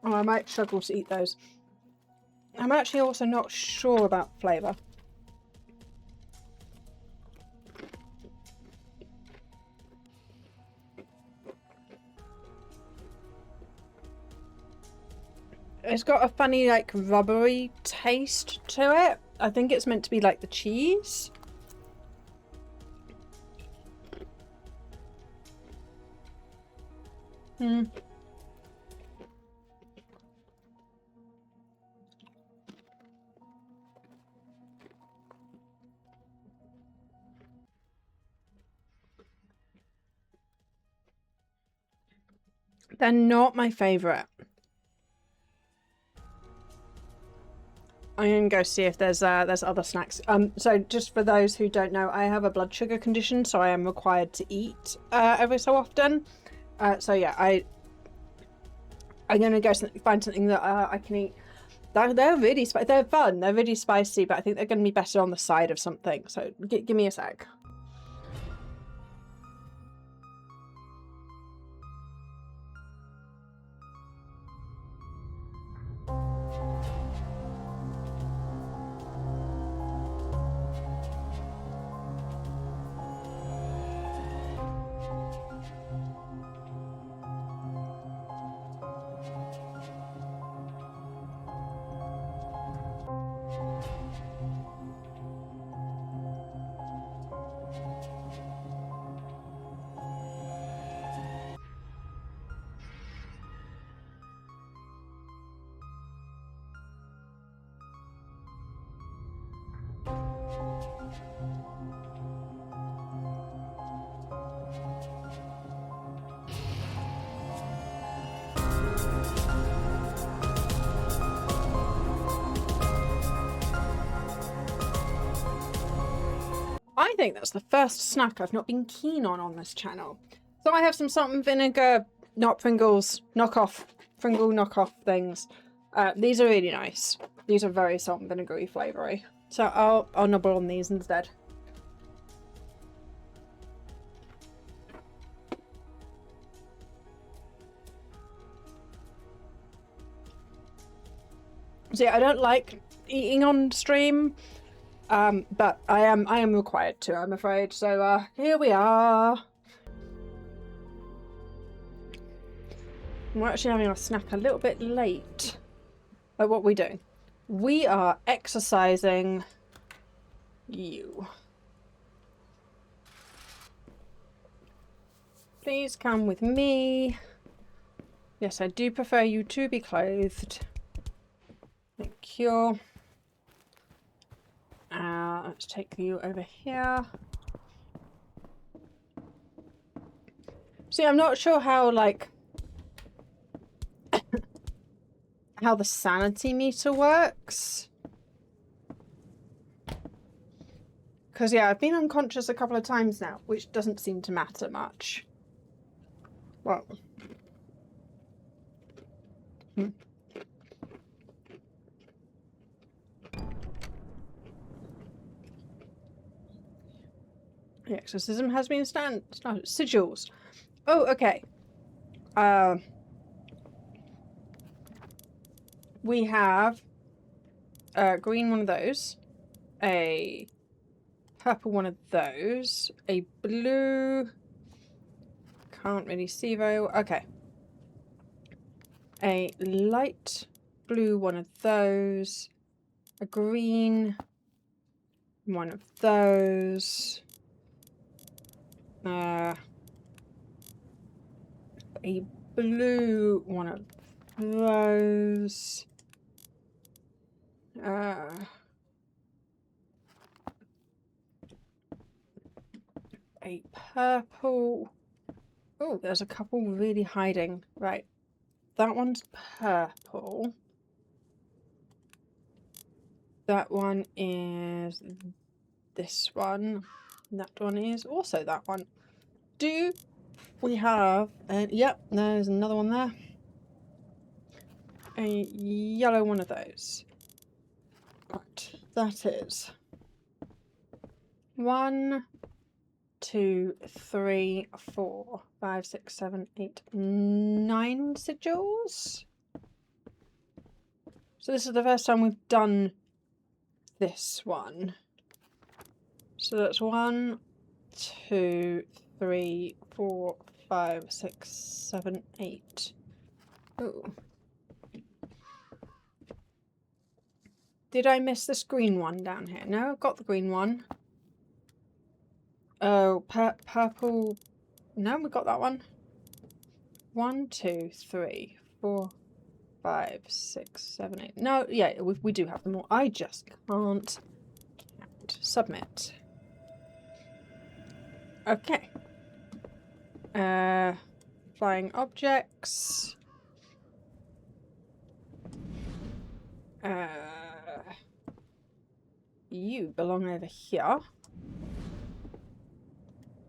I might struggle to eat those. I'm actually also not sure about flavour. It's got a funny, like, rubbery taste to it. I think it's meant to be like the cheese. They're not my favourite. I'm gonna go see if there's other snacks. So just for those who don't know, I have a blood sugar condition, so I am required to eat every so often. So yeah, I'm gonna go find something that I can eat. They're really spicy. They're fun. They're really spicy, but I think they're gonna be better on the side of something. So give me a sec. I think that's the first snack I've not been keen on this channel. So I have some salt and vinegar, not Pringles, knockoff, Pringle knockoff things. These are really nice. These are very salt and vinegary flavoury. So I'll nibble on these instead. So yeah, I don't like eating on stream. But I am required to, I'm afraid. So here we are. We're actually having our snack a little bit late. But what are we doing? We are exercising you. Please come with me. Yes, I do prefer you to be clothed. Thank you. Let's take you over here. See, I'm not sure how, like, how the sanity meter works. Because, yeah, I've been unconscious a couple of times now, which doesn't seem to matter much. Well. The exorcism has been started. Sigils. Oh, okay. We have a green one of those, a purple one of those, a blue. Can't really see very well. Okay. A light blue one of those, a green one of those. A blue one of those. a purple. Oh, there's a couple really hiding. Right. That one's purple. That one is this one. That one is also that one. Do we have... yep, there's another one there. A yellow one of those. Right, that is 1, 2, 3, 4, 5, 6, 7, 8, 9 sigils. So this is the first time we've done this one. So that's 1, 2, 3, 4, 5, 6, 7, 8. Oh. Did I miss this green one down here? No, I've got the green one. Oh, purple. No, we got that one. 1, 2, 3, 4, 5, 6, 7, 8. No, yeah, we do have them all. I just can't count. Submit. Okay. Flying objects. You belong over here.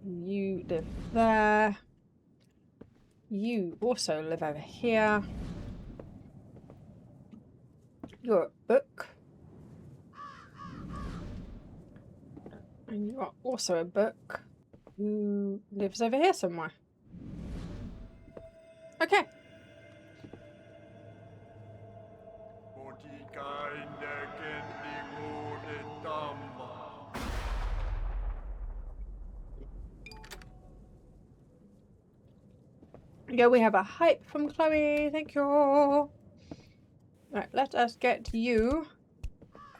You live there. You also live over here. You're a book. And you are also a book who lives over here somewhere. Okay. Yeah, we have a hype from Chloe. Thank you. Right, let us get you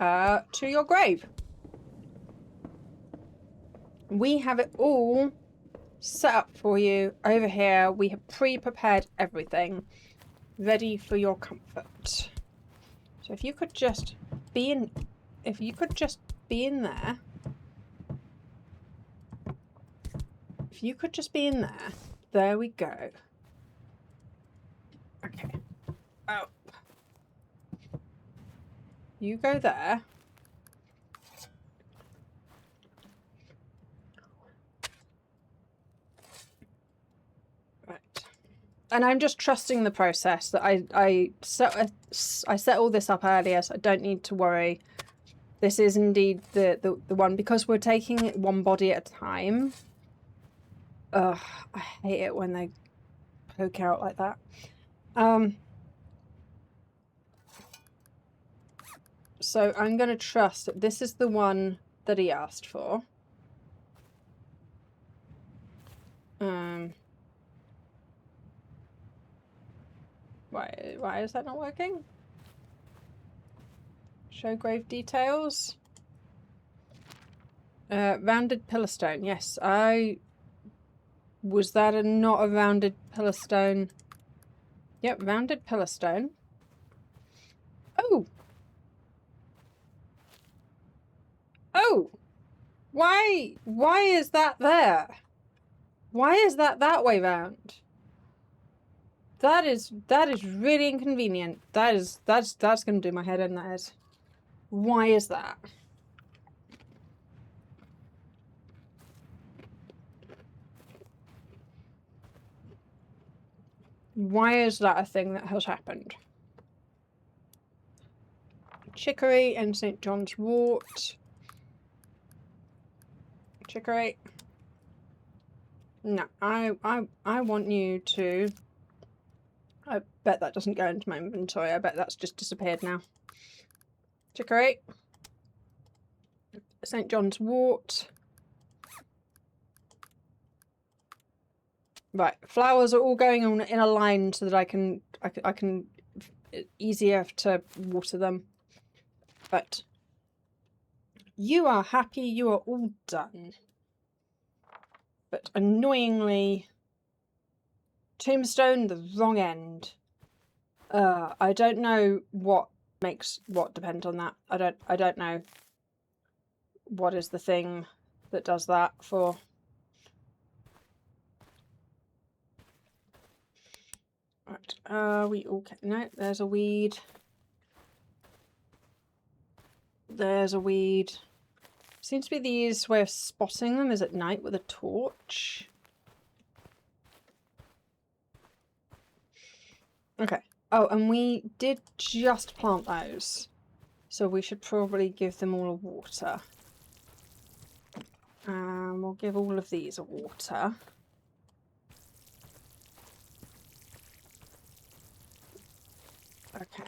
to your grave. We have it all set up for you over here. We have pre-prepared everything ready for your comfort. So if you could just be in, there. If you could just be in there. There we go. Okay. Oh. You go there. Right. And I'm just trusting the process that I set all this up earlier, so I don't need to worry. This is indeed the one, because we're taking it one body at a time. Ugh, I hate it when they poke out like that. So I'm going to trust that this is the one that he asked for. Why is that not working? Show grave details. Rounded pillar stone. Yes, was that not a rounded pillar stone? Yep, rounded pillar stone. Oh! Oh! Why is that there? Why is that way round? That is really inconvenient. That's gonna do my head in, that is. Why is that? Why is that a thing that has happened? Chicory and St. John's wort. Chicory. No, I want you to... I bet that doesn't go into my inventory. I bet that's just disappeared now. Chicory. St. John's wort. Right, flowers are all going on in a line so that I can easier to water them. But you are happy, you are all done. But annoyingly, tombstone, the wrong end. I don't know what makes what depend on that. I don't know what is the thing that does that for. Right, we okay? No, there's a weed. There's a weed. Seems to be the easiest way of spotting them is at night with a torch. Okay. Oh, and we did just plant those. So we should probably give them all a water. We'll give all of these a water. Okay.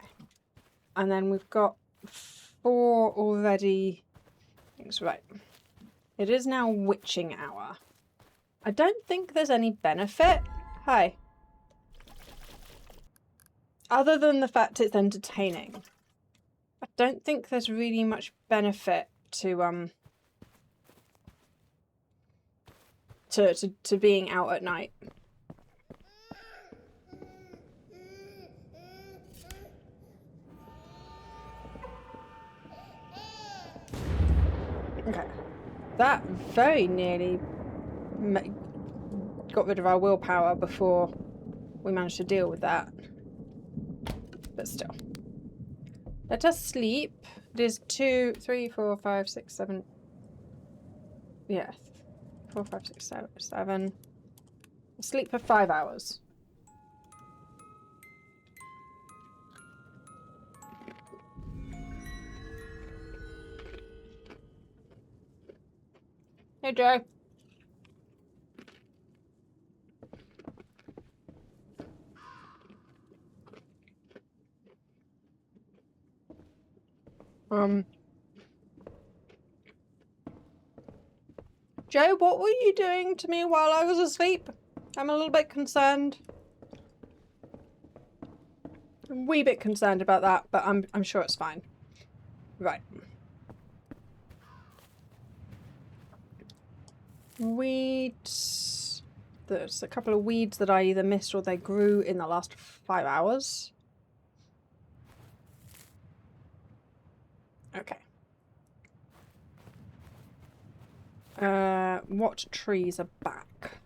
And then we've got 4 already. Things right. It is now witching hour. I don't think there's any benefit. Hi. Other than the fact it's entertaining. I don't think there's really much benefit to being out at night. Okay. That very nearly got rid of our willpower before we managed to deal with that. But still. Let us sleep. It is 2, 3, 4, 5, 6, 7. Yeah. 4, 5, 6, 7. Sleep for 5 hours. Hey, Joe. Joe, what were you doing to me while I was asleep? I'm a little bit concerned. I'm a wee bit concerned about that, but I'm sure it's fine. Right. Weeds. There's a couple of weeds that I either missed or they grew in the last 5 hours. Okay. What trees are back?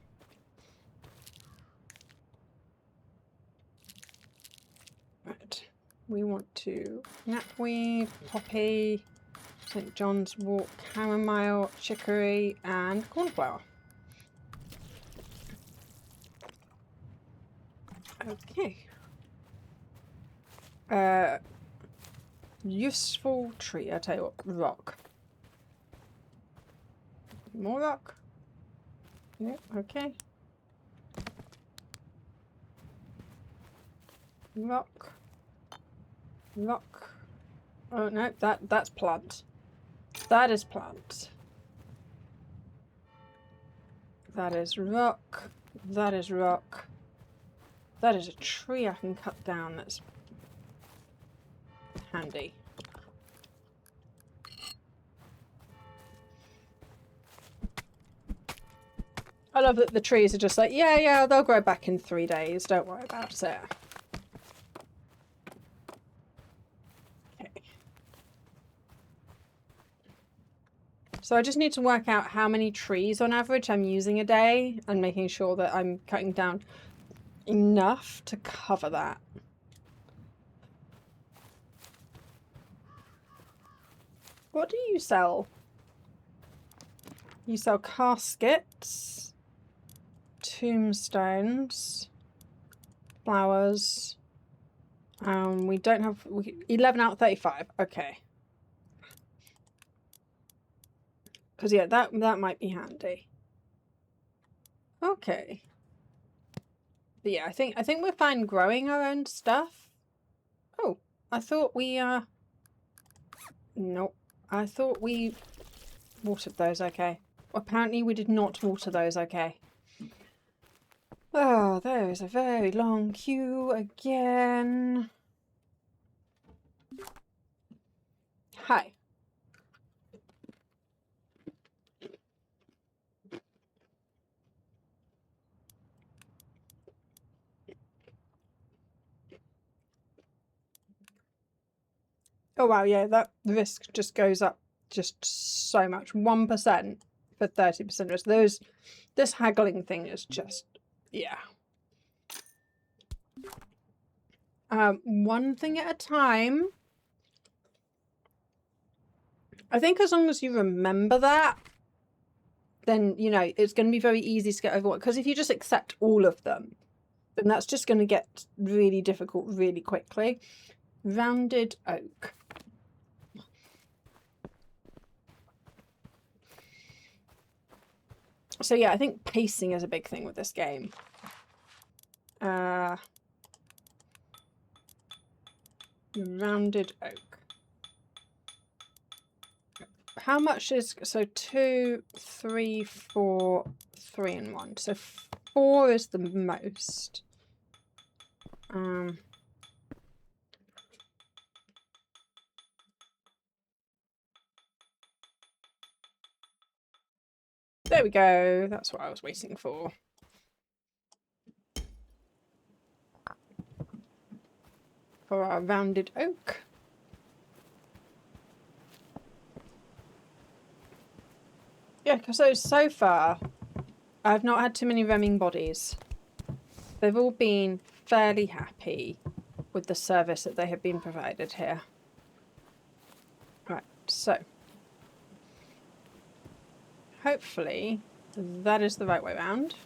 Right. We want to knapweed, poppy, St. John's wort, chamomile, chicory, and cornflower. Okay. Useful tree, I tell you what, rock. More rock? Yeah, okay. Rock. Rock. Oh no, that's plant. That is plant. That is rock. That is rock. That is a tree I can cut down that's handy. I love that the trees are just like, yeah, they'll grow back in 3 days. Don't worry about it. Okay. So I just need to work out how many trees on average I'm using a day and making sure that I'm cutting down enough to cover that. What do you sell? You sell caskets, tombstones, flowers. We don't have 11 out of 35. Okay. Because yeah, that might be handy. Okay. But yeah, I think we're fine growing our own stuff. Oh, I thought we nope. I thought we watered those okay. Apparently we did not water those okay. Oh, there is a very long queue again. Hi. Oh wow, yeah, that risk just goes up just so much. 1% for 30% risk. This haggling thing is just, yeah. One thing at a time. I think as long as you remember that, then, you know, it's going to be very easy to get over. Because if you just accept all of them, then that's just going to get really difficult really quickly. Rounded oak. So yeah, I think pacing is a big thing with this game. Rounded oak. How much is, so 2, 3, 4, 3 and 1. So 4 is the most. There we go. That's what I was waiting for. For our rounded oak. Yeah, because so far, I've not had too many roaming bodies. They've all been fairly happy with the service that they have been provided here. Right, so hopefully that is the right way around.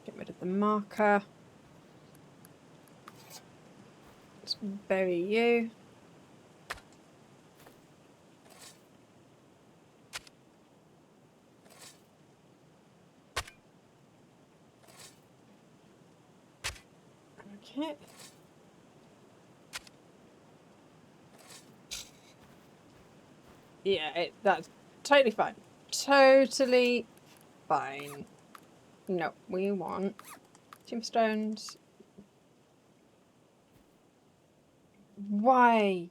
Get rid of the marker. Let's bury you. Okay. Yeah, that's totally fine. Totally fine. No, we want tombstones. Why?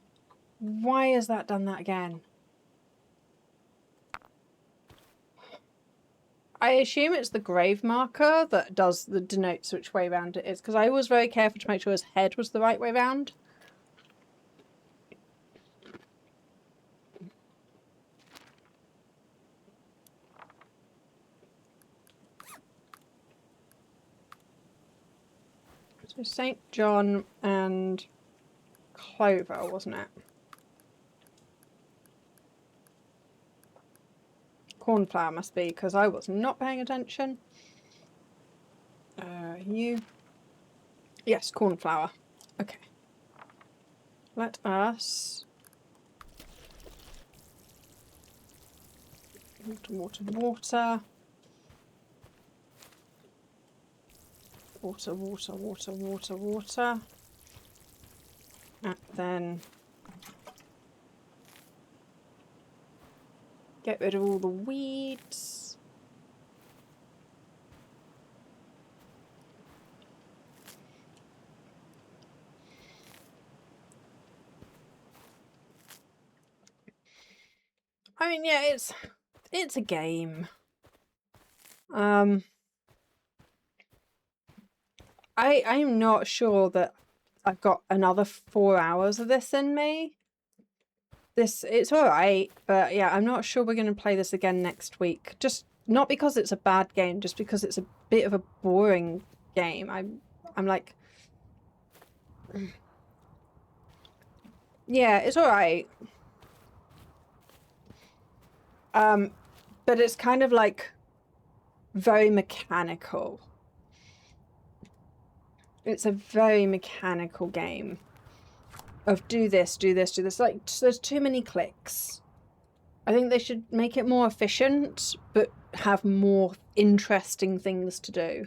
Why has that done that again? I assume it's the grave marker that denotes which way round it is, because I was very careful to make sure his head was the right way round. So St. John and Clover, wasn't it? Cornflower must be, because I was not paying attention. You. Yes, cornflower. Okay. Let us... Water, water, water. Water, water, water, water, water. And then... get rid of all the weeds. I mean, yeah, it's a game. I'm not sure that I've got another 4 hours of this in me. It's alright, but yeah, I'm not sure we're going to play this again next week. Just not because it's a bad game, just because it's a bit of a boring game. I'm like, yeah, it's alright. But it's kind of like very mechanical. It's a very mechanical game of do this, do this, do this. Like, there's too many clicks. I think they should make it more efficient, but have more interesting things to do.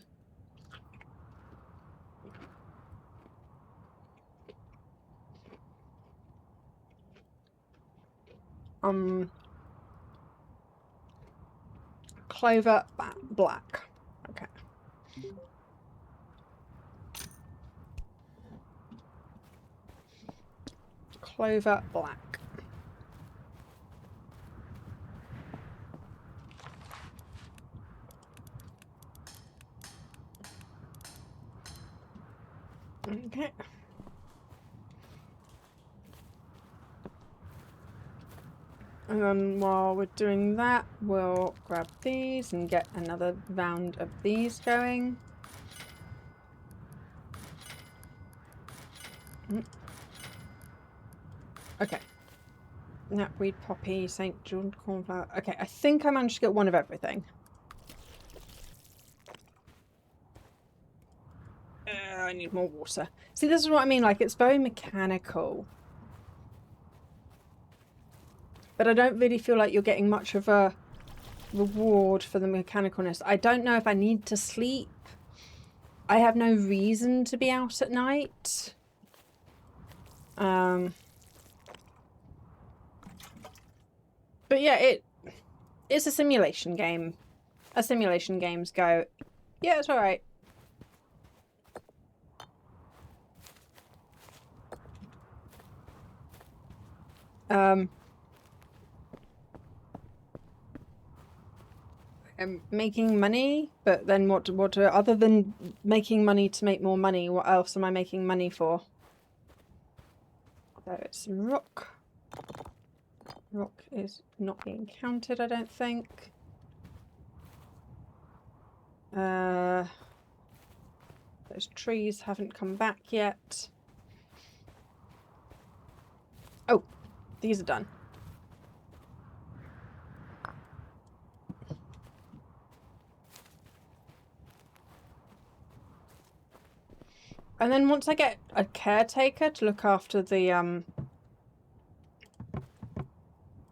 Clover black. Okay. Clover black. Okay. And then while we're doing that, we'll grab these and get another round of these going. Okay. Knapweed, poppy, St. John cornflower. Okay, I think I managed to get one of everything. I need more water. See, this is what I mean. Like, it's very mechanical. But I don't really feel like you're getting much of a reward for the mechanicalness. I don't know if I need to sleep. I have no reason to be out at night. But yeah, it's a simulation game. As simulation games go, yeah, it's alright. I'm making money, but then what other than making money to make more money, what else am I making money for? There is some rock. Rock is not being counted, I don't think. Those trees haven't come back yet. Oh, these are done. And then once I get a caretaker to look after the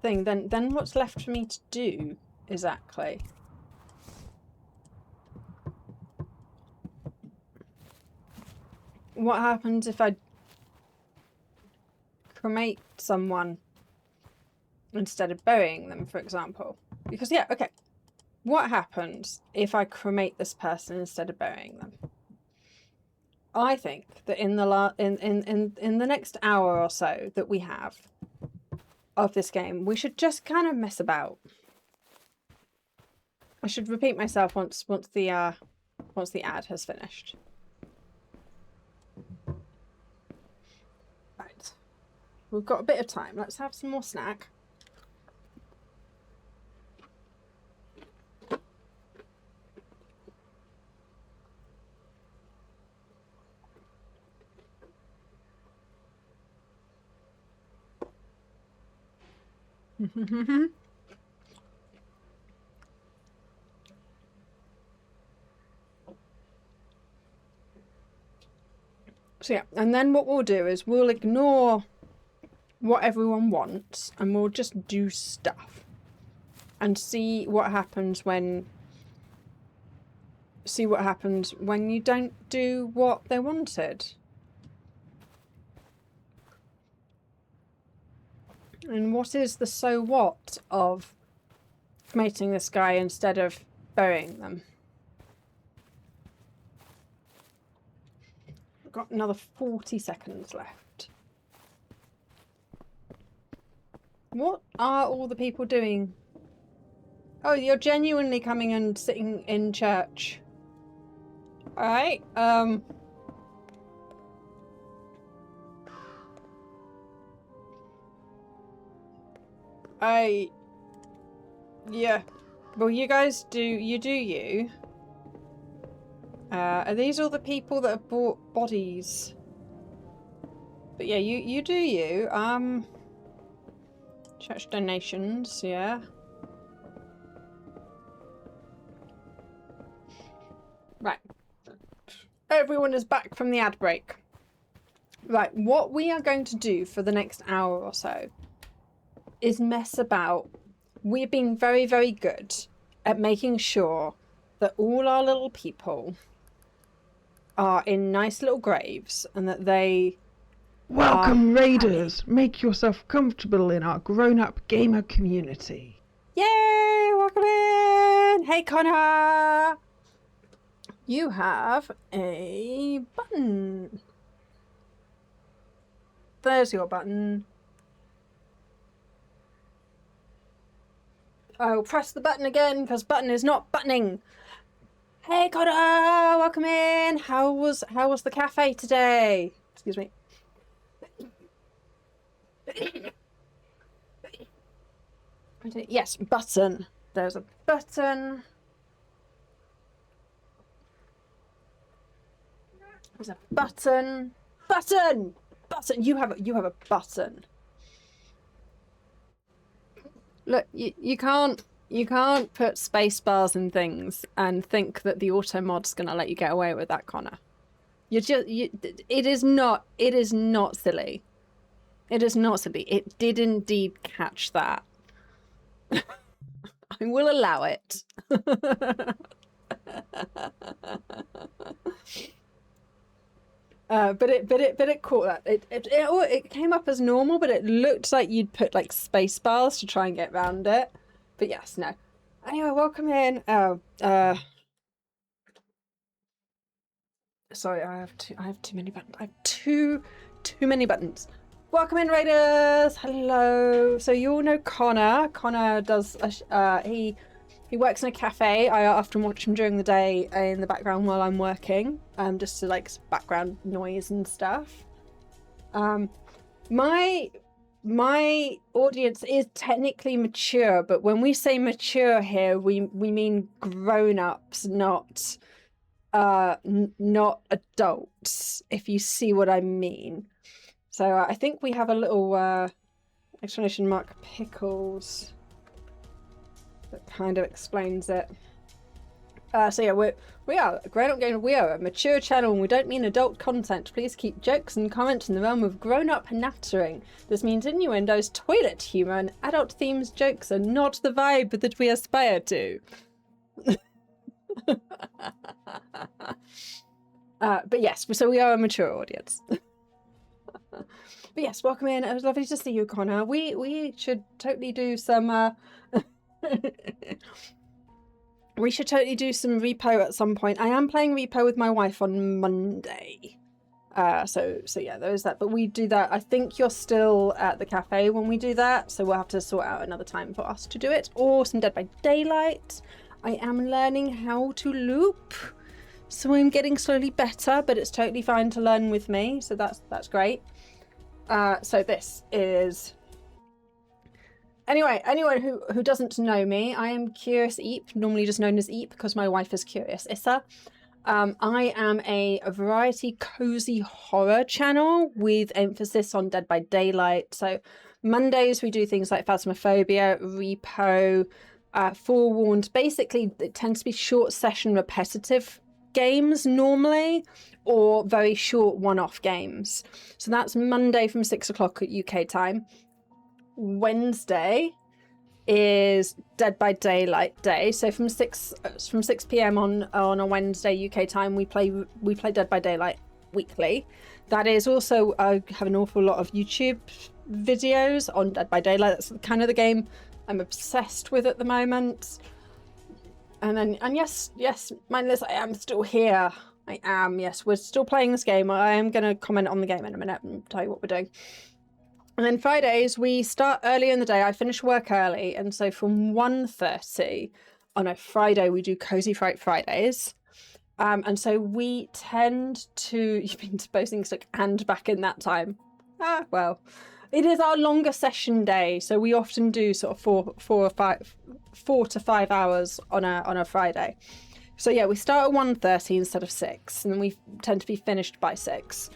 thing, then what's left for me to do exactly? What happens if I cremate someone instead of burying them, for example? Because yeah, okay. What happens if I cremate this person instead of burying them? I think that in the next hour or so that we have of this game, we should just kind of mess about. I should repeat myself once the ad has finished. Right. We've got a bit of time. Let's have some more snack. So yeah, and then what we'll do is we'll ignore what everyone wants and we'll just do stuff and see what happens when you don't do what they wanted. And what is the so what of cremating this guy instead of burying them? I've got another 40 seconds left. What are all the people doing? Oh, you're genuinely coming and sitting in church. Alright, yeah. Well, you guys do you. Are these all the people that have bought bodies? But yeah, you do you. Church donations, yeah. Right. Everyone is back from the ad break. Right, what we are going to do for the next hour or so is mess about. We've been very, very good at making sure that all our little people are in nice little graves and that they Welcome, Raiders! Make yourself comfortable in our grown-up gamer community. Yay! Welcome in! Hey, Connor! You have a button. There's your button. I'll press the button again because button is not buttoning. Hey, Connor! Welcome in! How was the cafe today? Excuse me. Yes, button. There's a button. There's a button. Button. Button. You have a button. Look, you can't put space bars in things and think that the auto mod's gonna let you get away with that, Connor. It is not silly. It is not silly. It did indeed catch that. I will allow it. But it caught that. It came up as normal, but it looked like you'd put like space bars to try and get around it. But yes, no. Anyway, welcome in. Sorry, I have too many buttons. I have too many buttons. Welcome in, Raiders. Hello. So you all know Connor. Connor does he works in a cafe. I often watch him during the day in the background while I'm working, just to like background noise and stuff. My audience is technically mature, but when we say mature here, we mean grown-ups, not adults, if you see what I mean. So I think we have a little exclamation mark pickles that kind of explains it. So yeah, we are a grown-up game. We are a mature channel, and we don't mean adult content. Please keep jokes and comments in the realm of grown-up nattering. This means innuendos, toilet humor, and adult themes jokes are not the vibe that we aspire to. But yes, so we are a mature audience. But yes, welcome in. It was lovely to see you, Connor. We should totally do some we should totally do some repo at some point. I am playing repo with my wife on Monday. So yeah, there's that. But we do that. I think you're still at the cafe when we do that, so we'll have to sort out another time for us to do it. Or some Dead by Daylight. I am learning how to loop, so I'm getting slowly better, but it's totally fine to learn with me, so that's great. So this is... Anyway, anyone who doesn't know me, I am CuriousEep, normally just known as Eep because my wife is CuriousIssa. I am a variety cozy horror channel with emphasis on Dead by Daylight. So Mondays we do things like Phasmophobia, REPO, Forewarned. Basically, it tends to be short session repetitive games normally, or very short one-off games. So that's Monday from 6 o'clock at UK time. Wednesday is Dead by Daylight day. So from 6 p.m. on a Wednesday UK time, we play Dead by Daylight weekly. That is also, I have an awful lot of YouTube videos on Dead by Daylight. That's kind of the game I'm obsessed with at the moment. And yes, mindless, I am still here. I am, yes, we're still playing this game. I am going to comment on the game in a minute and tell you what we're doing. And then Fridays, we start early in the day. I finish work early, and so from 1:30 on a Friday, we do Cozy Fright Fridays. And so we tend to... You've been supposing to and back in that time. Well... It is our longer session day, so we often do sort of 4 to 5 hours on a Friday. So yeah, we start at 1:30 instead of 6, and then we tend to be finished by 6.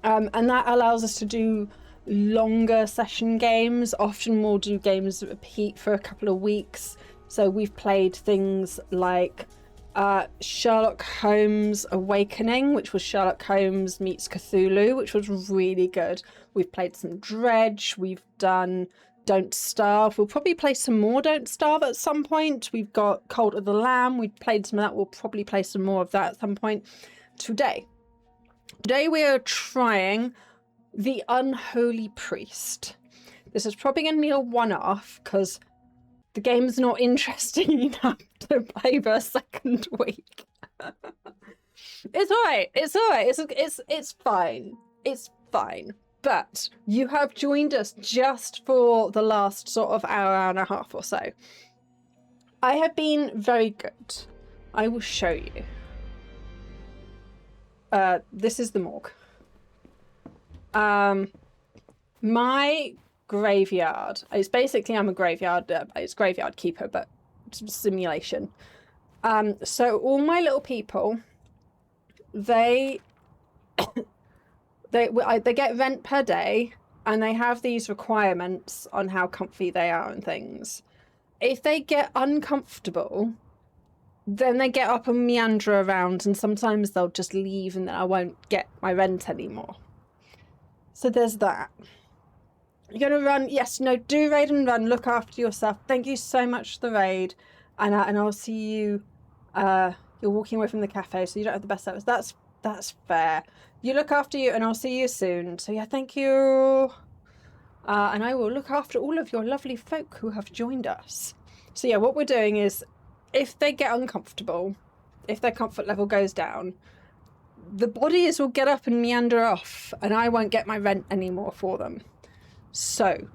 And that allows us to do longer session games. Often we'll do games that repeat for a couple of weeks. So we've played things like Sherlock Holmes Awakening, which was Sherlock Holmes meets Cthulhu, which was really good. We've played some Dredge. We've done Don't Starve. We'll probably play some more Don't Starve at some point. We've got Cult of the Lamb. We've played some of that. We'll probably play some more of that at some point. Today we are trying The Unholy Priest. This is probably going to be a one-off because the game's not interesting enough to play for a second week. It's alright. It's alright. It's fine. It's fine. But you have joined us just for the last sort of hour and a half or so. I have been very good. I will show you. This is the morgue. My graveyard. It's basically, I'm a graveyard. It's graveyard keeper, but simulation. So all my little people, they get rent per day, and they have these requirements on how comfy they are and things. If they get uncomfortable, then they get up and meander around, and sometimes they'll just leave and then I won't get my rent anymore. So there's that. You're gonna run? Yes, no, do raid and run. Look after yourself. Thank you so much for the raid, and I'll see you. You're walking away from the cafe, so you don't have the best service. That's fair. You look after you, and I'll see you soon. So yeah, thank you. And I will look after all of your lovely folk who have joined us. So yeah, what we're doing is, if they get uncomfortable, if their comfort level goes down, the bodies will get up and meander off, and I won't get my rent anymore for them. So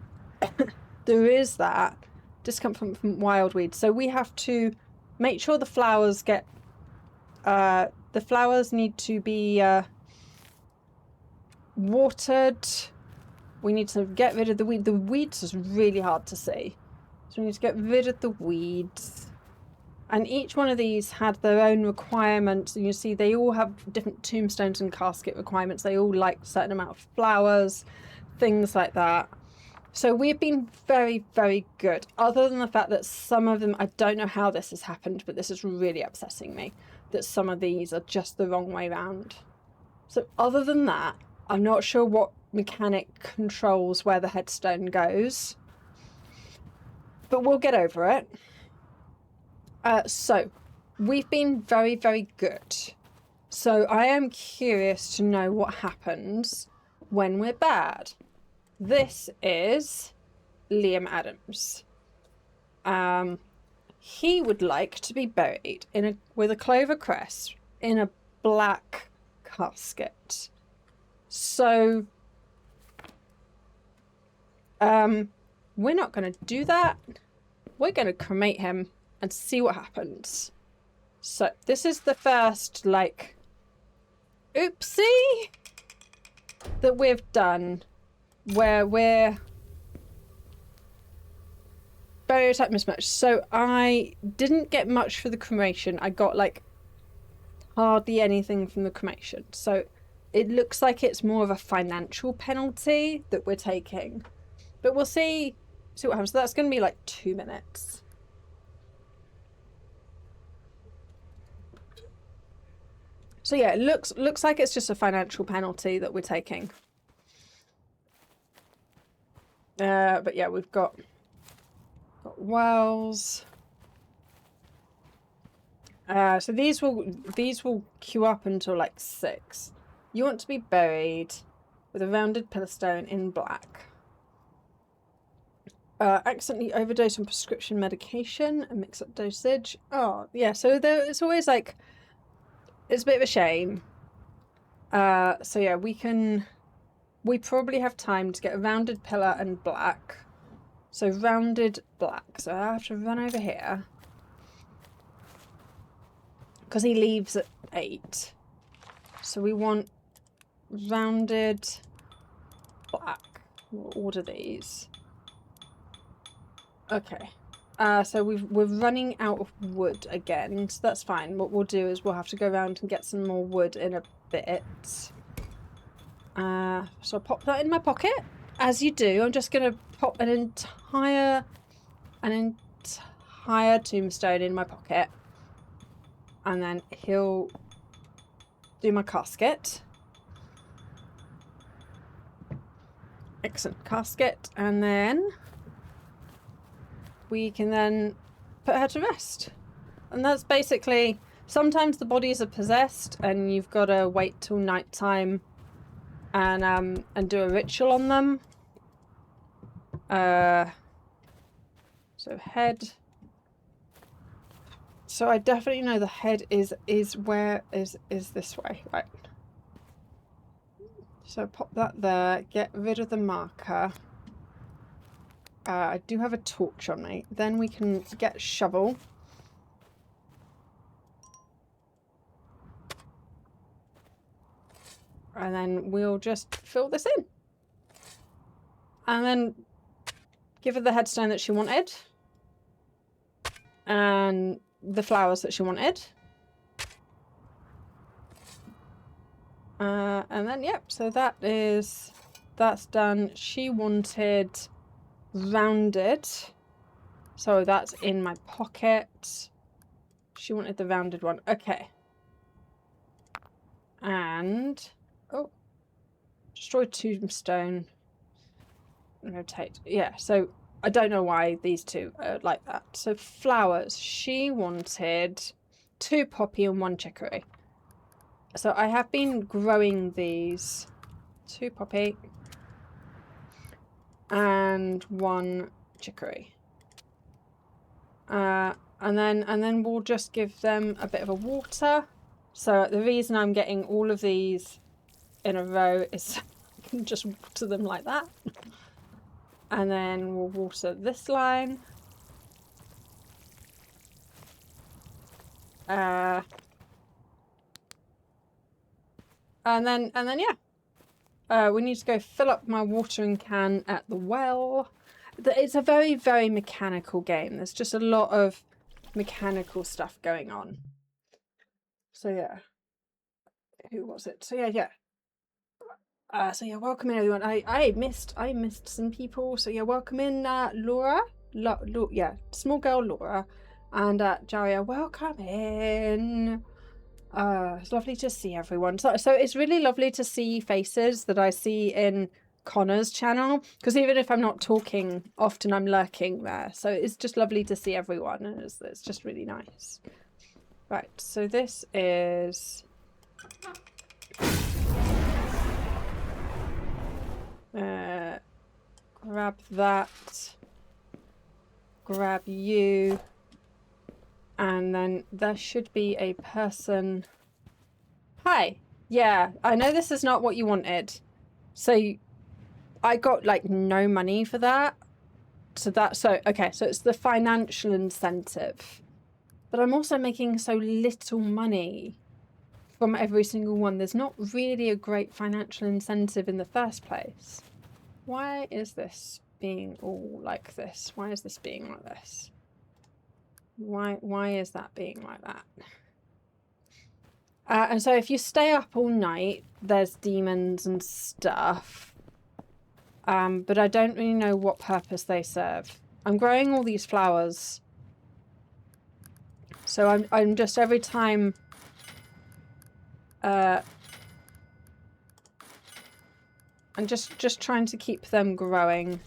there is that discomfort from wild weeds. So we have to make sure the flowers get... the flowers need to be watered. We need to get rid of the weed. The weeds is really hard to see. So we need to get rid of the weeds. And each one of these had their own requirements. And you see they all have different tombstones and casket requirements. They all like a certain amount of flowers, things like that. So we've been very, very good. Other than the fact that some of them, I don't know how this has happened, but this is really upsetting me, that some of these are just the wrong way round. So other than that, I'm not sure what mechanic controls where the headstone goes, but we'll get over it. So we've been very, very good. So I am curious to know what happens when we're bad. This is Liam Adams. He would like to be buried with a clover crest in a black casket. So we're not going to do that. We're going to cremate him and see what happens. So this is the first, like, oopsie that we've done, where we're stereotype mismatch. So I didn't get much for the cremation. I got, like, hardly anything from the cremation. So it looks like it's more of a financial penalty that we're taking. But we'll see what happens. So that's going to be, like, 2 minutes. So yeah, it looks like it's just a financial penalty that we're taking. But yeah, we've got wells. So these will queue up until like 6. You want to be buried with a rounded pillar stone in black. Accidentally overdose on prescription medication and mix up dosage. Oh yeah, so it's always like, it's a bit of a shame. So yeah, we probably have time to get a rounded pillar and black. So rounded black. So I have to run over here, because he leaves at 8. So we want rounded black. We'll order these. Okay. So we're running out of wood again, so that's fine. What we'll do is we'll have to go around and get some more wood in a bit. So I'll pop that in my pocket, as you do. I'm just going to pop an entire tombstone in my pocket, and then he'll do my casket. Excellent casket, and then we can then put her to rest. And that's basically, sometimes the bodies are possessed and you've got to wait till nighttime and do a ritual on them. So head. So I definitely know the head is this way, right? So pop that there, get rid of the marker. I do have a torch on me. Then we can get a shovel. And then we'll just fill this in. And then give her the headstone that she wanted. And the flowers that she wanted. And then, yep, so that is that's done. She wanted rounded. So that's in my pocket. She wanted the rounded one. Okay. And... oh. Destroy tombstone. Rotate. Yeah, so I don't know why these two are like that. So flowers. She wanted 2 poppy and 1 chicory. So I have been growing these. 2 poppy. And 1 chicory. And then we'll just give them a bit of a water. So the reason I'm getting all of these in a row is I can just water them like that. And then we'll water this line. And then yeah. We need to go fill up my watering can at the well. It's a very, very mechanical game. There's just a lot of mechanical stuff going on. So yeah. Who was it? So yeah. So yeah, welcome in everyone. I missed some people. So yeah, welcome in Laura. Yeah, small girl Laura. And Jaria, welcome in. It's lovely to see everyone. So it's really lovely to see faces that I see in Connor's channel, because even if I'm not talking, often I'm lurking there. So it's just lovely to see everyone, and it's just really nice. Right, so this is grab that, grab you, and then there should be a person. Hi. Yeah, I know this is not what you wanted. So I got like no money for that. So okay, so it's the financial incentive. But I'm also making so little money from every single one. There's not really a great financial incentive in the first place. Why is this being all like this? Why is this being like this? Why is that being like that? And so if you stay up all night, there's demons and stuff. But I don't really know what purpose they serve. I'm growing all these flowers. So I'm just every time I'm just trying to keep them growing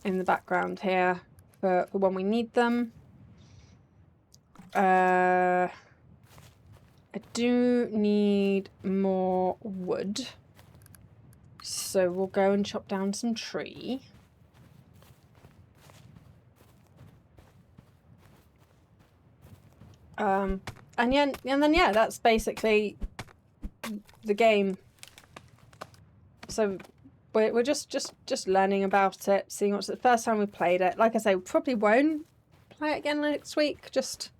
in the background here for when we need them. I do need more wood. So we'll go and chop down some tree. And then yeah, that's basically the game. So we're just learning about it, seeing what's the first time we played it. Like I say, we probably won't play it again next week. Just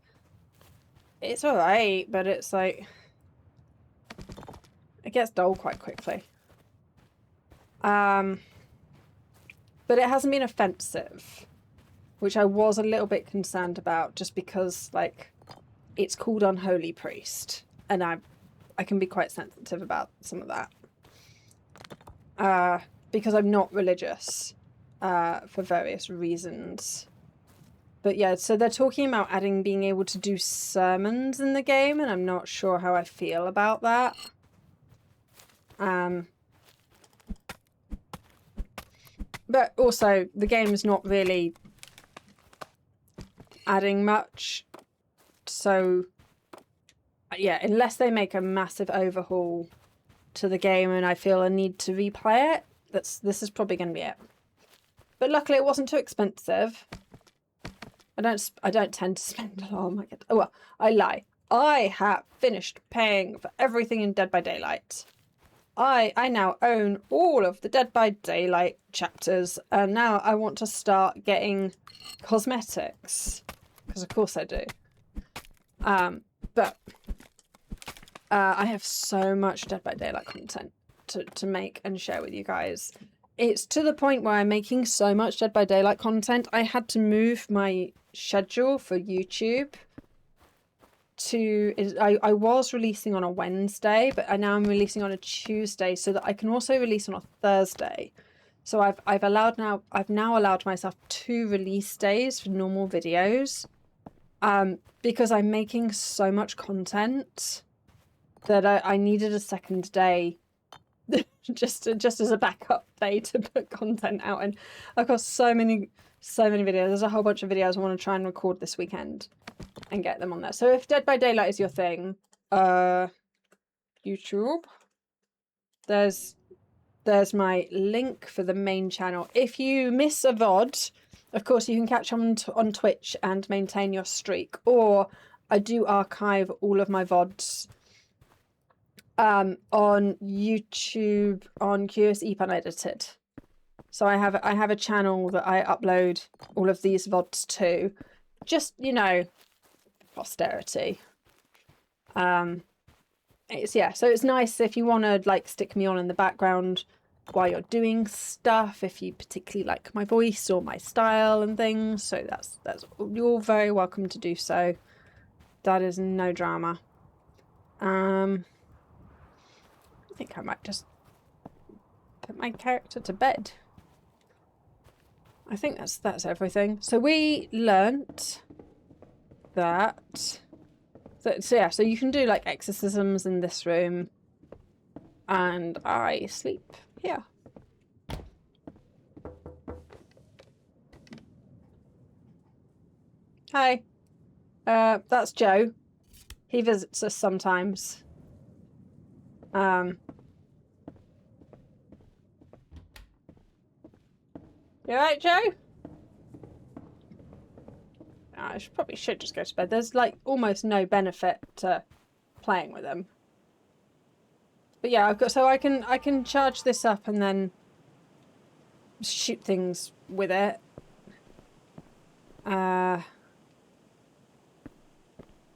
it's alright, but it's like it gets dull quite quickly. But it hasn't been offensive, which I was a little bit concerned about, just because like it's called Unholy Priest, and I can be quite sensitive about some of that. Because I'm not religious, for various reasons. But yeah, so they're talking about being able to do sermons in the game, and I'm not sure how I feel about that. But also, the game is not really adding much. So, yeah, unless they make a massive overhaul to the game and I feel a need to replay it, this is probably going to be it. But luckily it wasn't too expensive. I don't tend to spend a lot. Oh my god. Oh well, I lie. I have finished paying for everything in Dead by Daylight. I now own all of the Dead by Daylight chapters, and now I want to start getting cosmetics, because of course I do. But I have so much Dead by Daylight content to make and share with you guys. It's to the point where I'm making so much Dead by Daylight content, I had to move my schedule for YouTube I was releasing on a Wednesday, but now I'm releasing on a Tuesday so that I can also release on a Thursday. So I've now allowed myself 2 release days for normal videos, because I'm making so much content that I needed a second day just as a backup day to put content out. And I've got so many videos. There's a whole bunch of videos I want to try and record this weekend and get them on there. So if Dead by Daylight is your thing, YouTube, there's my link for the main channel. If you miss a VOD, of course you can catch on Twitch and maintain your streak, or I do archive all of my VODs on YouTube on CuriousEep Unedited. So I have a channel that I upload all of these VODs to, just, you know, posterity. So it's nice if you want to like stick me on in the background while you're doing stuff, if you particularly like my voice or my style and things. So that's you're very welcome to do so. That is no drama. I think I might just put my character to bed. I think that's everything. So we learnt that. So you can do like exorcisms in this room, and I sleep here. Hi. That's Joe. He visits us sometimes. You alright, Joe? I probably should just go to bed. There's like almost no benefit to playing with him. But yeah, I can charge this up and then shoot things with it. A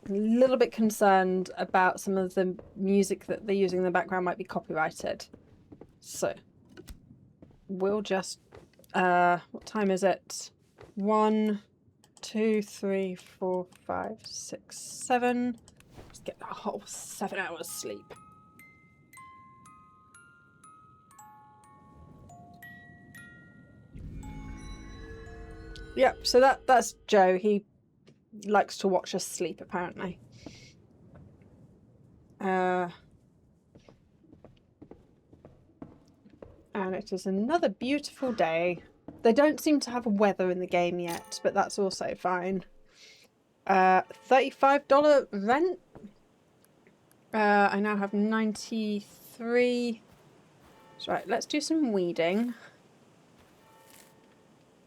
little bit concerned about some of the music that they're using in the background might be copyrighted. So we'll just what time is it? 1, 2, 3, 4, 5, 6, 7. Let's get a whole 7 hours sleep. Yep, so that's Joe. He likes to watch us sleep, apparently. And it is another beautiful day. They don't seem to have weather in the game yet, but that's also fine. $35 rent. I now have 93. That's right, let's do some weeding.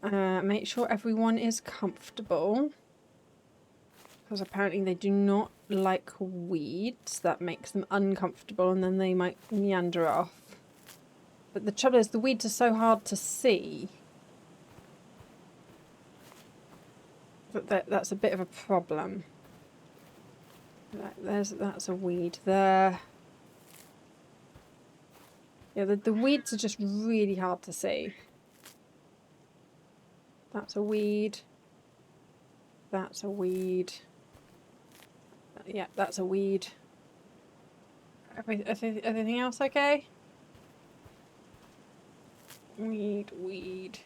Make sure everyone is comfortable, because apparently they do not like weeds. That makes them uncomfortable and then they might meander off. But the trouble is the weeds are so hard to see. But that's a bit of a problem. That's a weed there. Yeah, the weeds are just really hard to see. That's a weed. That's a weed. Yeah, that's a weed. Everything else okay? Weed.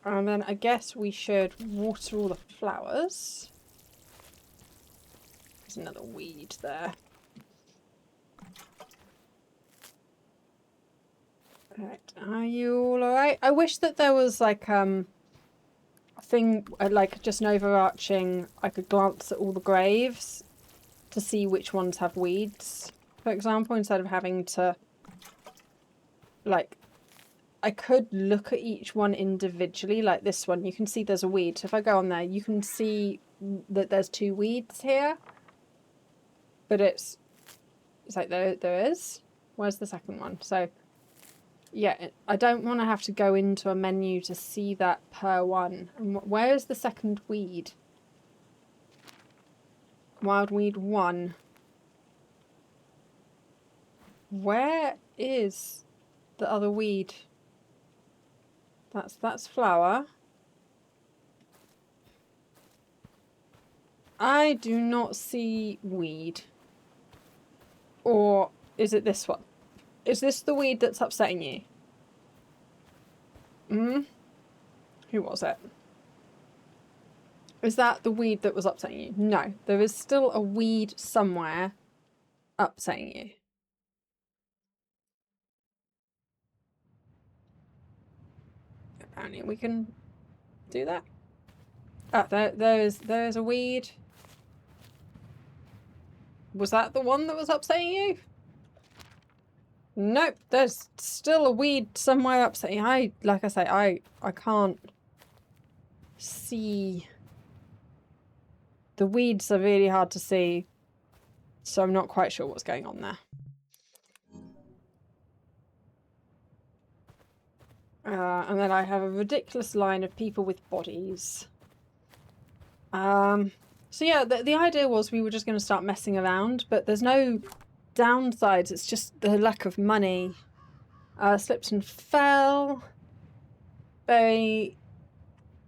And then I guess we should water all the flowers. There's another weed there. Right, are you all alright? I wish that there was like a thing, like just an overarching, I could glance at all the graves to see which ones have weeds, for example, instead of having to, like, I could look at each one individually, like this one, you can see there's a weed. So if I go on there, you can see that there's 2 weeds here. But it's like there is. Where's the second one? So, yeah, I don't want to have to go into a menu to see that per one. And where is the second weed? Wildweed 1. Where is the other weed? That's flower. I do not see weed. Or is it this one? Is this the weed that's upsetting you? Hmm? Who was it? Is that the weed that was upsetting you? No, there is still a weed somewhere upsetting you. Apparently we can do that. Ah, there's a weed. Was that the one that was upsetting you? Nope, there's still a weed somewhere upsetting you. Like I say, I can't see. The weeds are really hard to see, so I'm not quite sure what's going on there. And then I have a ridiculous line of people with bodies. So yeah, the idea was we were just going to start messing around, but there's no downsides. It's just the lack of money. Slipped and fell. They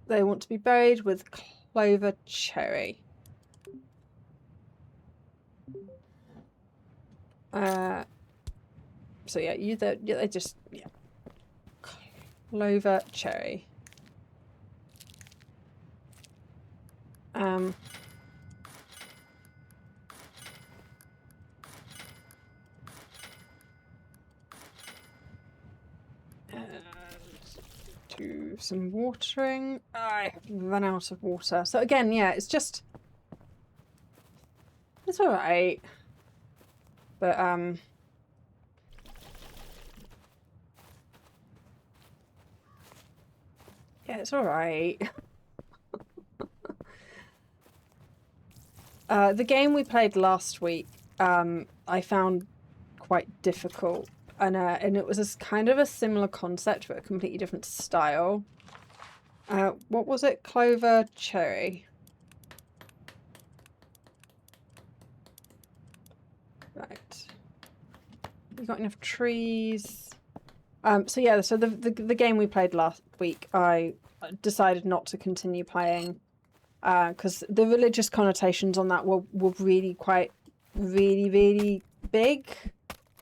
want to be buried with clover cherry. So yeah, they just, yeah. Clover cherry. Do some watering. I have run out of water. So again, yeah, it's alright. But yeah, it's alright. The game we played last week, I found quite difficult, and it was kind of a similar concept but a completely different style. What was it? Clover cherry. Right. We got enough trees. So yeah, so the game we played last week, I decided not to continue playing because the religious connotations on that were really really big,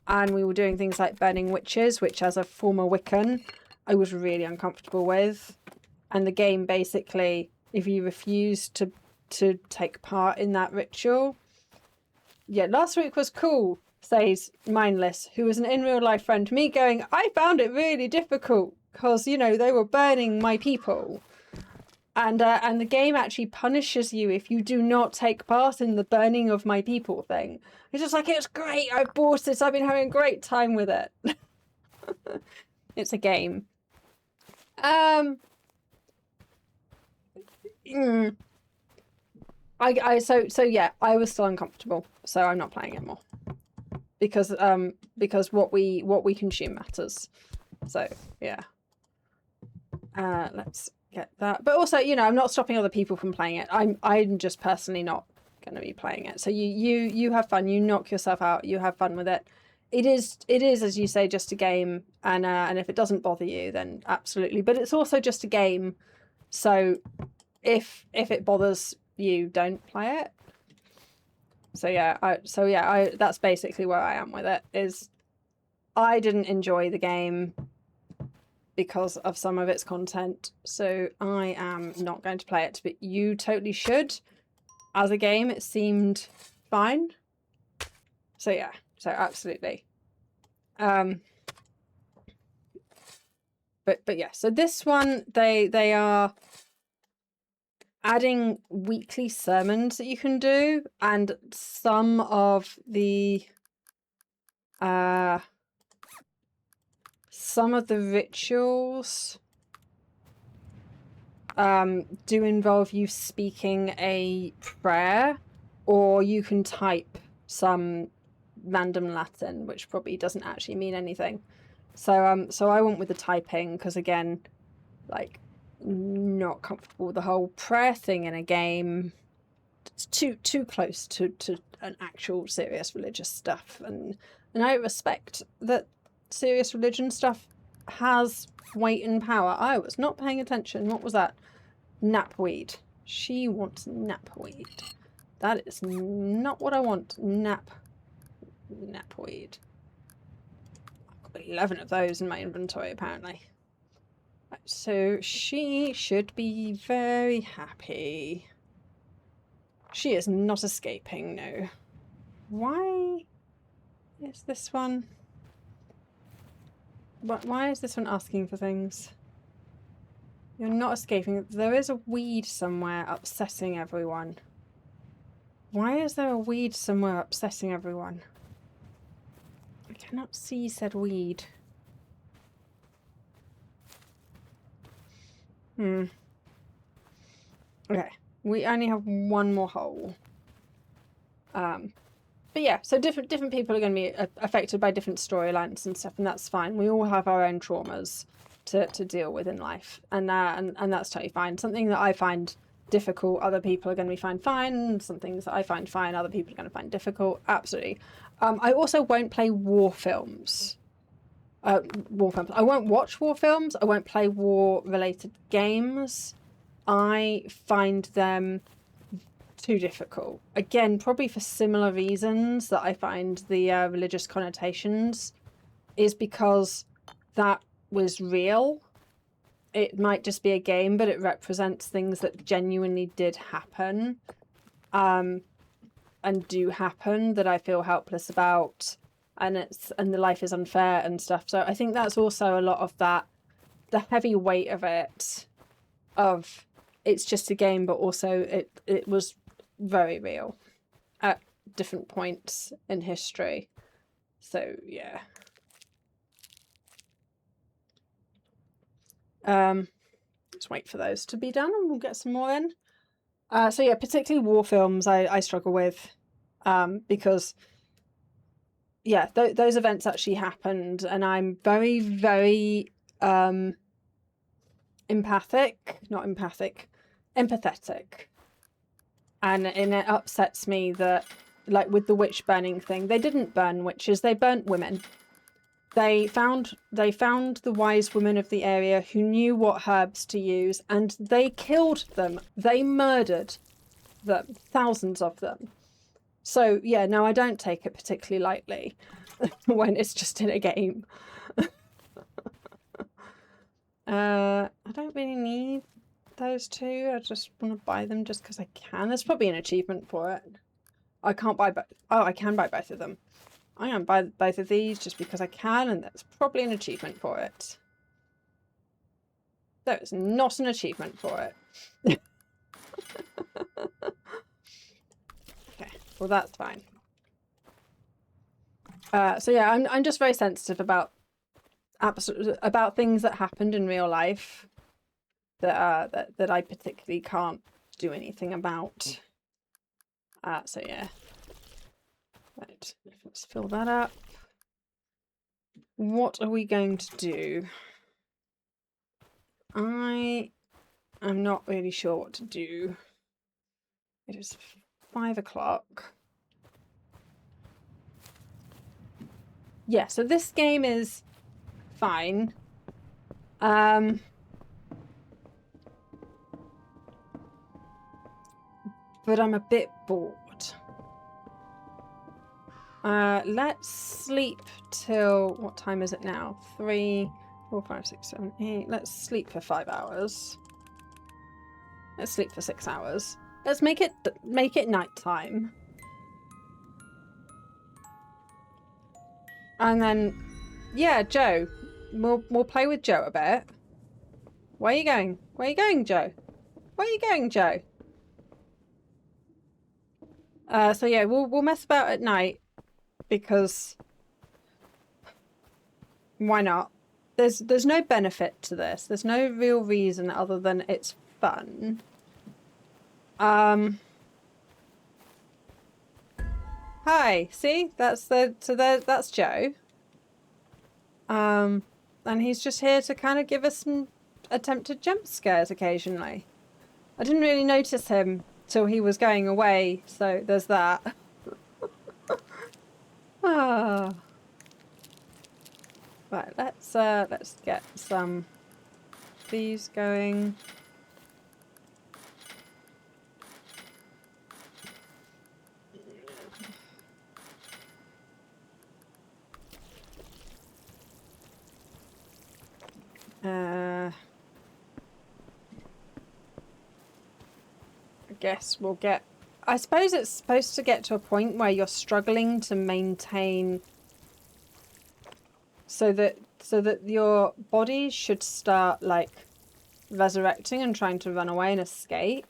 and we were doing things like burning witches, which as a former Wiccan I was really uncomfortable with. And the game basically, if you refuse to take part in that ritual. Yeah, last week was cool, says Mindless, who was an in real life friend. Me going, I found it really difficult because, you know, they were burning my people. And the game actually punishes you if you do not take part in the burning of my people thing. It's just like, it's great, I bought it, I've been having a great time with it. It's a game. So yeah, I was still uncomfortable, so I'm not playing it more. Because what we consume matters. So yeah. Let's get that. But also, you know, I'm not stopping other people from playing it. I'm just personally not gonna be playing it. So you have fun, you knock yourself out, you have fun with it. It is, as you say, just a game, and if it doesn't bother you, then absolutely. But it's also just a game, so if it bothers you, don't play it. So yeah, that's basically where I am with it. Is I didn't enjoy the game because of some of its content, so I am not going to play it. But you totally should. As a game, it seemed fine. So yeah, so absolutely. But yeah, so this one they are adding weekly sermons that you can do, and some of the rituals do involve you speaking a prayer, or you can type some random Latin, which probably doesn't actually mean anything. So I went with the typing because, again, like, not comfortable with the whole prayer thing in a game. It's too close to an actual serious religious stuff, and I respect that serious religion stuff has weight and power. I was not paying attention. What was that? Napweed. She wants napweed. That is not what I want. Napweed. I've got 11 of those in my inventory, apparently. Right, so she should be very happy. She is not escaping, no. Why is this one... Why is this one asking for things? You're not escaping. There is a weed somewhere upsetting everyone. Why is there a weed somewhere upsetting everyone? I cannot see said weed. Okay. We only have one more hole. But yeah, so different people are going to be affected by different storylines and stuff, and that's fine. We all have our own traumas to deal with in life, and that's totally fine. Something that I find difficult, other people are going to find fine. Some things that I find fine, other people are going to find difficult. Absolutely. I also won't play war films. I won't watch war films. I won't play war-related games. I find them too difficult. Again, probably for similar reasons that I find the religious connotations, is because that was real. It might just be a game, but it represents things that genuinely did happen, and do happen, that I feel helpless about, and the life is unfair and stuff. So I think that's also a lot of that, the heavy weight of it, of it's just a game, but also it was very real at different points in history. So yeah. Let's wait for those to be done and we'll get some more in. So yeah, particularly war films I struggle with, because yeah, those events actually happened, and I'm very, very empathetic, and it upsets me that, like with the witch burning thing, they didn't burn witches, they burnt women. They found the wise women of the area who knew what herbs to use, and they killed them. They murdered them, thousands of them. So yeah, no, I don't take it particularly lightly when it's just in a game. I don't really need those two. I just want to buy them just because I can. There's probably an achievement for it. I can't buy both. Oh, I can buy both of them. I'm going to buy both of these just because I can, and that's probably an achievement for it. There is not an achievement for it. Okay, well that's fine. So yeah, I'm just very sensitive about things that happened in real life that I particularly can't do anything about. So yeah. Right, let's fill that up. What are we going to do? I am not really sure what to do. It is 5 o'clock. Yeah, so this game is fine. But I'm a bit bored. Let's sleep till... What time is it now? 3, 4, 5, 6, 7, 8. Let's sleep for 5 hours. Let's sleep for 6 hours. Let's make it nighttime. And then, yeah, Joe. We'll play with Joe a bit. Where are you going? Where are you going, Joe? Where are you going, Joe? So yeah, we'll mess about at night, because why not? There's no benefit to this. There's no real reason other than it's fun. Hi, see? That's Joe. And he's just here to kind of give us some attempted jump scares occasionally. I didn't really notice him till he was going away, so there's that. Ah. Right, let's get some these going. guess we'll get... I suppose it's supposed to get to a point where you're struggling to maintain... So that your body should start, like, resurrecting and trying to run away and escape.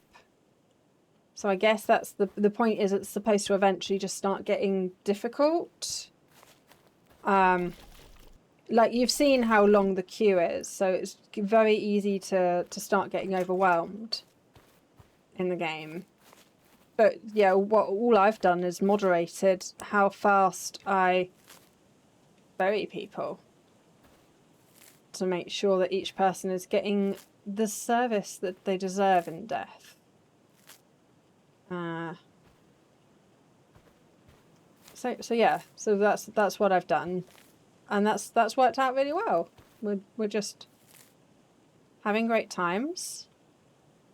So I guess that's the point is it's supposed to eventually just start getting difficult. Like, you've seen how long the queue is, so it's very easy to start getting overwhelmed in the game. But yeah, all I've done is moderated how fast I bury people to make sure that each person is getting the service that they deserve in death. So yeah, so that's what I've done, and that's worked out really well. We're just having great times,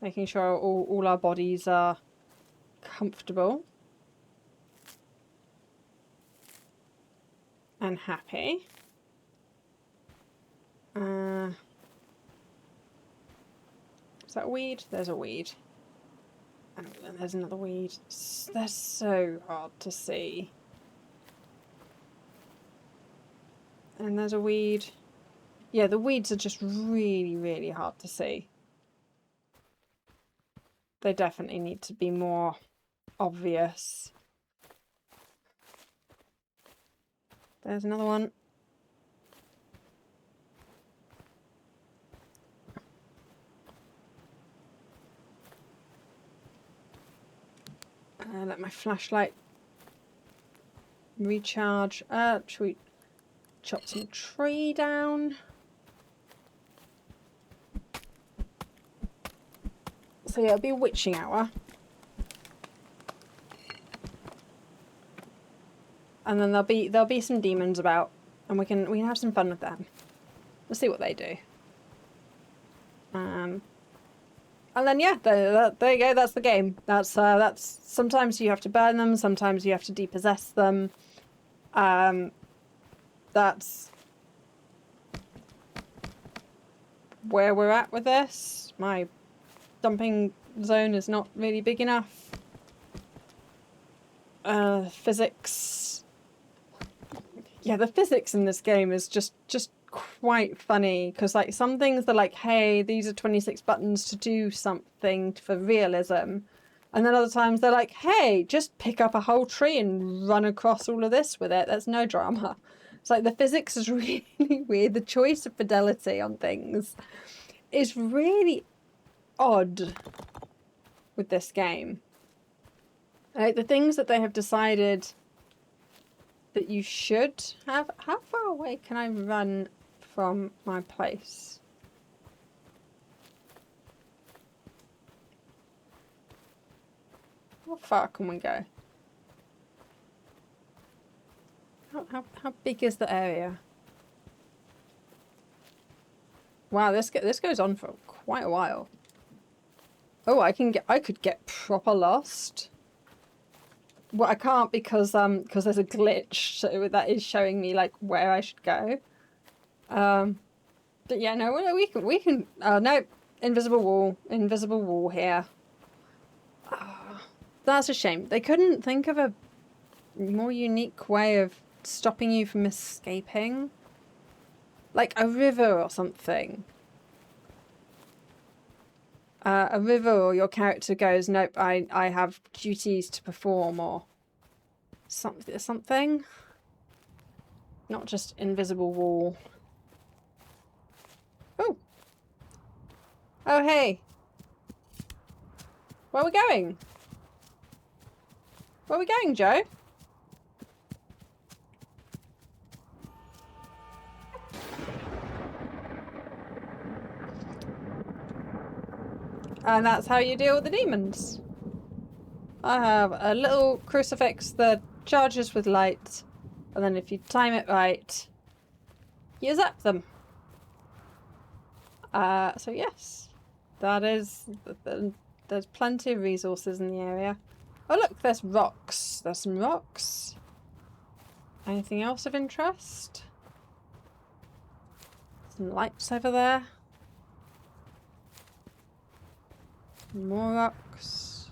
making sure all our bodies are comfortable and happy. Is that a weed? There's a weed. And there's another weed. They're so hard to see. And there's a weed. Yeah, the weeds are just really, really hard to see. They definitely need to be more obvious. There's another one. Let my flashlight recharge. Should we chop some tree down? So yeah, it'll be witching hour. And then there'll be some demons about, and we can have some fun with them. Let's see what they do. And then yeah, there you go. That's the game. That's sometimes you have to burn them. Sometimes you have to depossess them. That's where we're at with this. My dumping zone is not really big enough. Physics. Yeah, the physics in this game is just quite funny, because like some things they're like, hey, these are 26 buttons to do something for realism, and then other times they're like, hey, just pick up a whole tree and run across all of this with it. That's no drama. It's like the physics is really weird. The choice of fidelity on things is really odd with this game. Like the things that they have decided that you should have. How far away can I run from my place? How far can we go? How big is the area? Wow, this goes on for quite a while. Oh, I could get proper lost. Well, I can't because there's a glitch, so that is showing me like where I should go. But yeah, no, we can. No, invisible wall here. That's a shame. They couldn't think of a more unique way of stopping you from escaping, like a river or something. A river, or your character goes, nope, I have duties to perform, or something. Not just invisible wall. Oh. Oh, hey. Where are we going? Where are we going, Joe? And that's how you deal with the demons. I have a little crucifix that charges with light, and then if you time it right, you zap them. So yes, that is... There's plenty of resources in the area. Oh look, there's rocks. There's some rocks. Anything else of interest? Some lights over there. More rocks.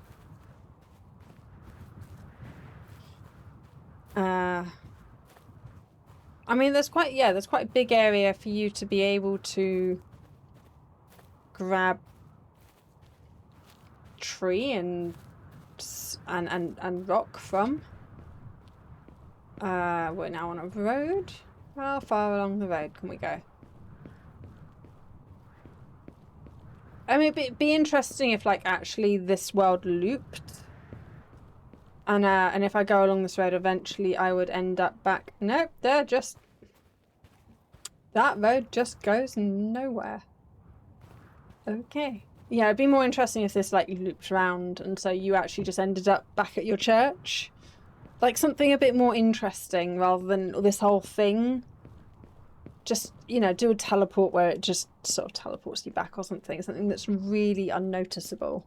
I mean, there's quite a big area for you to be able to grab tree and rock from. We're now on a road. How far along the road can we go? I mean, it'd be interesting if, like, actually this world looped. And if I go along this road, eventually I would end up back... Nope, that road just goes nowhere. Okay. Yeah, it'd be more interesting if this, like, looped around, and so you actually just ended up back at your church. Like, something a bit more interesting, rather than this whole thing. Just, you know, do a teleport where it just sort of teleports you back or something. Something that's really unnoticeable.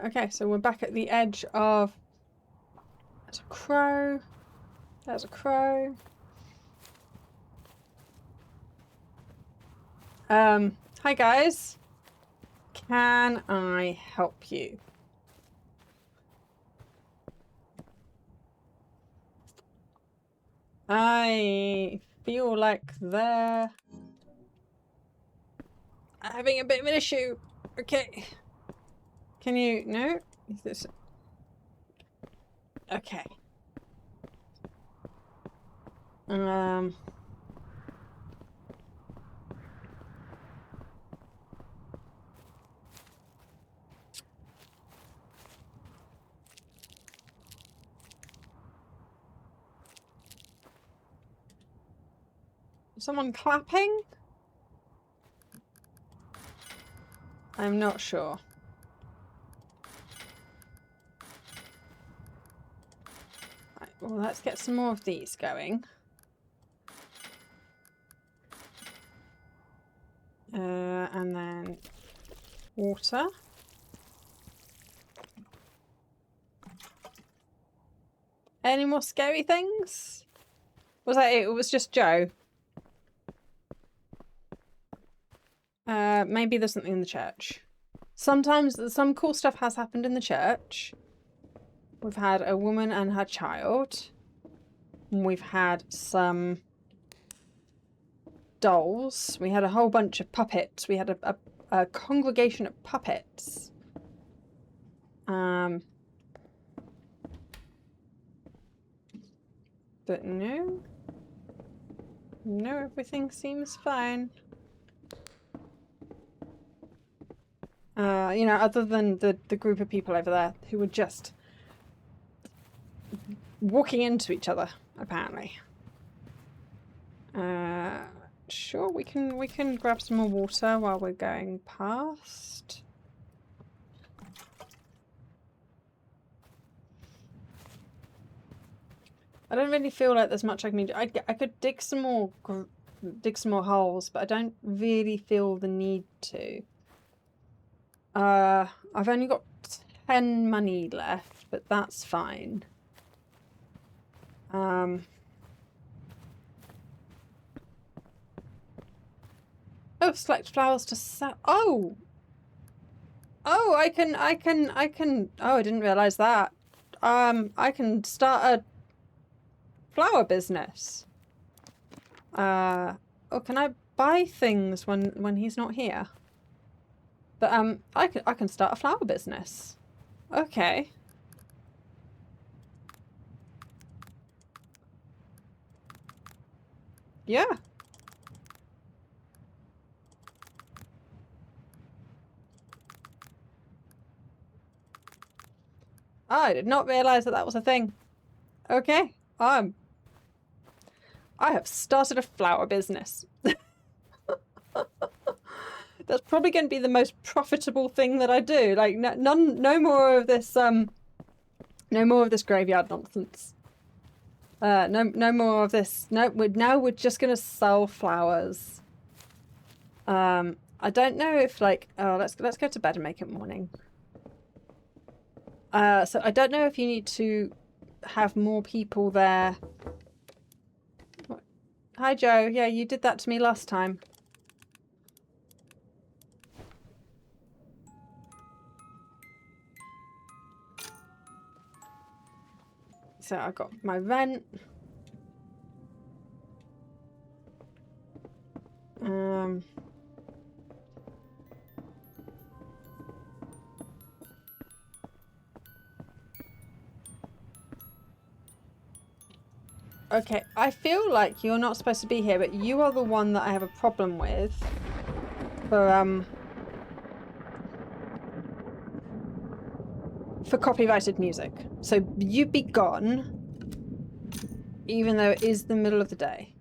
Okay, so we're back at the edge of... There's a crow. There's a crow. Hi guys. Can I help you? I feel like they're having a bit of an issue. Okay. Can you... No? Is this... Okay. Someone clapping? I'm not sure. Right, well, let's get some more of these going. And then water. Any more scary things? Was that it? It was just Joe. Maybe there's something in the church. Sometimes some cool stuff has happened in the church. We've had a woman and her child. We've had some dolls. We had a whole bunch of puppets. We had a congregation of puppets. But no. No, everything seems fine. You know, other than the group of people over there who were just walking into each other, apparently. Sure, we can grab some more water while we're going past. I don't really feel like there's much I can do. I could dig some more holes, but I don't really feel the need to. I've only got 10 money left, but that's fine. Oh, select flowers to sell. Oh! Oh, I can, oh, I didn't realize that. I can start a flower business. Oh, can I buy things when he's not here? But, I can start a flower business. Okay. Yeah. I did not realize that that was a thing. Okay. I have started a flower business. That's probably going to be the most profitable thing that I do. Like, no more of this, no more of this graveyard nonsense. No more of this. No, now we're just going to sell flowers. I don't know if, like, oh, let's go to bed and make it morning. So I don't know if you need to have more people there. What? Hi, Joe. Yeah, you did that to me last time. So I got my rent. Okay, I feel like you're not supposed to be here, but you are the one that I have a problem with. For copyrighted music. So you be gone, even though it is the middle of the day.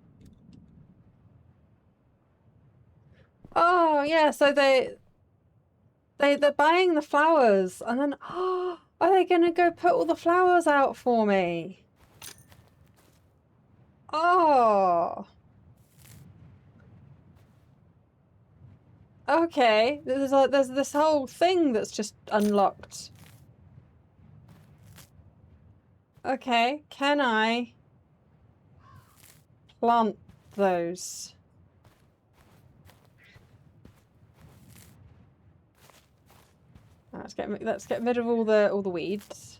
Oh yeah, so they're buying the flowers, and then are they gonna go put all the flowers out for me? Oh. Okay. There's this whole thing that's just unlocked. Okay, can I plant those? Let's get rid of all the weeds.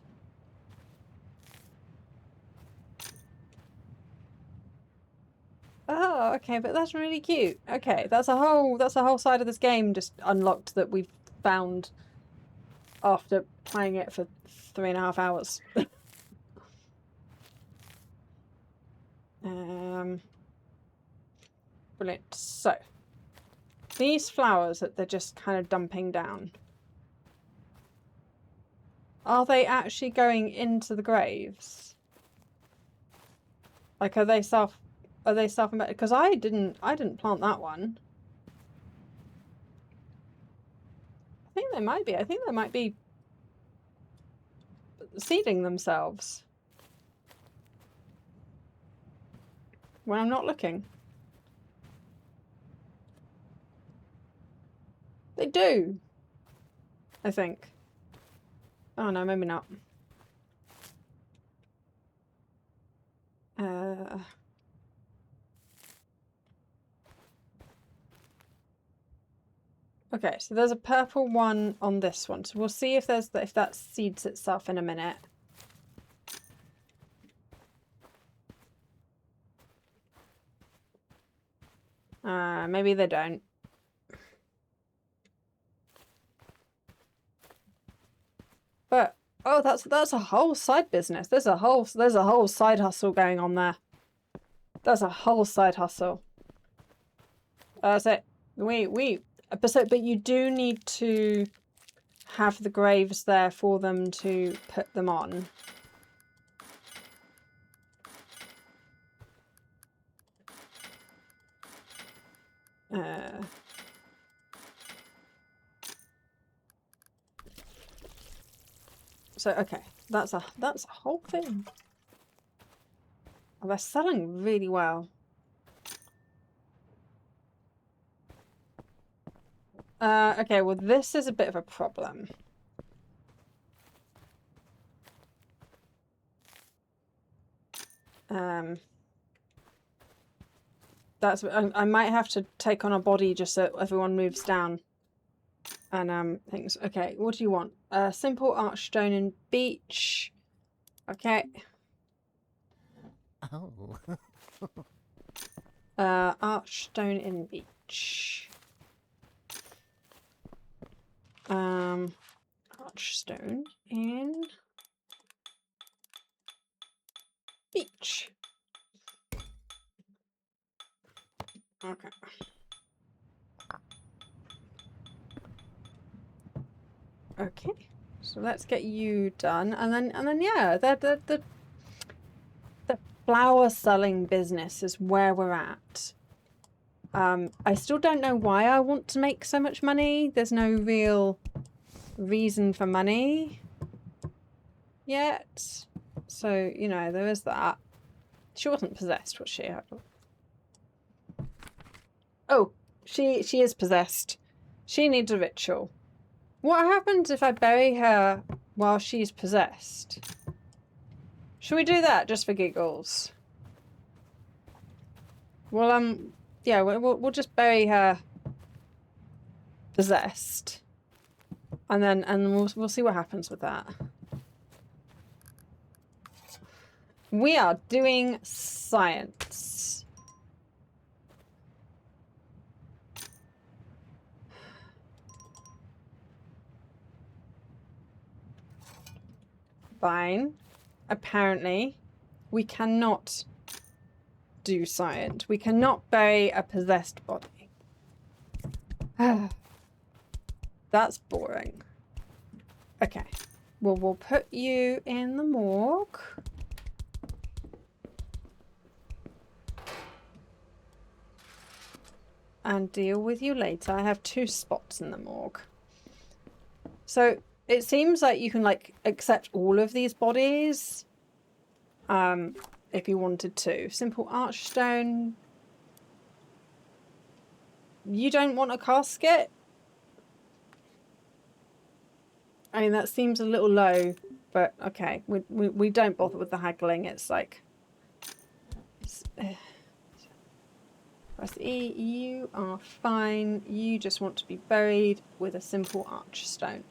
Oh, okay, but that's really cute. Okay, that's a whole side of this game just unlocked that we've found after playing it for 3.5 hours. Brilliant. So, these flowers that they're just kind of dumping down, are they actually going into the graves? Like, are they self? Because I didn't plant that one. I think they might be. I think they might be seeding themselves when I'm not looking. They do, I think. Oh no, maybe not. Okay, so there's a purple one on this one. So we'll see if that seeds itself in a minute. Maybe they don't. But oh, that's a whole side business. There's a whole side hustle going on there. There's a whole side hustle. So but you do need to have the graves there for them to put them on. So okay, that's a whole thing. Oh, they're selling really well. Okay, well this is a bit of a problem. I might have to take on a body just so everyone moves down. And things. Okay, what do you want? Simple archstone in beach. Okay. Oh. Archstone in beach. Archstone in beach. Okay. Okay. So let's get you done, and then yeah, the flower selling business is where we're at. I still don't know why I want to make so much money. There's no real reason for money yet. So, you know, there is that. She wasn't possessed, was she? Oh, she is possessed. She needs a ritual. What happens if I bury her while she's possessed? Should we do that just for giggles? Well, yeah, we'll just bury her possessed, and we'll see what happens with that. We are doing science. Fine. Apparently, we cannot do science. We cannot bury a possessed body. That's boring. Okay. Well, we'll put you in the morgue. And deal with you later. I have 2 spots in the morgue. So it seems like you can like accept all of these bodies. If you wanted to. Simple archstone. You don't want a casket? I mean, that seems a little low, but okay. We don't bother with the haggling. It's like... Press E. You are fine. You just want to be buried with a simple archstone.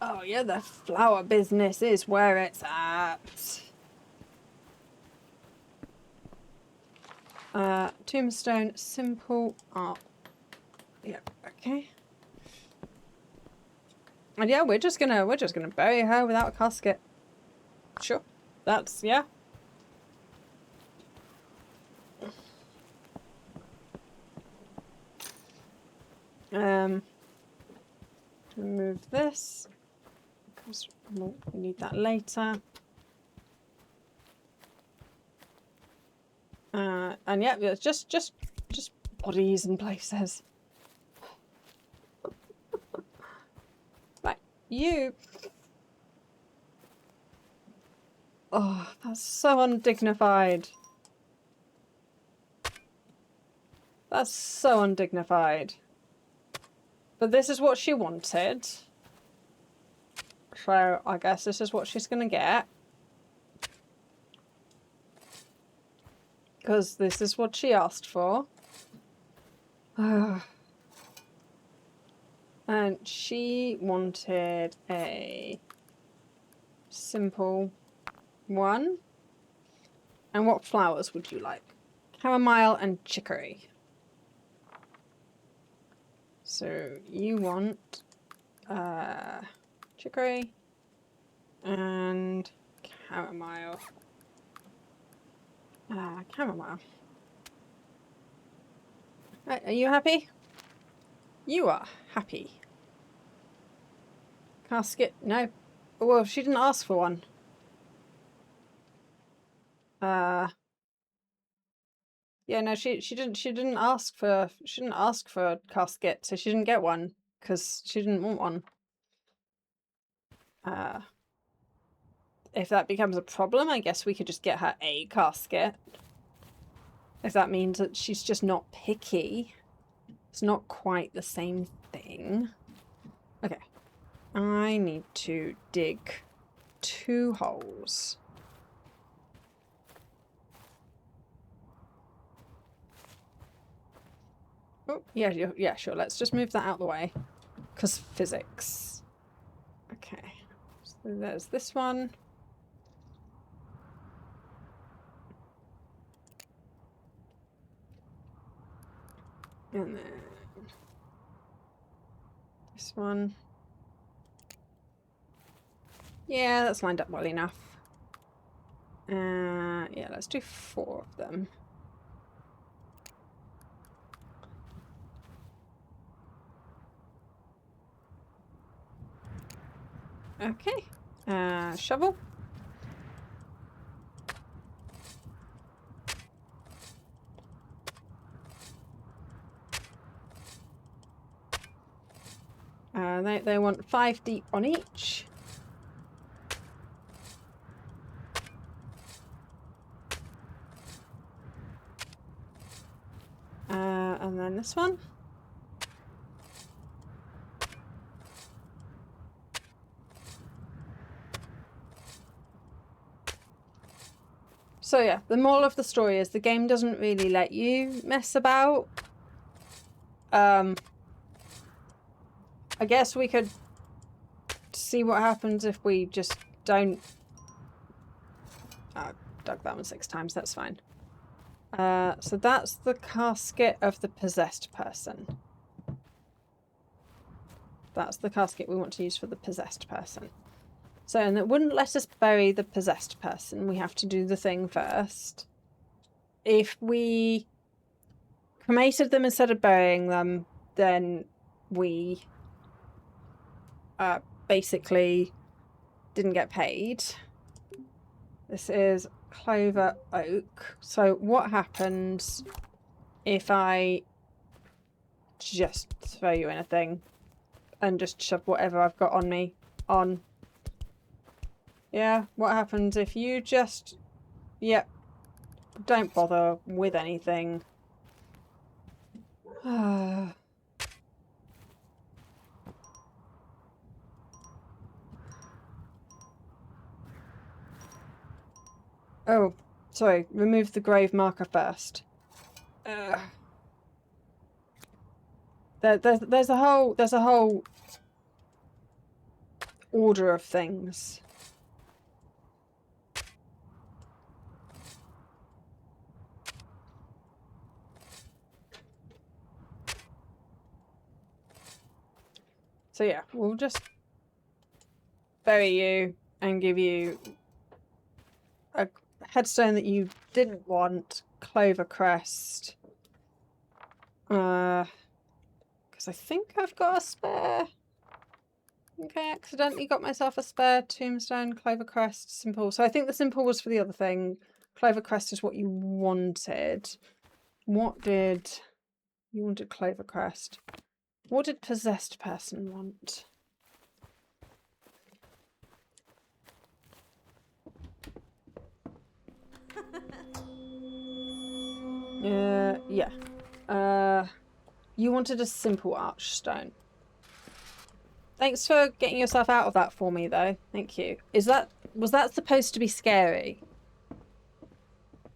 Oh yeah, the flower business is where it's at. Tombstone, simple art. Yeah, okay. And yeah, we're just gonna bury her without a casket. Sure. That's yeah. Remove this. Because we need that later. And yeah, it's just bodies and places. Right, you. Oh, that's so undignified. That's so undignified. But this is what she wanted. So I guess this is what she's gonna get. Because this is what she asked for. And she wanted a simple one. And what flowers would you like? Chamomile and chicory. So you want chicory and chamomile. Chamomile. Right, are you happy? You are happy. Casket? No. Well, she didn't ask for one. Yeah, no, she didn't ask for a casket, so she didn't get one because she didn't want one. If that becomes a problem, I guess we could just get her a casket. If that means that she's just not picky. It's not quite the same thing. Okay. I need to dig 2 holes. Oh, yeah, sure. Let's just move that out of the way. Because physics. Okay. So there's this one. And then this one. Yeah, that's lined up well enough. Yeah, let's do 4 of them. Okay. Shovel. They want 5 deep on each. And then this one. So yeah, the moral of the story is the game doesn't really let you mess about. I guess we could see what happens if we just don't... I dug that one 6 times, that's fine. So that's the casket of the possessed person. That's the casket we want to use for the possessed person. So, and it wouldn't let us bury the possessed person. We have to do the thing first. If we cremated them instead of burying them, then we basically didn't get paid. This is clover oak. So what happens if I just throw you in a thing and just shove whatever I've got on me on? Yeah, what happens if you just... Yep. Don't bother with anything. Oh, sorry. Remove the grave marker first. There's a whole order of things. So yeah, we'll just bury you and give you a headstone that you didn't want, clover crest. Because I think I've got a spare. I think I accidentally got myself a spare tombstone, clover crest, simple. So I think the simple was for the other thing. Clover crest is what you wanted. What did... You wanted clover crest. What did possessed person want? Yeah. You wanted a simple archstone. Thanks for getting yourself out of that for me, though. Thank you. Was that supposed to be scary?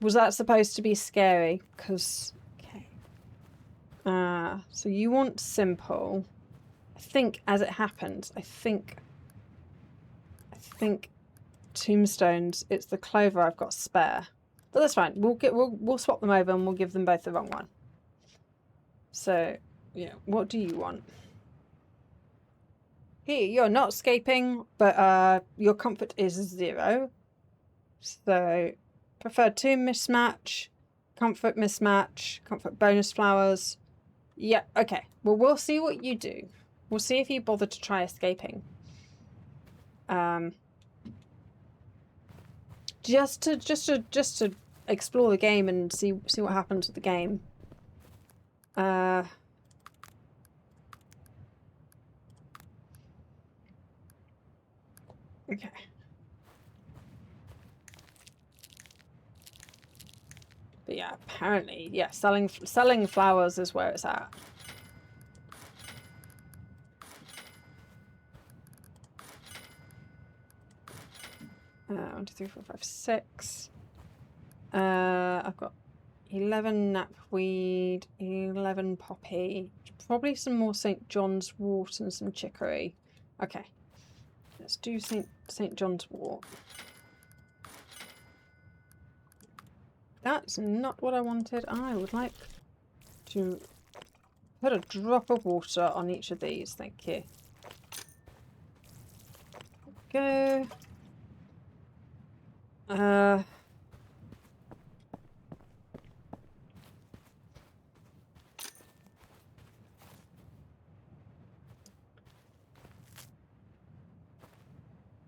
Was that supposed to be scary? Because... Okay. So you want simple. I think, as it happens, I think tombstones, it's the clover I've got spare. But that's fine. We'll swap them over and we'll give them both the wrong one. So, yeah, what do you want? Here, you're not escaping, but your comfort is 0. So, preferred tomb mismatch, comfort mismatch, comfort bonus flowers. Yeah, okay. Well, we'll see what you do. We'll see if you bother to try escaping. Just to explore the game and see what happens with the game. Okay. But yeah, apparently, yeah, selling flowers is where it's at. One, 2, 3, 4, 5, 6. I've got 11 knapweed, 11 poppy, probably some more St. John's wort and some chicory. Okay, let's do St. John's wort. That's not what I wanted. I would like to put a drop of water on each of these. Thank you. Go.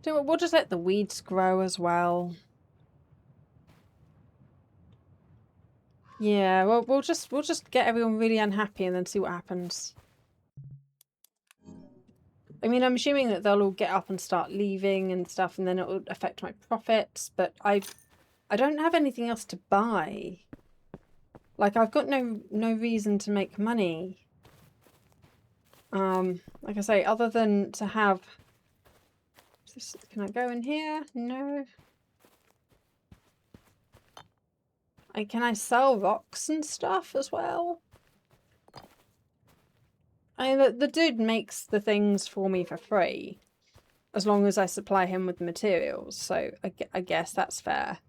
We'll just let the weeds grow as well. Yeah, well, we'll just get everyone really unhappy and then see what happens. I mean, I'm assuming that they'll all get up and start leaving and stuff, and then it will affect my profits. But I don't have anything else to buy. Like, I've got no reason to make money. Like I say, other than to have. Can I go in here? No. Can I sell rocks and stuff as well? I mean, the dude makes the things for me for free. as long as I supply him with the materials. So I guess that's fair.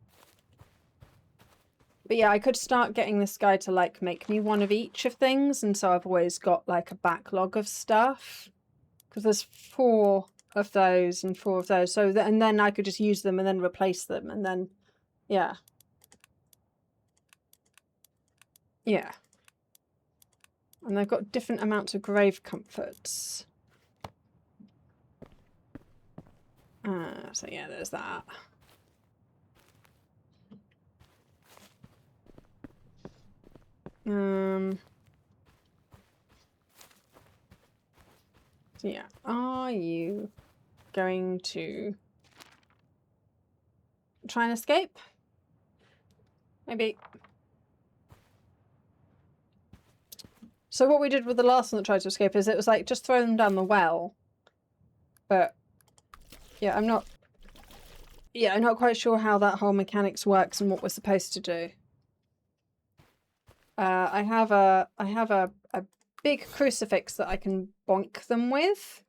But yeah, I could start getting this guy to like make me one of each of things, and so I've always got like a backlog of stuff. Because there's 4 of those and 4 of those. So and then I could just use them and then replace them, and then yeah. Yeah. And they've got different amounts of grave comforts. So yeah, there's that. So yeah, are you going to try and escape? Maybe. So what we did with the last one that tried to escape is it was like, just throw them down the well. But yeah, I'm not quite sure how that whole mechanics works and what we're supposed to do. I have a big crucifix that I can bonk them with.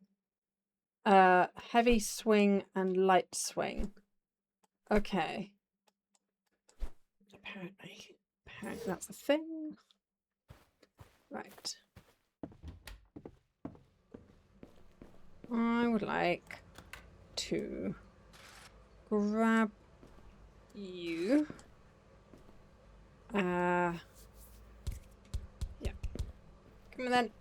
Heavy swing and light swing. Okay. Apparently that's a thing. Right. I would like to grab you. Yeah. Come on then.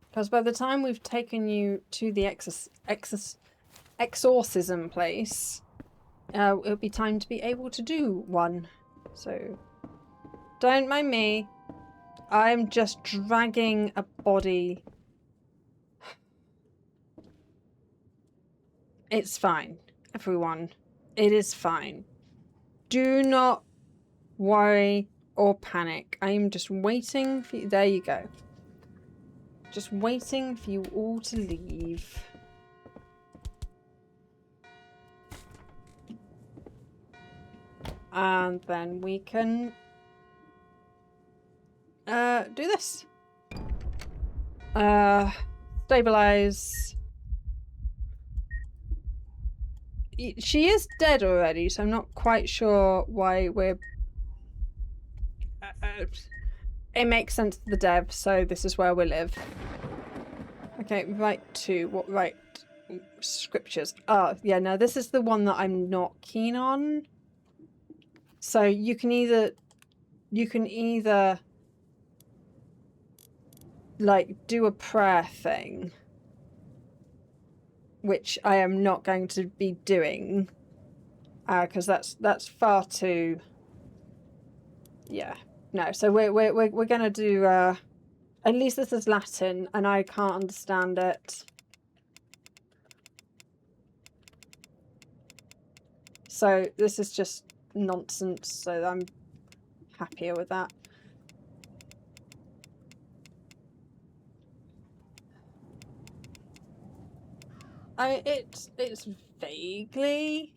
Because by the time we've taken you to the exorcism place, it'll be time to be able to do one. So, don't mind me. I'm just dragging a body. It's fine, everyone. It is fine. Do not worry or panic. I'm just waiting for you. There you go. Just waiting for you all to leave. And then we can do this. Stabilize. She is dead already, so I'm not quite sure why we're... it makes sense to the dev, so this is where we live. Okay, right to... what right? Scriptures. Oh, yeah, no, this is the one that I'm not keen on. So you can either... like, do a prayer thing, which I am not going to be doing, because that's far too... yeah, no. So we're gonna do at least this is Latin, and I can't understand it. So this is just nonsense. So I'm happier with that. It's vaguely...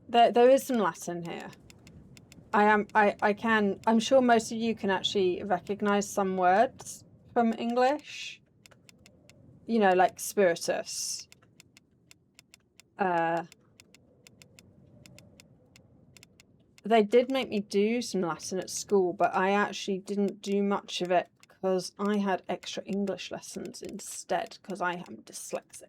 There is some Latin here. I'm sure most of you can actually recognize some words from English. You know, like spiritus. They did make me do some Latin at school, but I actually didn't do much of it because I had extra English lessons instead, because I am dyslexic.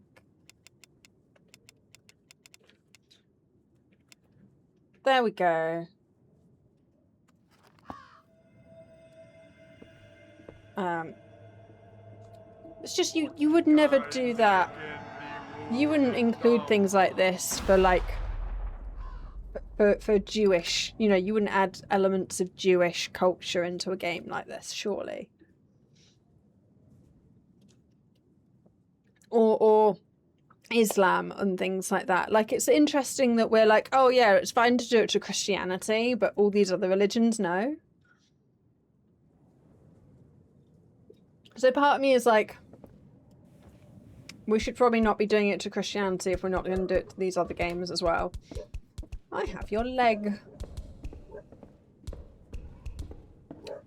There we go. It's just you would never do that. You wouldn't include things like this for like for Jewish, you know, you wouldn't add elements of Jewish culture into a game like this, surely. Or Islam and things like that. Like, it's interesting that we're like, oh yeah, it's fine to do it to Christianity, but all these other religions, no. So part of me is like, we should probably not be doing it to Christianity if we're not going to do it to these other games as well. I have your leg.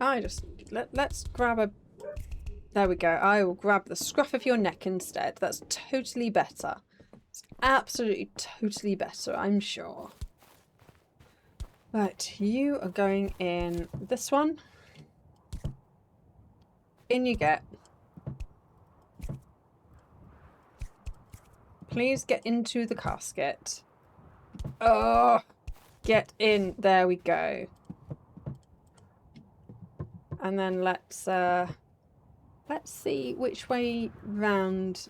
I just let's grab a... There we go. I will grab the scruff of your neck instead. That's totally better. It's absolutely totally better, I'm sure. Right, you are going in this one. In you get. Please get into the casket. Oh, get in. There we go. And then let's see which way round.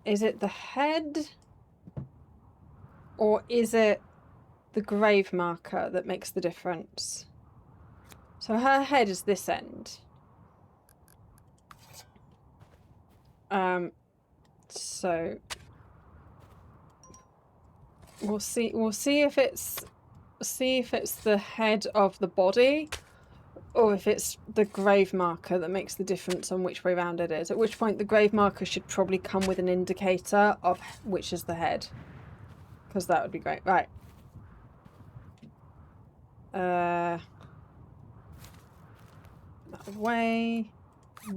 Is it the head? Or is it the grave marker that makes the difference? So her head is this end. So we'll see if it's the head of the body or if it's the grave marker that makes the difference on which way round it is. At which point the grave marker should probably come with an indicator of which is the head. Because that would be great. Right. That way.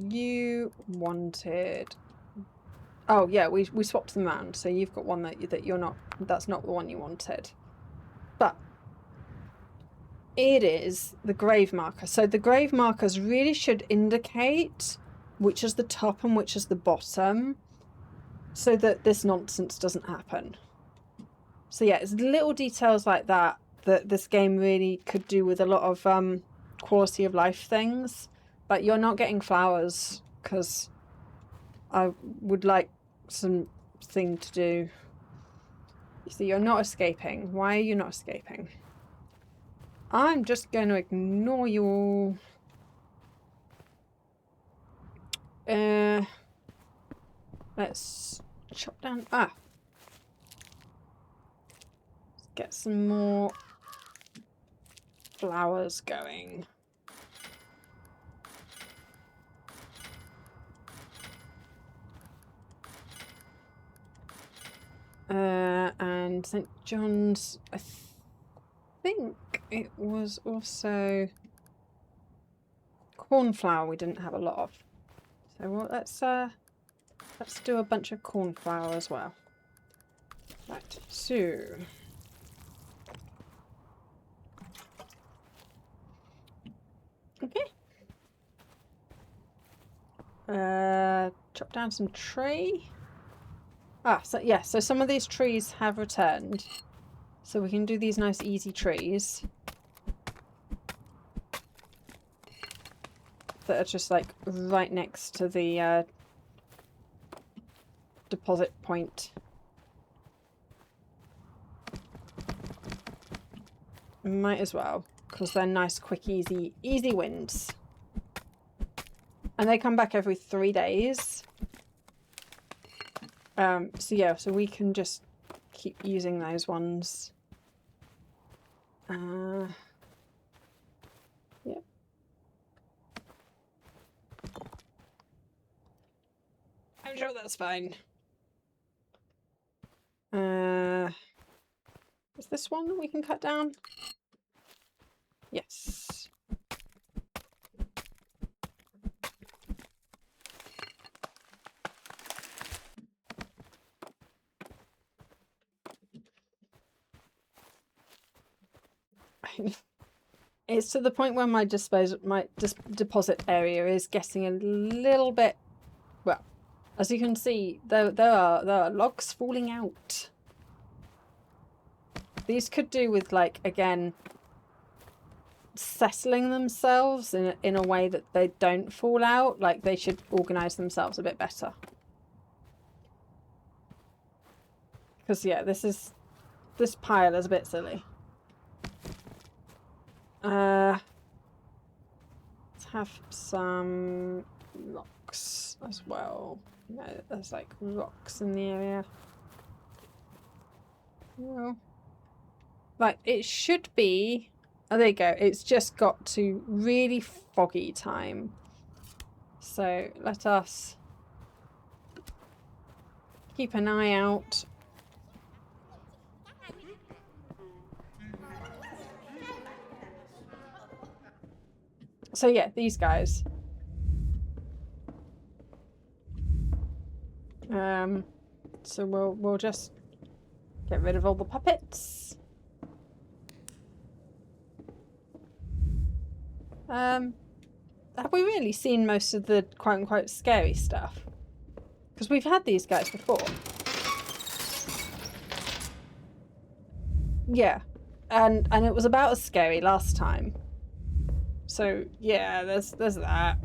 You wanted... Oh yeah, we swapped them around, so you've got one that you're not... That's not the one you wanted. But it is the grave marker. So the grave markers really should indicate which is the top and which is the bottom, so that this nonsense doesn't happen. So yeah, it's little details like that that this game really could do with a lot of quality of life things. But you're not getting flowers because I would like something to do. So you're not escaping. Why are you not escaping? I'm just going to ignore you all. Let's chop down... Ah! Let's get some more flowers going. And St. John's, I think it was also cornflower we didn't have a lot of. So well, let's do a bunch of cornflower as well. Right, so okay. Chop down some tree. Ah, so yeah, so some of these trees have returned. So we can do these nice easy trees. That are just like right next to the deposit point. Might as well, because they're nice, quick, easy wins. And they come back every 3 days. So yeah, so we can just keep using those ones. Yep. I'm sure that's fine. Is this one that we can cut down? Yes. It's to the point where my deposit area is getting a little bit, well, as you can see, there are logs falling out. These could do with, like, again, settling themselves in a way that they don't fall out. Like, they should organize themselves a bit better. Because yeah, this pile is a bit silly. Let's have some rocks as well. No, there's like rocks in the area. Well, right, it should be... Oh, there you go. It's just got to really foggy time. So let us keep an eye out. So yeah, these guys. So we'll just get rid of all the puppets. Have we really seen most of the quote-unquote scary stuff? Because we've had these guys before. Yeah. And it was about as scary last time. So yeah, there's that.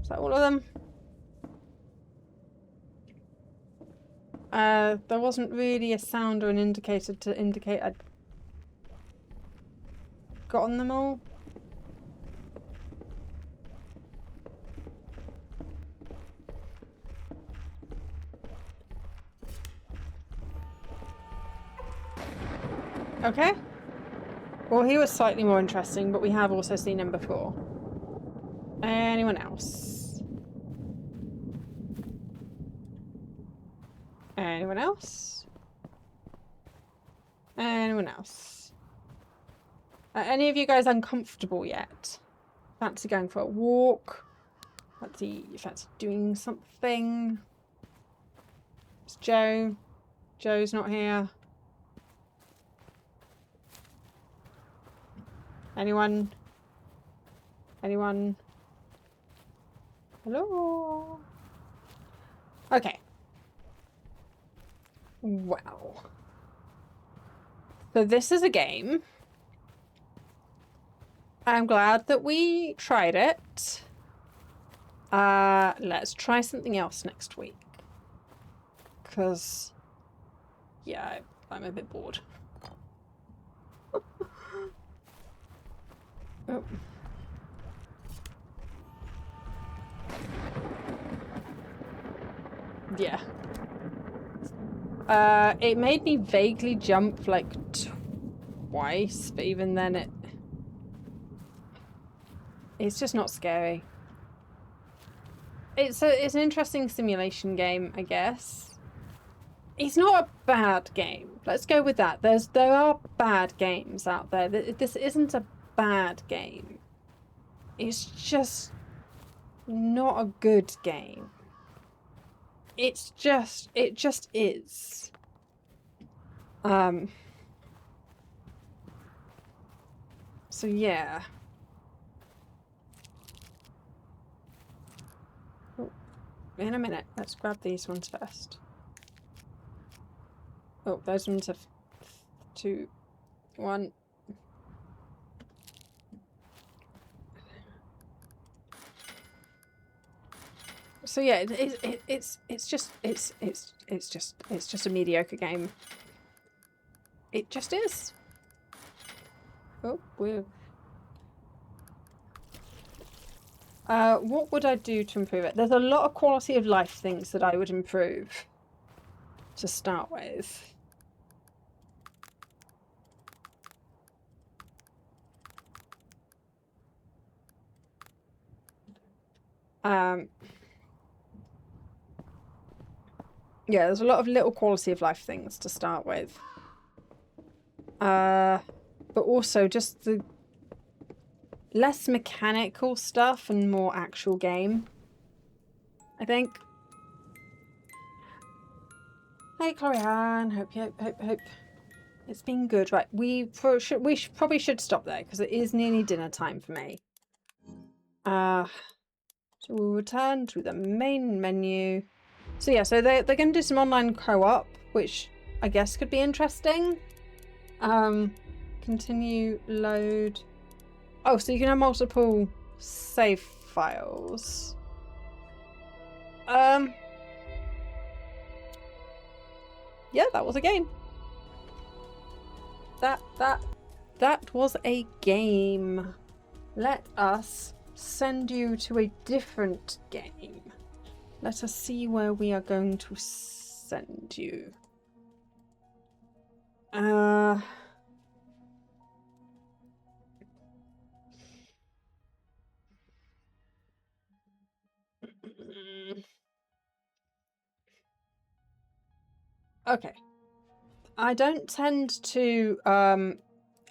Is that all of them? There wasn't really a sound or an indicator to indicate I'd gotten them all. Okay. Well, he was slightly more interesting, but we have also seen him before. Anyone else? Anyone else? Anyone else? Any of you guys uncomfortable yet? Fancy going for a walk? Fancy doing something? It's Joe. Joe's not here. Anyone? Anyone? Hello? Okay. Well. So this is a game. I'm glad that we tried it. Let's try something else next week. Because, yeah, I'm a bit bored. Oh. Yeah. It made me vaguely jump like twice, but even then it's just not scary. It's an interesting simulation game, I guess. It's not a bad game. Let's go with that. There are bad games out there. This isn't a bad game. It's just not a good game. It just is. So yeah. Oh, in a minute. Let's grab these ones first. Oh, those ones have 2, 1. So yeah, it's just a mediocre game. It just is. Oh, weird. What would I do to improve it? There's a lot of quality of life things that I would improve to start with. Yeah, there's a lot of little quality of life things to start with. But also just the less mechanical stuff and more actual game, I think. Hey, Corianne. Hope it's been good. Right, we probably should stop there because it is nearly dinner time for me. So we'll return to the main menu. So yeah, so they're going to do some online co-op, which I guess could be interesting. Continue load. Oh, so you can have multiple save files. Yeah, that was a game. That was a game. Let us send you to a different game. Let us see where we are going to send you. Okay. I don't tend to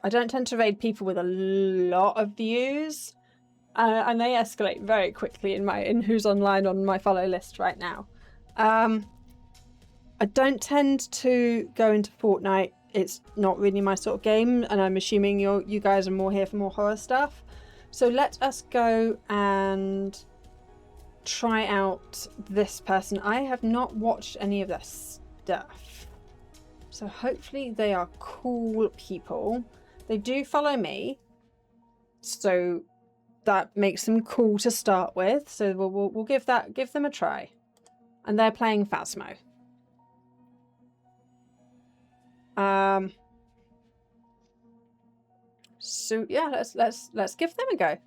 I don't tend to raid people with a lot of views, and they escalate very quickly in who's online on my follow list right now. I don't tend to go into Fortnite. It's not really my sort of game, and I'm assuming you guys are more here for more horror stuff. So let us go and try out this person. I have not watched any of their stuff, so hopefully they are cool people. They do follow me, so that makes them cool to start with. So we'll give them a try. And they're playing Phasmo. So yeah, let's give them a go.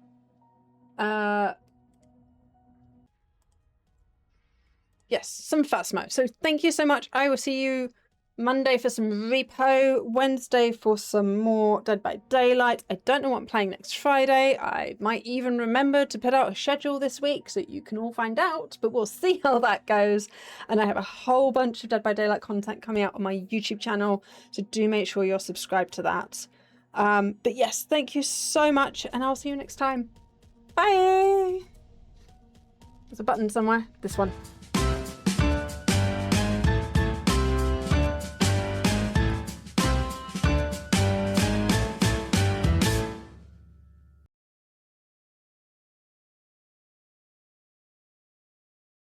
Yes, some Phasmo. So thank you so much. I will see you Monday for some REPO, Wednesday for some more Dead by Daylight. I don't know what I'm playing next Friday. I might even remember to put out a schedule this week so you can all find out, but we'll see how that goes. And I have a whole bunch of Dead by Daylight content coming out on my YouTube channel, so do make sure you're subscribed to that. But yes, thank you so much, and I'll see you next time. Bye! There's a button somewhere. This one.